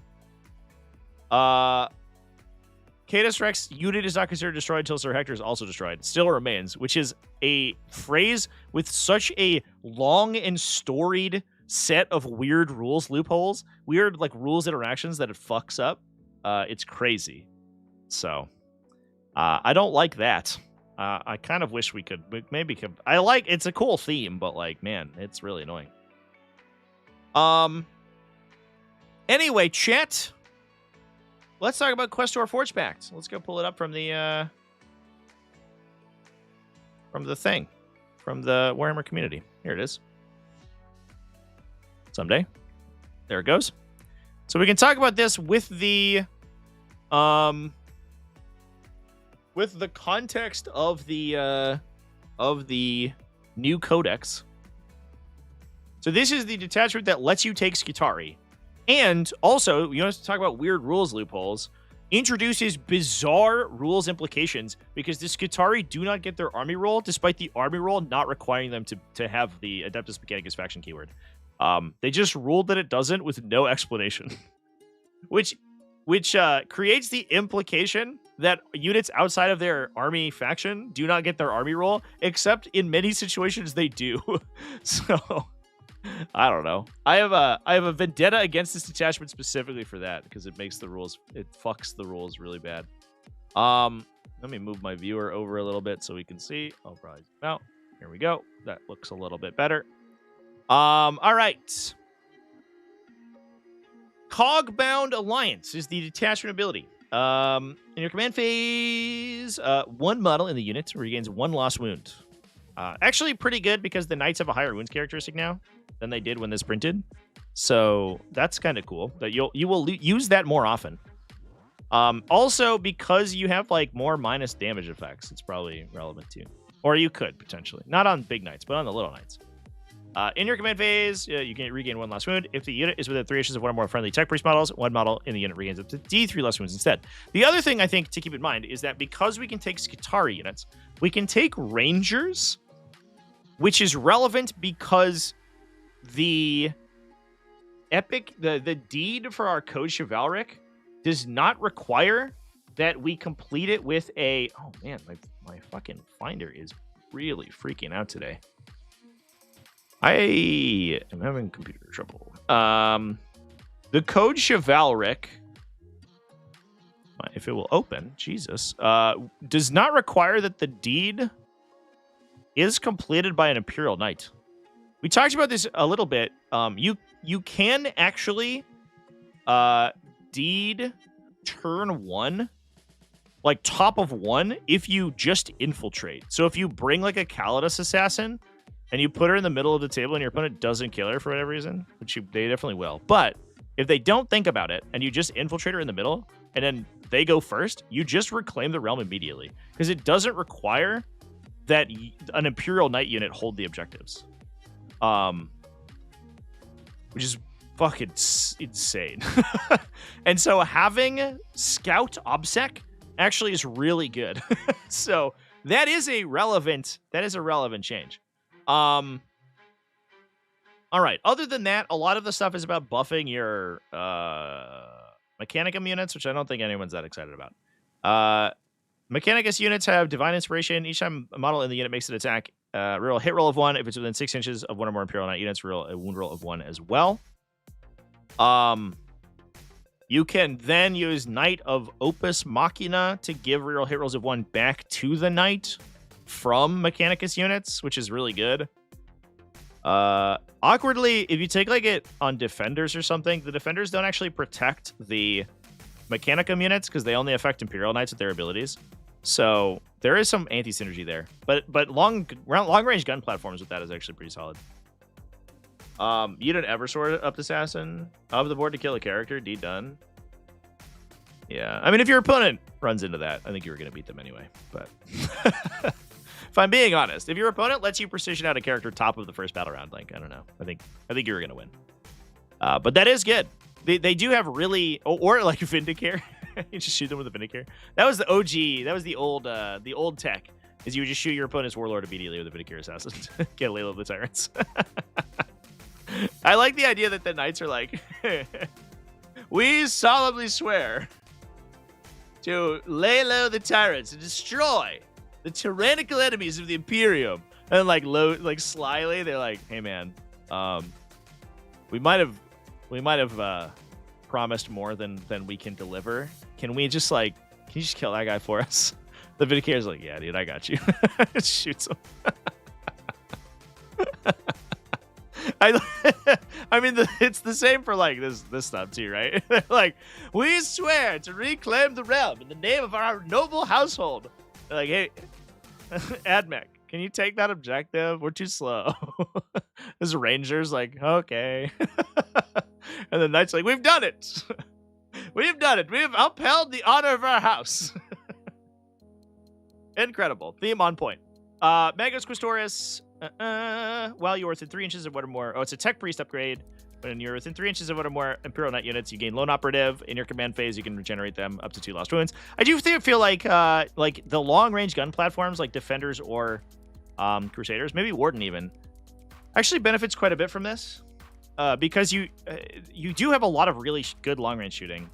Canis Rex unit is not considered destroyed until Sir Hector is also destroyed. Still remains, which is a phrase with such a long and storied set of weird rules loopholes, weird like rules interactions that it fucks up. It's crazy. So I don't like that. I kind of wish we could maybe it's a cool theme, but like, man, it's really annoying. Anyway, chat. Let's talk about Questor Forgepact. Let's go pull it up from the thing, from the Warhammer community. Here it is. Someday. There it goes. So we can talk about this with the context of the new Codex. So this is the detachment that lets you take Skitarii. And also, you know, to talk about weird rules loopholes, introduces bizarre rules implications because the Skitarii do not get their army roll, despite the army roll not requiring them to have the Adeptus Mechanicus faction keyword. They just ruled that it doesn't with no explanation, which creates the implication that units outside of their army faction do not get their army roll, except in many situations they do. So I don't know. I have a vendetta against this detachment specifically for that, because it makes the rules, it fucks the rules really bad. Let me move my viewer over a little bit so we can see. I'll probably out. Here we go. That looks a little bit better. All right. Cog-Bound Alliance is the detachment ability. In your command phase, one model in the unit regains 1 lost wound. Actually pretty good because the knights have a higher wounds characteristic now than they did when this printed. So that's kind of cool that you will use that more often. Also, because you have like more minus damage effects, it's probably relevant too. Or you could potentially. Not on big knights, but on the little knights. In your command phase, you can regain 1 lost wound. If the unit is within 3 inches of one or more friendly tech priest models, one model in the unit regains up to D3 lost wounds instead. The other thing I think to keep in mind is that because we can take Skitarii units, we can take Rangers, which is relevant because the deed for our Code Chivalric does not require that we complete it with a... Oh man, my fucking finder is really freaking out today. I am having computer trouble. The Code Chivalric, if it will open, Jesus, does not require that the deed is completed by an Imperial Knight. We talked about this a little bit. You can actually deed turn 1, like top of 1, if you just infiltrate. So if you bring like a Calidus assassin and you put her in the middle of the table and your opponent doesn't kill her for whatever reason, which they definitely will. But if they don't think about it and you just infiltrate her in the middle and then they go first, you just reclaim the realm immediately because it doesn't require that an Imperial Knight unit hold the objectives. Which is fucking insane. And so having Scout Obsec actually is really good. So that is a relevant change. All right. Other than that, a lot of the stuff is about buffing your Mechanicum units, which I don't think anyone's that excited about. Mechanicus units have Divine Inspiration. Each time a model in the unit makes an attack, roll a hit roll of 1. If it's within 6 inches of one or more Imperial Knight units, roll a wound roll of 1 as well. You can then use Knight of Opus Machina to give reroll hit rolls of 1 back to the Knight from Mechanicus units, which is really good. Awkwardly, if you take like it on Defenders or something, the Defenders don't actually protect the Mechanicum units because they only affect Imperial Knights with their abilities. So there is some anti-synergy there. But long-range gun platforms with that is actually pretty solid. You did Eversword up assassin of the board to kill a character. D done. Yeah, I mean, if your opponent runs into that, I think you were going to beat them anyway. But if I'm being honest, if your opponent lets you precision out a character top of the first battle round, like I don't know, I think you were going to win. But that is good. They do have really or like Vindicare. You just shoot them with a Vindicare. That was the OG. That was the old tech. Is you would just shoot your opponent's warlord immediately with a Vindicare assassin. Get Layla of the Tyrants. I like the idea that the knights are like, we solemnly swear to lay low the tyrants and destroy the tyrannical enemies of the Imperium. And like slyly, they're like, hey man, we might have promised more than we can deliver. Can you just kill that guy for us? The Vindicator's like, yeah, dude, I got you. Shoots him. I mean, it's the same for like this stuff too, right? Like, we swear to reclaim the realm in the name of our noble household. They're like, hey, Admech, can you take that objective? We're too slow. This ranger's like, okay. And the knight's like, we've done it. We've done it. We've upheld the honor of our house. Incredible. Theme on point. Magnus Questoris. While you're within 3 inches of one or more... Oh, it's a Tech Priest upgrade. When you're within 3 inches of one or more Imperial Knight units, you gain Lone Operative. In your command phase, you can regenerate them up to 2 lost wounds. I do feel like the long-range gun platforms, like Defenders or Crusaders, maybe Warden even, actually benefits quite a bit from this. Because you do have a lot of really good long-range shooting.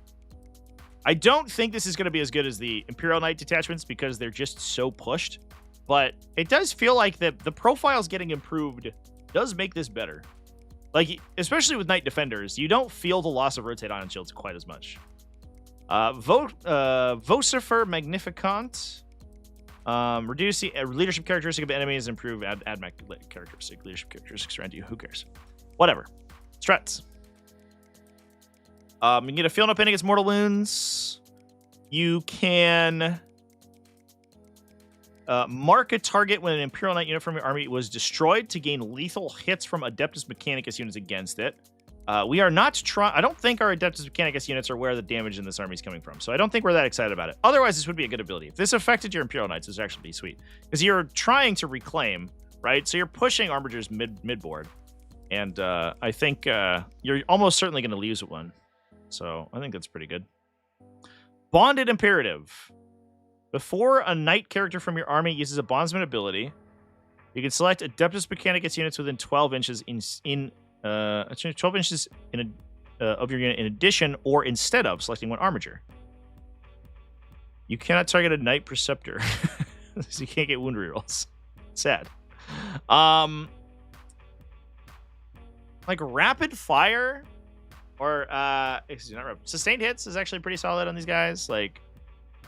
I don't think this is going to be as good as the Imperial Knight detachments because they're just so pushed. But it does feel like the profiles getting improved does make this better. Like, especially with Knight Defenders, you don't feel the loss of Rotate Ion Shields quite as much. Vocifer Magnificant. Reduce the leadership characteristic of enemies, improve Admech characteristic, leadership characteristics around you. Who cares? Whatever. Strats. You can get a field up in against mortal wounds. You can mark a target when an Imperial Knight unit from your army was destroyed to gain lethal hits from Adeptus Mechanicus units against it. We are not trying. I don't think our Adeptus Mechanicus units are where the damage in this army is coming from, so I don't think we're that excited about it. Otherwise, this would be a good ability. If this affected your Imperial Knights, this would actually be sweet because you're trying to reclaim, right? So you're pushing Armigers mid board, and I think you're almost certainly going to lose one. So I think that's pretty good. Bonded Imperative. Before a knight character from your army uses a bondsman ability, you can select Adeptus Mechanicus units within 12 inches 12 inches of your unit in addition or instead of selecting one Armiger. You cannot target a knight Preceptor, so you can't get wound rerolls. Sad. Like rapid fire or sustained hits is actually pretty solid on these guys. Like,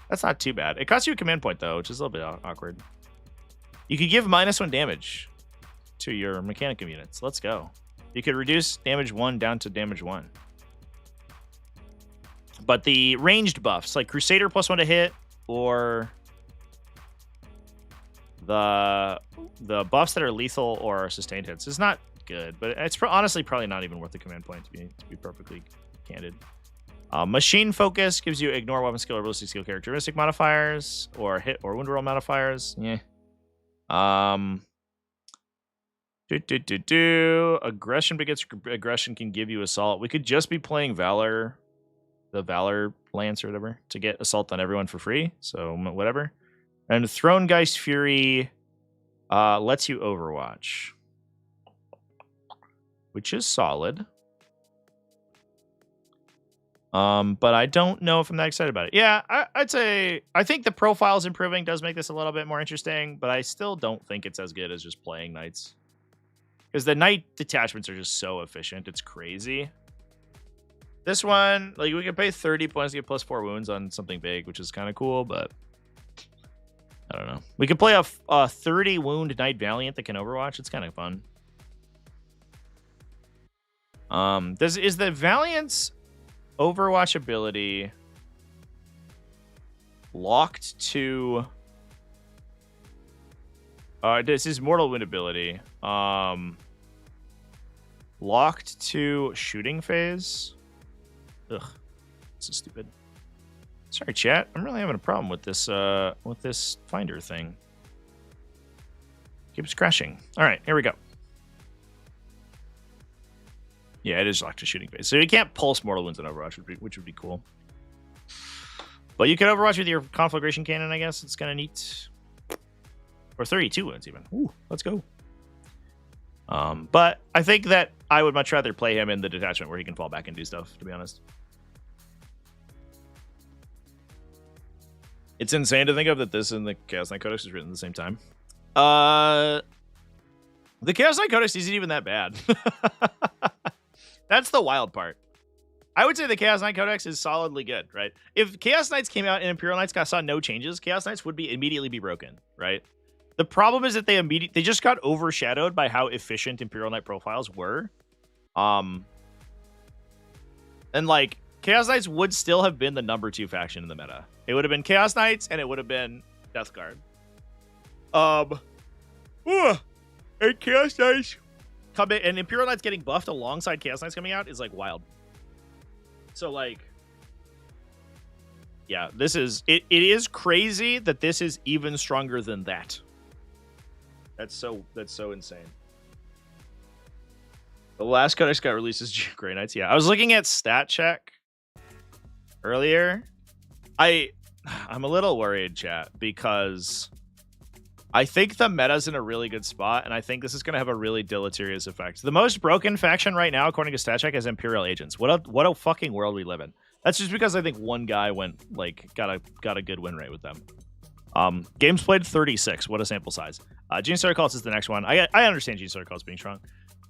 that's not too bad. It costs you a command point though, which is a little bit awkward. You could give -1 damage to your Mechanicum units. Let's go. You could reduce damage 1 down to damage 1. But the ranged buffs, like Crusader +1 to hit, or the buffs that are lethal or sustained hits, is not good. But it's honestly probably not even worth the command point, to be perfectly candid. Machine Focus gives you ignore weapon skill or ballistic skill characteristic modifiers, or hit or wound roll modifiers. Yeah. Aggression begets aggression can give you assault. We could just be playing Valor, the Valor Lance or whatever, to get assault on everyone for free. So whatever. And Thronegeist Fury lets you Overwatch, which is solid. But I don't know if I'm that excited about it. Yeah, I'd say I think the profiles improving does make this a little bit more interesting, but I still don't think it's as good as just playing knights. Because the knight detachments are just so efficient. It's crazy. This one, like, we can pay 30 points to get +4 wounds on something big, which is kind of cool, but I don't know. We could play a 30 wound Knight Valiant that can Overwatch. It's kind of fun. Is the Valiant's Overwatch ability locked to... this is Mortal Wound ability. Locked to shooting phase. Ugh, this is stupid. Sorry, chat. I'm really having a problem with this finder thing. Keeps crashing. All right, here we go. Yeah, it is locked to shooting phase, so you can't pulse Mortal Wounds in Overwatch, which would be cool. But you can Overwatch with your Conflagration Cannon, I guess. It's kind of neat. Or 32 wounds even. Ooh, let's go. But I think that I would much rather play him in the detachment where he can fall back and do stuff, to be honest. It's insane to think of that this and the Chaos Knight Codex is written at the same time. The Chaos Knight Codex isn't even that bad. That's the wild part. I would say the Chaos Knight Codex is solidly good, right? If Chaos Knights came out and Imperial Knights saw no changes, Chaos Knights would immediately be broken, right? The problem is that they just got overshadowed by how efficient Imperial Knight profiles were. And like, Chaos Knights would still have been the number 2 faction in the meta. It would have been Chaos Knights and it would have been Death Guard. And Chaos Knights coming, and Imperial Knights getting buffed alongside Chaos Knights coming out is like wild. So like, yeah, this is it is crazy that this is even stronger than that. That's so insane. The last Codex got released as Grey Knights. Yeah, I was looking at stat check earlier. I'm a little worried, chat, because I think the meta's in a really good spot, and I think this is going to have a really deleterious effect. The most broken faction right now, according to stat check, is Imperial Agents. What a fucking world we live in. That's just because I think one guy went got a good win rate with them. Games played 36. What a sample size. Genocide Cults is the next one. I understand Genocide Cults being strong,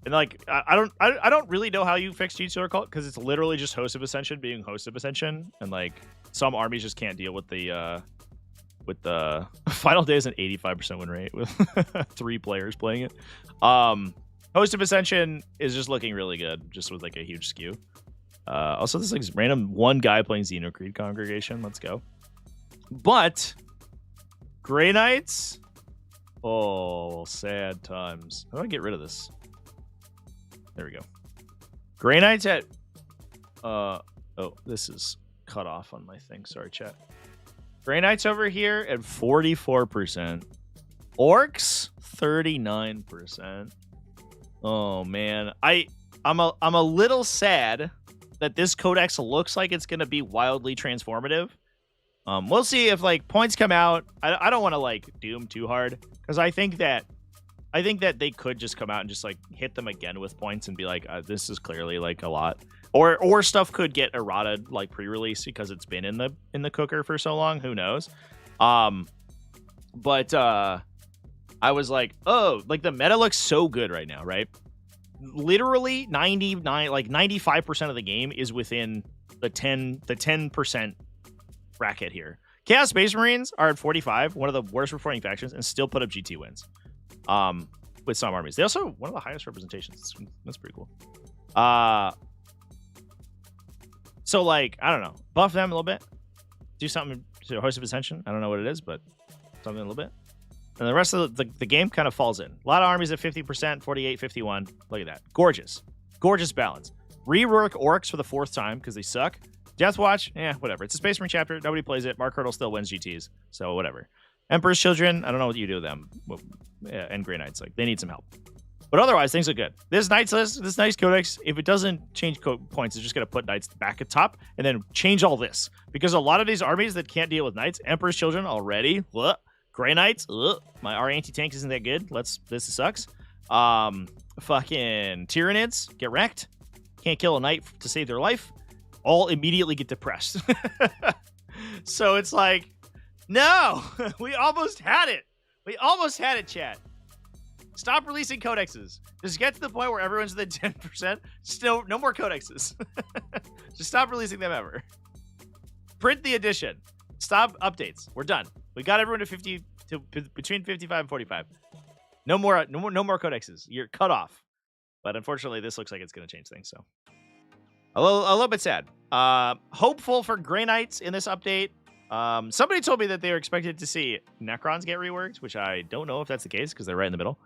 and like I don't really know how you fix Genocide Cult, because it's literally just Host of Ascension being Host of Ascension, and like some armies just can't deal with the Final Day is an 85% win rate with 3 players playing it. Host of Ascension is just looking really good, just with like a huge skew. Also, this like random one guy playing Xenocreed Congregation. Let's go. But Grey Knights. Oh, sad times. How do I get rid of this? There we go. Grey Knights at... oh, this is cut off on my thing. Sorry, chat. Grey Knights over here at 44%. Orcs, 39%. Oh, man. I'm a little sad that this Codex looks like it's going to be wildly transformative. We'll see if like points come out. I don't want to like doom too hard because I think that they could just come out and just like hit them again with points and be like, this is clearly like a lot, or stuff could get errata like pre-release because it's been in the cooker for so long. Who knows? But I was like, oh, like the meta looks so good right now, right? Literally 95% of the game is within the 10% bracket here. Chaos Space Marines are at 45, one of the worst performing factions, and still put up GT wins. With some armies. They also one of the highest representations. That's pretty cool. So like, I don't know. Buff them a little bit. Do something to Host of Ascension. I don't know what it is, but something a little bit. And the rest of the game kind of falls in. A lot of armies at 50%, 48, 51. Look at that. Gorgeous. Gorgeous balance. Rework Orcs for the 4th time because they suck. Death Watch, whatever. It's a Space Marine chapter. Nobody plays it. Mark Hurdle still wins GTs. So whatever. Emperor's Children, I don't know what you do with them. And Grey Knights, like, they need some help. But otherwise, things are good. This Knights list, this Knights Codex, if it doesn't change points, it's just going to put Knights back at top and then change all this. Because a lot of these armies that can't deal with Knights, Emperor's Children already, Grey Knights, our anti-tank isn't that good. This sucks. Fucking Tyranids, get wrecked. Can't kill a Knight to save their life. All immediately get depressed. So it's like, no, we almost had it. We almost had it, chat. Stop releasing codexes. Just get to the point where everyone's within 10%. Still, no more codexes. Just stop releasing them ever. Print the edition. Stop updates. We're done. We got everyone to between 55 and 45. No more codexes. You're cut off. But unfortunately, this looks like it's going to change things. So a little bit sad. Hopeful for Grey Knights in this update. Somebody told me that they were expected to see Necrons get reworked, which I don't know if that's the case because they're right in the middle.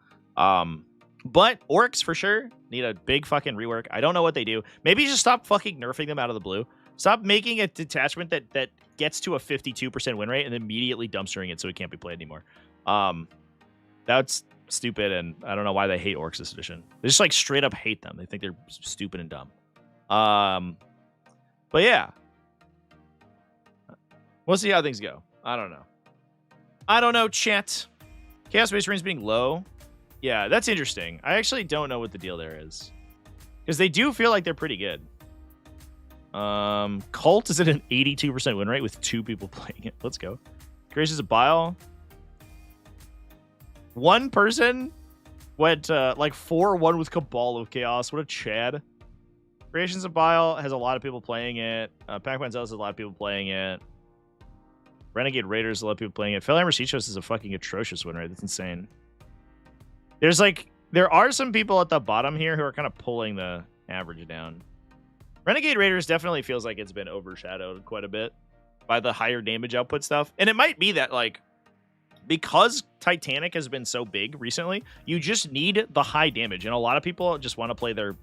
But Orcs for sure need a big fucking rework. I don't know what they do. Maybe just stop fucking nerfing them out of the blue. Stop making a detachment that gets to a 52% win rate and immediately dumpstering it so it can't be played anymore. That's stupid, and I don't know why they hate Orcs this edition. They just like straight up hate them. They think they're stupid and dumb. But yeah. We'll see how things go. I don't know, chat. Chaos Space Marines being low. Yeah, that's interesting. I actually don't know what the deal there is. Because they do feel like they're pretty good. Cult is at an 82% win rate with 2 people playing it. Let's go. Gracious of Bile. One person went like 4-1 with Cabal of Chaos. What a Chad. Creations of Bile has a lot of people playing it. Pac-Man Zealous has a lot of people playing it. Renegade Raiders, a lot of people playing it. Felhammer Seachos is a fucking atrocious win rate. That's insane. There are some people at the bottom here who are kind of pulling the average down. Renegade Raiders definitely feels like it's been overshadowed quite a bit by the higher damage output stuff. And it might be that, like, because Titanic has been so big recently, you just need the high damage. And a lot of people just want to play their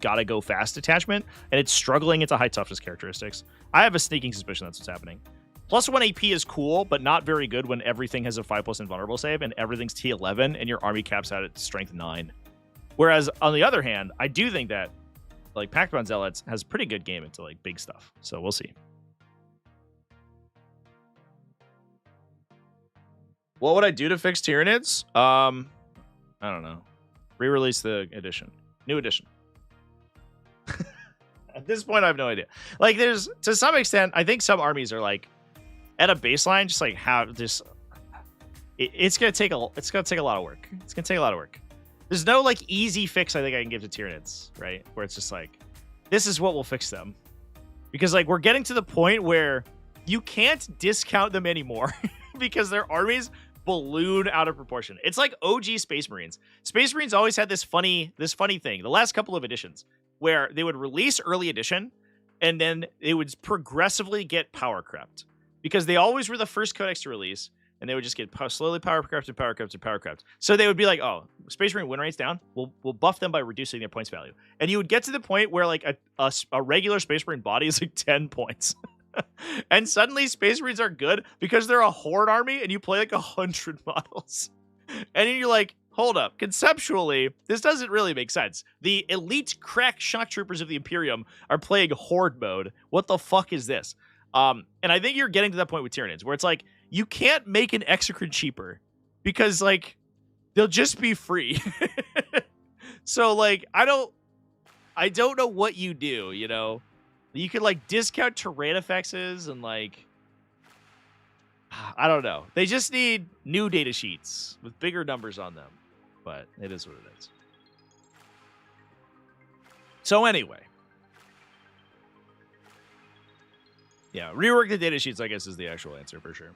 gotta go fast detachment, and it's struggling into high toughness characteristics. I have a sneaking suspicion that's what's happening. Plus 1 AP is cool, but not very good when everything has a 5+ invulnerable save and everything's T11 and your army caps out at strength 9. Whereas, on the other hand, I do think that like Pac-Man Zealots has pretty good game into like big stuff. So we'll see. What would I do to fix Tyranids? I don't know. Re-release the edition. New edition. At this point, I have no idea. Like, there's, to some extent, I think some armies are like at a baseline, just like have this. It's gonna take a lot of work. It's gonna take a lot of work. There's no like easy fix I think I can give to Tyranids, right? Where it's just like, this is what will fix them, because like we're getting to the point where you can't discount them anymore because their armies balloon out of proportion. It's like OG Space Marines. Space Marines always had this funny thing. The last couple of editions where they would release early edition, and then it would progressively get power crept because they always were the first codex to release, and they would just get slowly power crept. So they would be like, oh, Space Marine win rate's down. We'll buff them by reducing their points value. And you would get to the point where like a regular Space Marine body is like 10 points. And suddenly Space Marines are good because they're a horde army and you play like 100 models. And then you're like, hold up. Conceptually, this doesn't really make sense. The elite crack shock troopers of the Imperium are playing horde mode. What the fuck is this? And I think you're getting to that point with Tyranids where it's like, you can't make an exocrine cheaper because like they'll just be free. So like I don't know what you do, you know. You could like discount terrain effects and like I don't know. They just need new data sheets with bigger numbers on them. But it is what it is. So anyway. Yeah, rework the data sheets, I guess, is the actual answer for sure.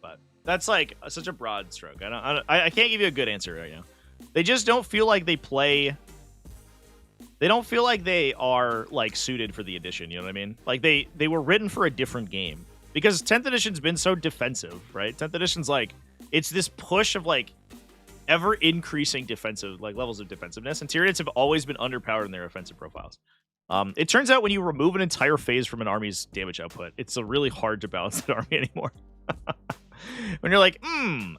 But that's like such a broad stroke. I can't give you a good answer right now. They just don't feel like they play. They don't feel like they are like suited for the edition. You know what I mean? Like they were written for a different game because 10th edition's been so defensive, right? 10th edition's like it's this push of like ever increasing defensive like levels of defensiveness, and Tyranids have always been underpowered in their offensive profiles. It turns out when you remove an entire phase from an army's damage output, it's really hard to balance that army anymore. When you're like,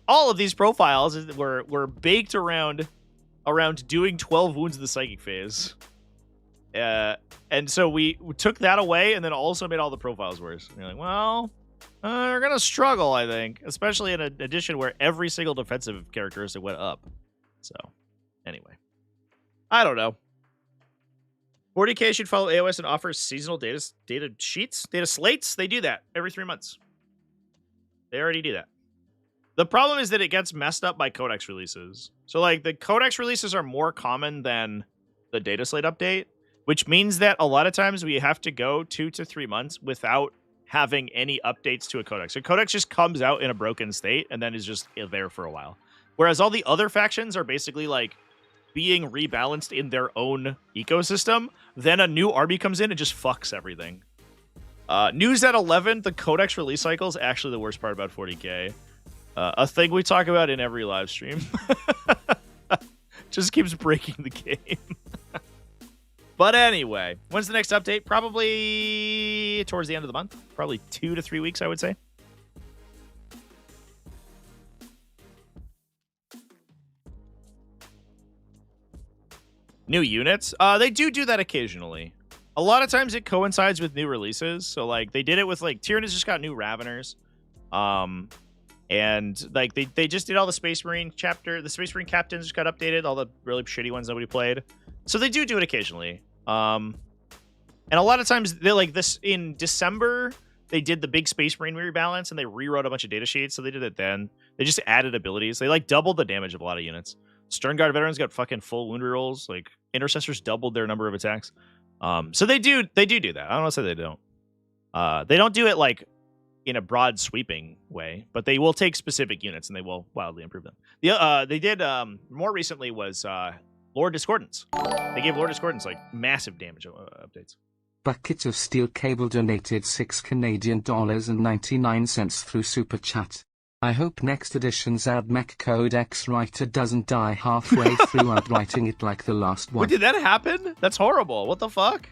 all of these profiles were baked around doing 12 wounds in the psychic phase. And so we took that away and then also made all the profiles worse. And you're like, well, we're going to struggle, I think, especially in an edition where every single defensive characteristic went up. So, anyway. I don't know. 40k should follow AOS and offers seasonal data sheets, data slates. They do that every 3 months. They already do that. The problem is that it gets messed up by Codex releases. So, like, the Codex releases are more common than the data slate update, which means that a lot of times we have to go 2 to 3 months without having any updates to a Codex. So Codex just comes out in a broken state and then is just there for a while. Whereas all the other factions are basically, like, being rebalanced in their own ecosystem. Then a new army comes in and just fucks everything. News at 11, the Codex release cycle is actually the worst part about 40k. A thing we talk about in every live stream. Just keeps breaking the game. But anyway, when's the next update? Probably towards the end of the month. Probably 2 to 3 weeks, I would say. New units? They do that occasionally. A lot of times it coincides with new releases. So, like, they did it with, like, Tyranids just got new Raveners. And, like, they just did all the Space Marine chapter. The Space Marine captains just got updated. All the really shitty ones nobody played. So they do it occasionally. And a lot of times, they like this in December, they did the big Space Marine rebalance and they rewrote a bunch of data sheets. So they did it then. They just added abilities. They, like, doubled the damage of a lot of units. Stern Guard veterans got fucking full wound rerolls. Like, intercessors doubled their number of attacks. So they do that. I don't want to say they don't. They don't do it like in a broad sweeping way, but they will take specific units and they will wildly improve them. They did more recently was Lord Discordance. They gave Lord Discordance like massive damage updates. Bucket of Steel Cable donated $6 Canadian and 99 cents through Super Chat. I hope next edition's AdMech Codex writer doesn't die halfway through writing it like the last one. Wait, did that happen? That's horrible. What the fuck?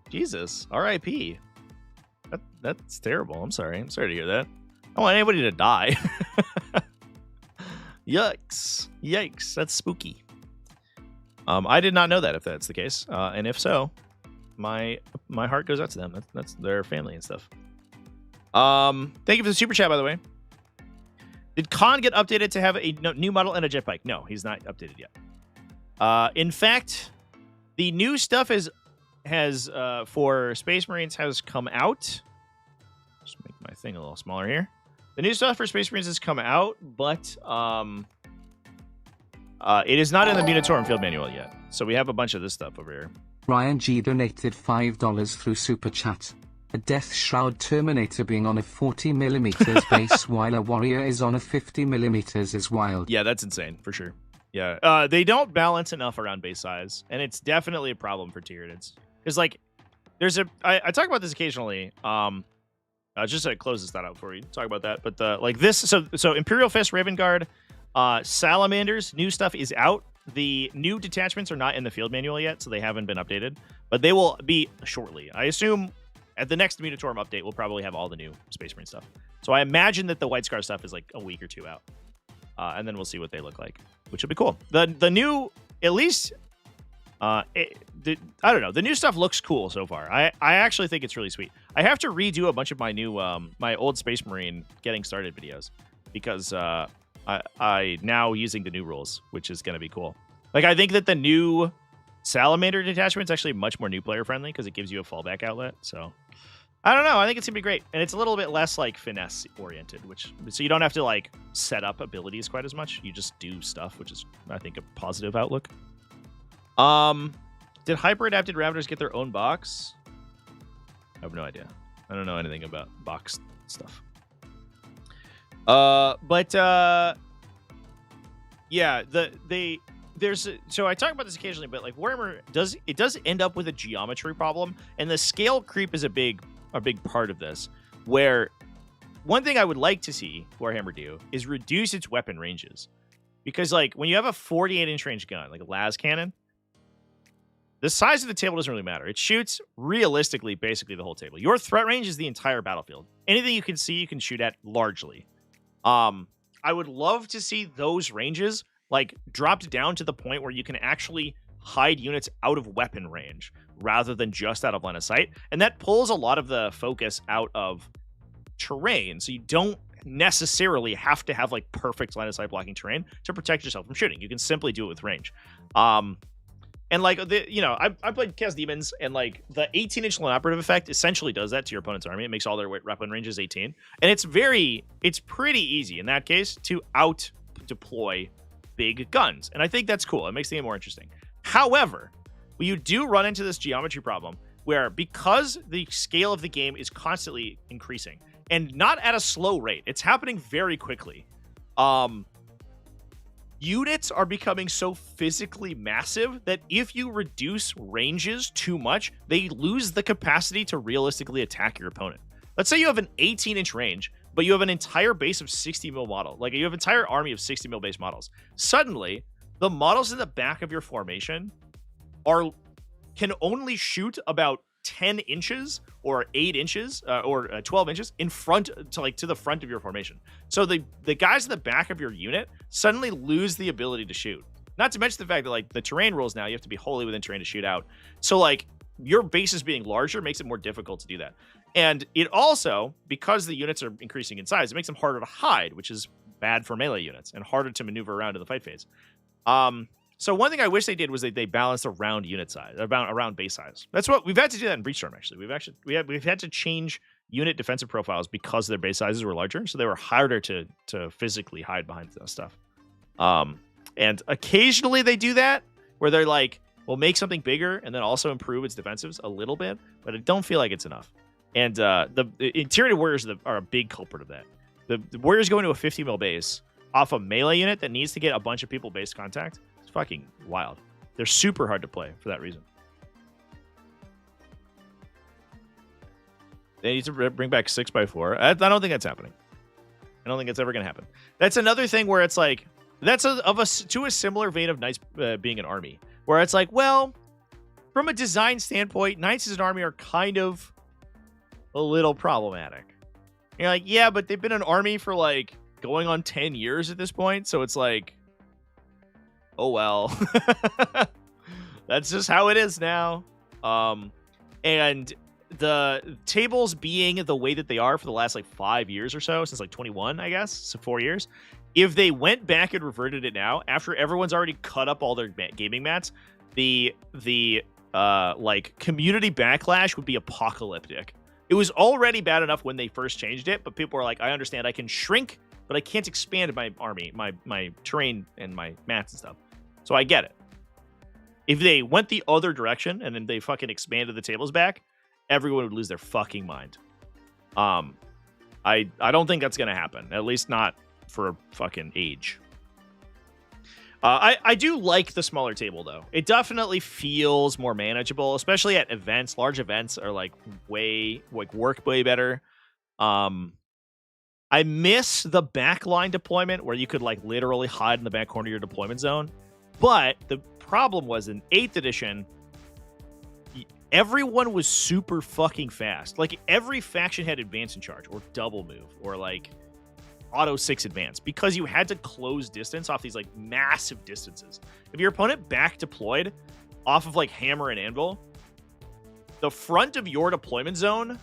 Jesus. R.I.P. That's terrible. I'm sorry. I'm sorry to hear that. I don't want anybody to die. Yikes. Yikes. That's spooky. I did not know that if that's the case. And if so, my heart goes out to them. That's their family and stuff. Thank you for the super chat, by the way. Did Khan get updated to have a new model and a jet bike? No, he's not updated yet. In fact, the new stuff has for Space Marines has come out. Just make my thing a little smaller here. The new stuff for Space Marines has come out, but it is not in the Munitorum Field Manual yet. So we have a bunch of this stuff over here. Ryan G donated $5 through Super Chat. A Death Shroud Terminator being on a 40mm base while a warrior is on a 50mm is wild. Yeah, that's insane, for sure. Yeah, they don't balance enough around base size, and it's definitely a problem for Tyranids. Because, like, I talk about this occasionally. Just to close this out before we talk about that. But so Imperial Fist, Raven Guard, Salamanders, new stuff is out. The new detachments are not in the field manual yet, so they haven't been updated, but they will be shortly. I assume at the next Munitorum update, we'll probably have all the new Space Marine stuff. So I imagine that the White Scar stuff is like a week or two out, and then we'll see what they look like, which will be cool. The new, at least, I don't know. The new stuff looks cool so far. I actually think it's really sweet. I have to redo a bunch of my new my old Space Marine getting started videos because I now using the new rules, which is going to be cool. Like, I think that the new Salamander detachment is actually much more new player friendly because it gives you a fallback outlet. So I don't know. I think it's going to be great. And it's a little bit less like finesse oriented, so you don't have to like set up abilities quite as much. You just do stuff, which is, I think, a positive outlook. Did hyper adapted Ravagers get their own box? I have no idea. I don't know anything about box stuff. Yeah, so I talk about this occasionally, but like Warhammer does end up with a geometry problem, and the scale creep is a big part of this. Where one thing I would like to see Warhammer do is reduce its weapon ranges, because like when you have a 48-inch range gun like a las cannon, the size of the table doesn't really matter. It shoots realistically basically the whole table. Your threat range is the entire battlefield. Anything you can see, you can shoot at largely. I would love to see those ranges like dropped down to the point where you can actually hide units out of weapon range rather than just out of line of sight. And that pulls a lot of the focus out of terrain. So you don't necessarily have to have like perfect line of sight blocking terrain to protect yourself from shooting. You can simply do it with range. And like I played Chaos Demons, and like the 18-inch lone operative effect essentially does that to your opponent's army. It makes all their weapon ranges 18, and it's pretty easy in that case to out deploy big guns, and I think that's cool. It makes the game more interesting. However, you do run into this geometry problem where, because the scale of the game is constantly increasing and not at a slow rate, it's happening very quickly. Units are becoming so physically massive that if you reduce ranges too much, they lose the capacity to realistically attack your opponent. Let's say you have an 18-inch range, but you have an entire base of 60 mil model. Like, you have an entire army of 60 mil base models. Suddenly, the models in the back of your formation can only shoot about 10 inches or 8 inches or 12 inches in front to the front of your formation. So the guys in the back of your unit suddenly lose the ability to shoot. Not to mention the fact that like the terrain rules now, you have to be wholly within terrain to shoot out. So like your bases being larger makes it more difficult to do that. And it also, because the units are increasing in size, it makes them harder to hide, which is bad for melee units and harder to maneuver around in the fight phase. So one thing I wish they did was they balanced around unit size, around base size. That's what we've had to do that in Breachstorm. Actually, we've had to change unit defensive profiles because their base sizes were larger, so they were harder to physically hide behind stuff. And occasionally they do that where they're like, we'll make something bigger and then also improve its defensives a little bit, but I don't feel like it's enough. And the Tyranid Warriors are a big culprit of that. The Warriors go into a 50 mil base off a melee unit that needs to get a bunch of people base contact. It's fucking wild. They're super hard to play for that reason. They need to bring back 6x4. I don't think that's happening. I don't think it's ever going to happen. That's another thing where it's like, that's to a similar vein of Knights being an army, where it's like, well, from a design standpoint, Knights as an army are kind of a little problematic. You're like, yeah, but they've been an army for like going on 10 years at this point, so it's like, oh well. That's just how it is now. And the tables being the way that they are for the last like 5 years or so, since like 21, I guess, so 4 years. If they went back and reverted it now, after everyone's already cut up all their gaming mats, the like community backlash would be apocalyptic. It was already bad enough when they first changed it, but people were like, I understand I can shrink, but I can't expand my army, my terrain and my mats and stuff. So I get it. If they went the other direction and then they fucking expanded the tables back, everyone would lose their fucking mind. I don't think that's gonna happen. At least not for fucking age. I do like the smaller table though. It definitely feels more manageable, especially at events. Large events are like work way better. I miss the backline deployment where you could like literally hide in the back corner of your deployment zone. But the problem was in 8th edition, everyone was super fucking fast. Like every faction had advance and charge or double move or like auto 6 advance because you had to close distance off these like massive distances. If your opponent back deployed off of like hammer and anvil, the front of your deployment zone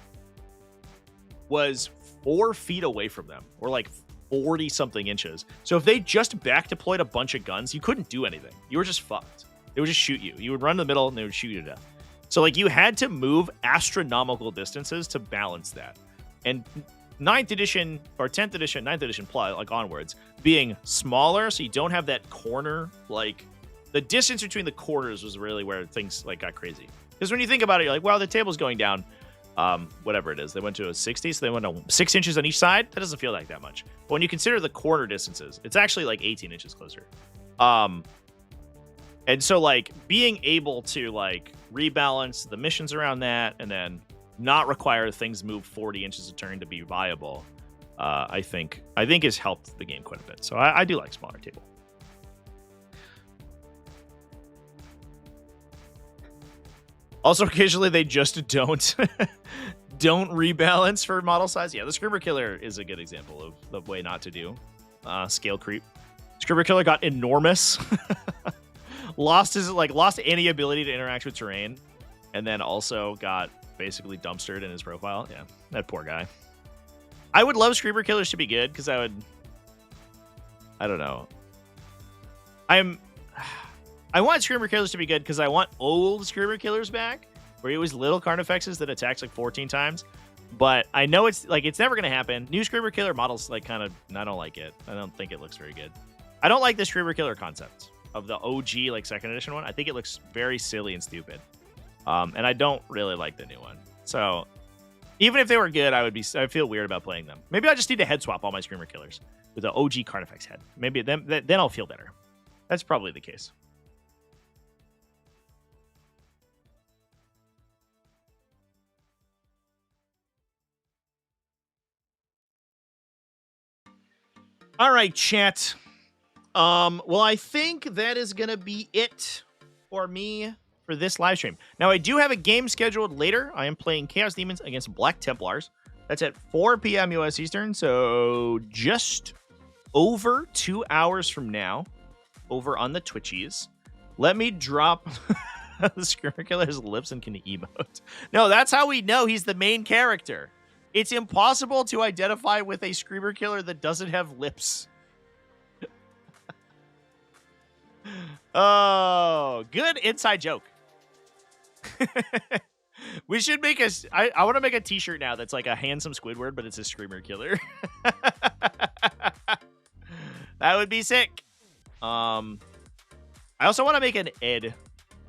was 4 feet away from them or like 40 something inches. So if they just back deployed a bunch of guns, you couldn't do anything. You were just fucked. They would just shoot you. You would run in the middle and they would shoot you to death. So like you had to move astronomical distances to balance that. And 9th edition or 10th edition, 9th edition plus, like onwards, being smaller, so you don't have that corner, like the distance between the corners was really where things like got crazy. Because when you think about it, you're like, wow, the table's going down, whatever it is. They went to a 60, so they went to 6 inches on each side. That doesn't feel like that much. But when you consider the corner distances, it's actually like 18 inches closer. And so like being able to like rebalance the missions around that and then not require things move 40 inches a turn to be viable, I think has helped the game quite a bit. So I do like smaller table. Also, occasionally they just don't rebalance for model size. Yeah, the Screamer Killer is a good example of the way not to do scale creep. Screamer Killer got enormous, lost any ability to interact with terrain, and then also got basically dumpstered in his profile. Yeah, that poor guy. I would love Screamer Killers to be good because I don't know. I want Screamer Killers to be good because I want old Screamer Killers back, where it was little Carnifexes that attacks like 14 times. But I know it's never going to happen. New Screamer Killer models I don't like it. I don't think it looks very good. I don't like the Screamer Killer concept of the OG like 2nd edition one. I think it looks very silly and stupid. And I don't really like the new one. So even if they were good, I feel weird about playing them. Maybe I just need to head swap all my Screamer Killers with the OG Carnifex head. Maybe then I'll feel better. That's probably the case. All right, chat. Well, I think that is going to be it for me for this live stream. Now, I do have a game scheduled later. I am playing Chaos Demons against Black Templars. That's at 4 p.m. U.S. Eastern, so just over 2 hours from now, over on the Twitchies. Let me drop the Screamer Killer's lips and can emote. No, that's how we know he's the main character. It's impossible to identify with a Screamer Killer that doesn't have lips. Oh, good inside joke. We should make I want to make a t-shirt now that's like a handsome Squidward, but it's a Screamer Killer. That would be sick. I also want to make an Ed.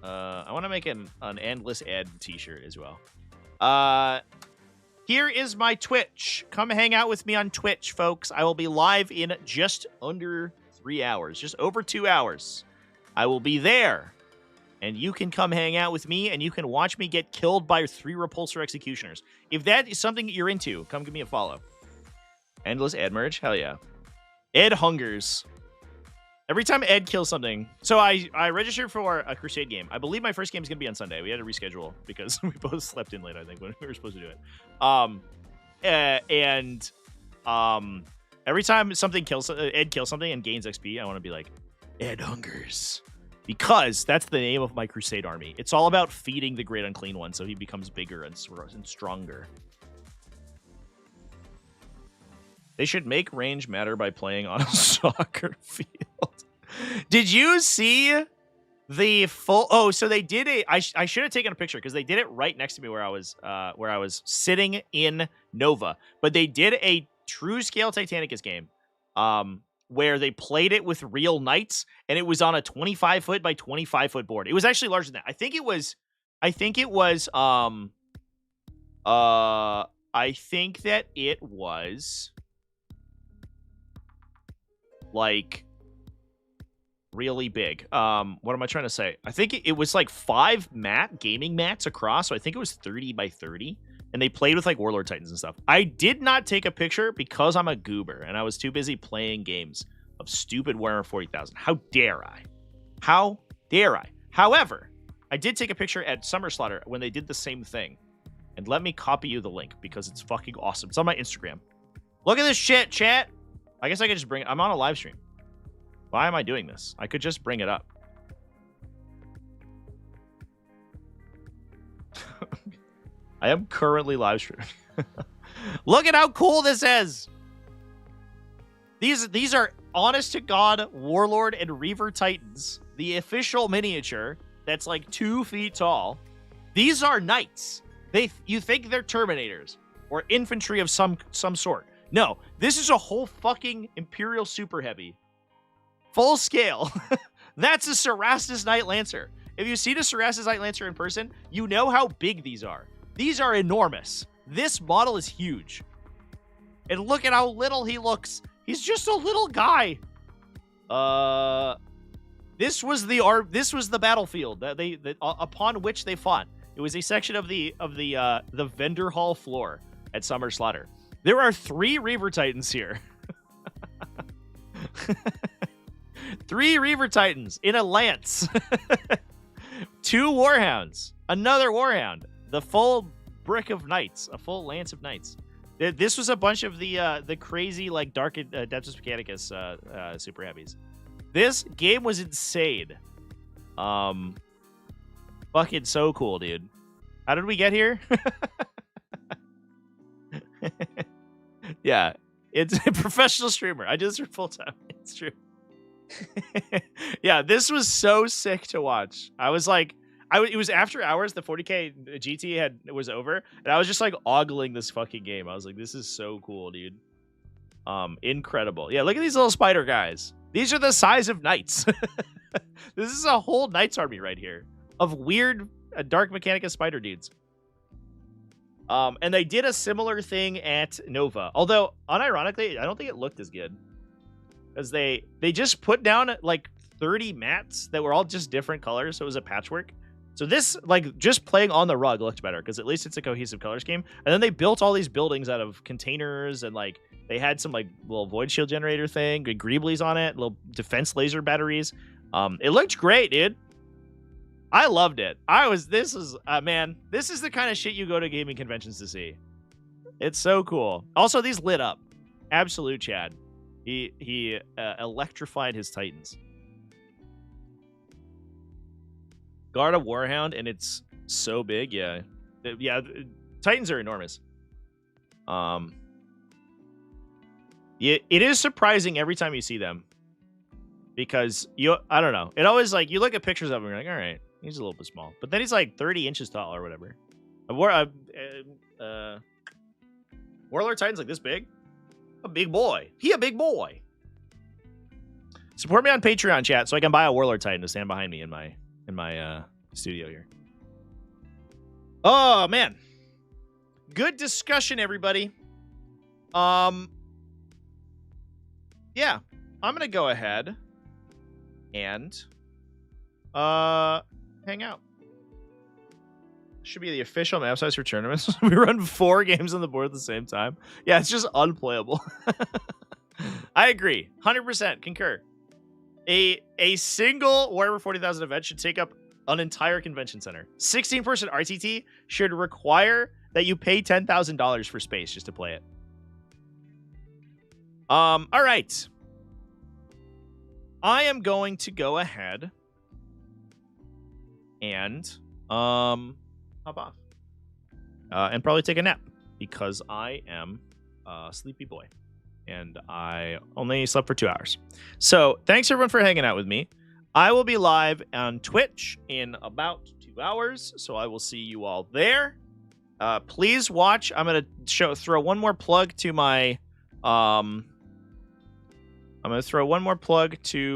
I want to make an Endless Ed t-shirt as well. Here is my Twitch. Come hang out with me on Twitch, folks. I will be live in just under 3 hours, just over 2 hours. I will be there, and you can come hang out with me, and you can watch me get killed by 3 repulsor executioners. If that is something you're into, come give me a follow. Endless Ed merge? Hell yeah. Ed hungers. Every time Ed kills something. So I registered for a Crusade game. I believe my first game is going to be on Sunday. We had to reschedule because we both slept in late, I think, when we were supposed to do it. Every time something kills Ed kills something and gains XP, I want to be like, Ed hungers. Because that's the name of my Crusade army. It's all about feeding the Great Unclean One so he becomes bigger and stronger. They should make range matter by playing on a soccer field. Did you see the full? Oh, so they did a. I should have taken a picture because they did it right next to me where I was sitting in Nova. But they did a true scale Titanicus game, where they played it with real knights, and it was on a 25-foot by 25-foot board. It was actually larger than that. I think it was. I think that it was like really big. What am I trying to say? I think it was like 5 gaming mats across, so I think it was 30 by 30. And they played with like Warlord Titans and stuff. I did not take a picture because I'm a goober and I was too busy playing games of stupid Warhammer 40,000. How dare I? How dare I? However, I did take a picture at Summer Slaughter when they did the same thing. And let me copy you the link because it's fucking awesome. It's on my Instagram. Look at this shit, chat. I guess I could just bring it. I'm on a live stream. Why am I doing this? I could just bring it up. I am currently live streaming. Look at how cool this is. These are honest to God Warlord and Reaver Titans. The official miniature that's like 2 feet tall. These are knights. You think they're Terminators or infantry of some sort. No, this is a whole fucking Imperial super heavy. Full scale. That's a Cerastus Knight Lancer. If you see the Cerastus Knight Lancer in person, you know how big these are. These are enormous. This model is huge. And look at how little he looks. He's just a little guy. This was the battlefield that upon which they fought. It was a section of the vendor hall floor at Summer Slaughter. There are 3 Reaver Titans here. 3 Reaver Titans in a lance. 2 Warhounds. Another Warhound. The full brick of knights. A full lance of knights. This was a bunch of the crazy like Dark Adeptus Mechanicus super heavies. This game was insane. Fucking so cool, dude. How did we get here? Yeah, it's a professional streamer. I just full time. It's true. Yeah, this was so sick to watch. I was like, it was after hours. The 40k GT was over, and I was just like ogling this fucking game. I was like, this is so cool, dude. Incredible. Yeah, look at these little spider guys. These are the size of knights. This is a whole knights army right here of weird Dark Mechanicus spider dudes. And they did a similar thing at Nova. Although, unironically, I don't think it looked as good. Because they just put down like 30 mats that were all just different colors. So it was a patchwork. So this, like, just playing on the rug looked better. Because at least it's a cohesive color scheme. And then they built all these buildings out of containers. And, like, they had some, like, little void shield generator thing. Good Greeblies on it. Little defense laser batteries. It looked great, dude. I loved it. This is the kind of shit you go to gaming conventions to see. It's so cool. Also, these lit up. Absolute Chad. He electrified his Titans. Guard a Warhound, and it's so big. Yeah. Yeah, Titans are enormous. It is surprising every time you see them. Because, I don't know. It always, like, you look at pictures of him, and you're like, all right. He's a little bit small. But then he's like 30 inches tall or whatever. Warlord Titan's like this big. A big boy. He a big boy. Support me on Patreon, chat, so I can buy a Warlord Titan to stand behind me in my studio here. Oh, man. Good discussion, everybody. Yeah. I'm going to go ahead and hang out. Should be the official map size for tournaments. We run 4 games on the board at the same time. Yeah, it's just unplayable. I agree. 100% concur. A single Warhammer 40,000 event should take up an entire convention center. 16-person RTT should require that you pay $10,000 for space just to play it. All right. I am going to go ahead and hop off and probably take a nap because I am a sleepy boy and I only slept for 2 hours. So thanks everyone for hanging out with me. I will be live on Twitch in about 2 hours, so I will see you all there. Please watch. I'm gonna throw one more plug to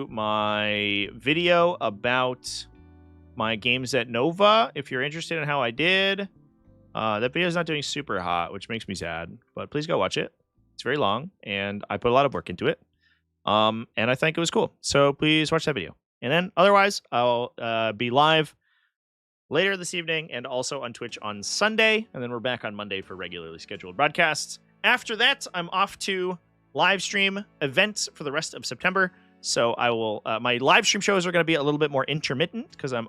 my video about my games at Nova. If you're interested in how I did, that video is not doing super hot, which makes me sad. But please go watch it. It's very long, and I put a lot of work into it. And I think it was cool. So please watch that video. And then otherwise, I'll be live later this evening and also on Twitch on Sunday. And then we're back on Monday for regularly scheduled broadcasts. After that, I'm off to live stream events for the rest of September. So I will, my live stream shows are going to be a little bit more intermittent because I'm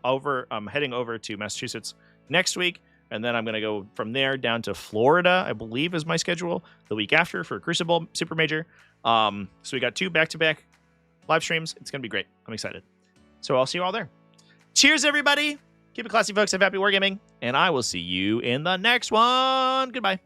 heading over to Massachusetts next week. And then I'm going to go from there down to Florida, I believe is my schedule, the week after for Crucible Super Major. So we got 2 back-to-back live streams. It's going to be great. I'm excited. So I'll see you all there. Cheers, everybody. Keep it classy, folks. Have happy wargaming. And I will see you in the next one. Goodbye.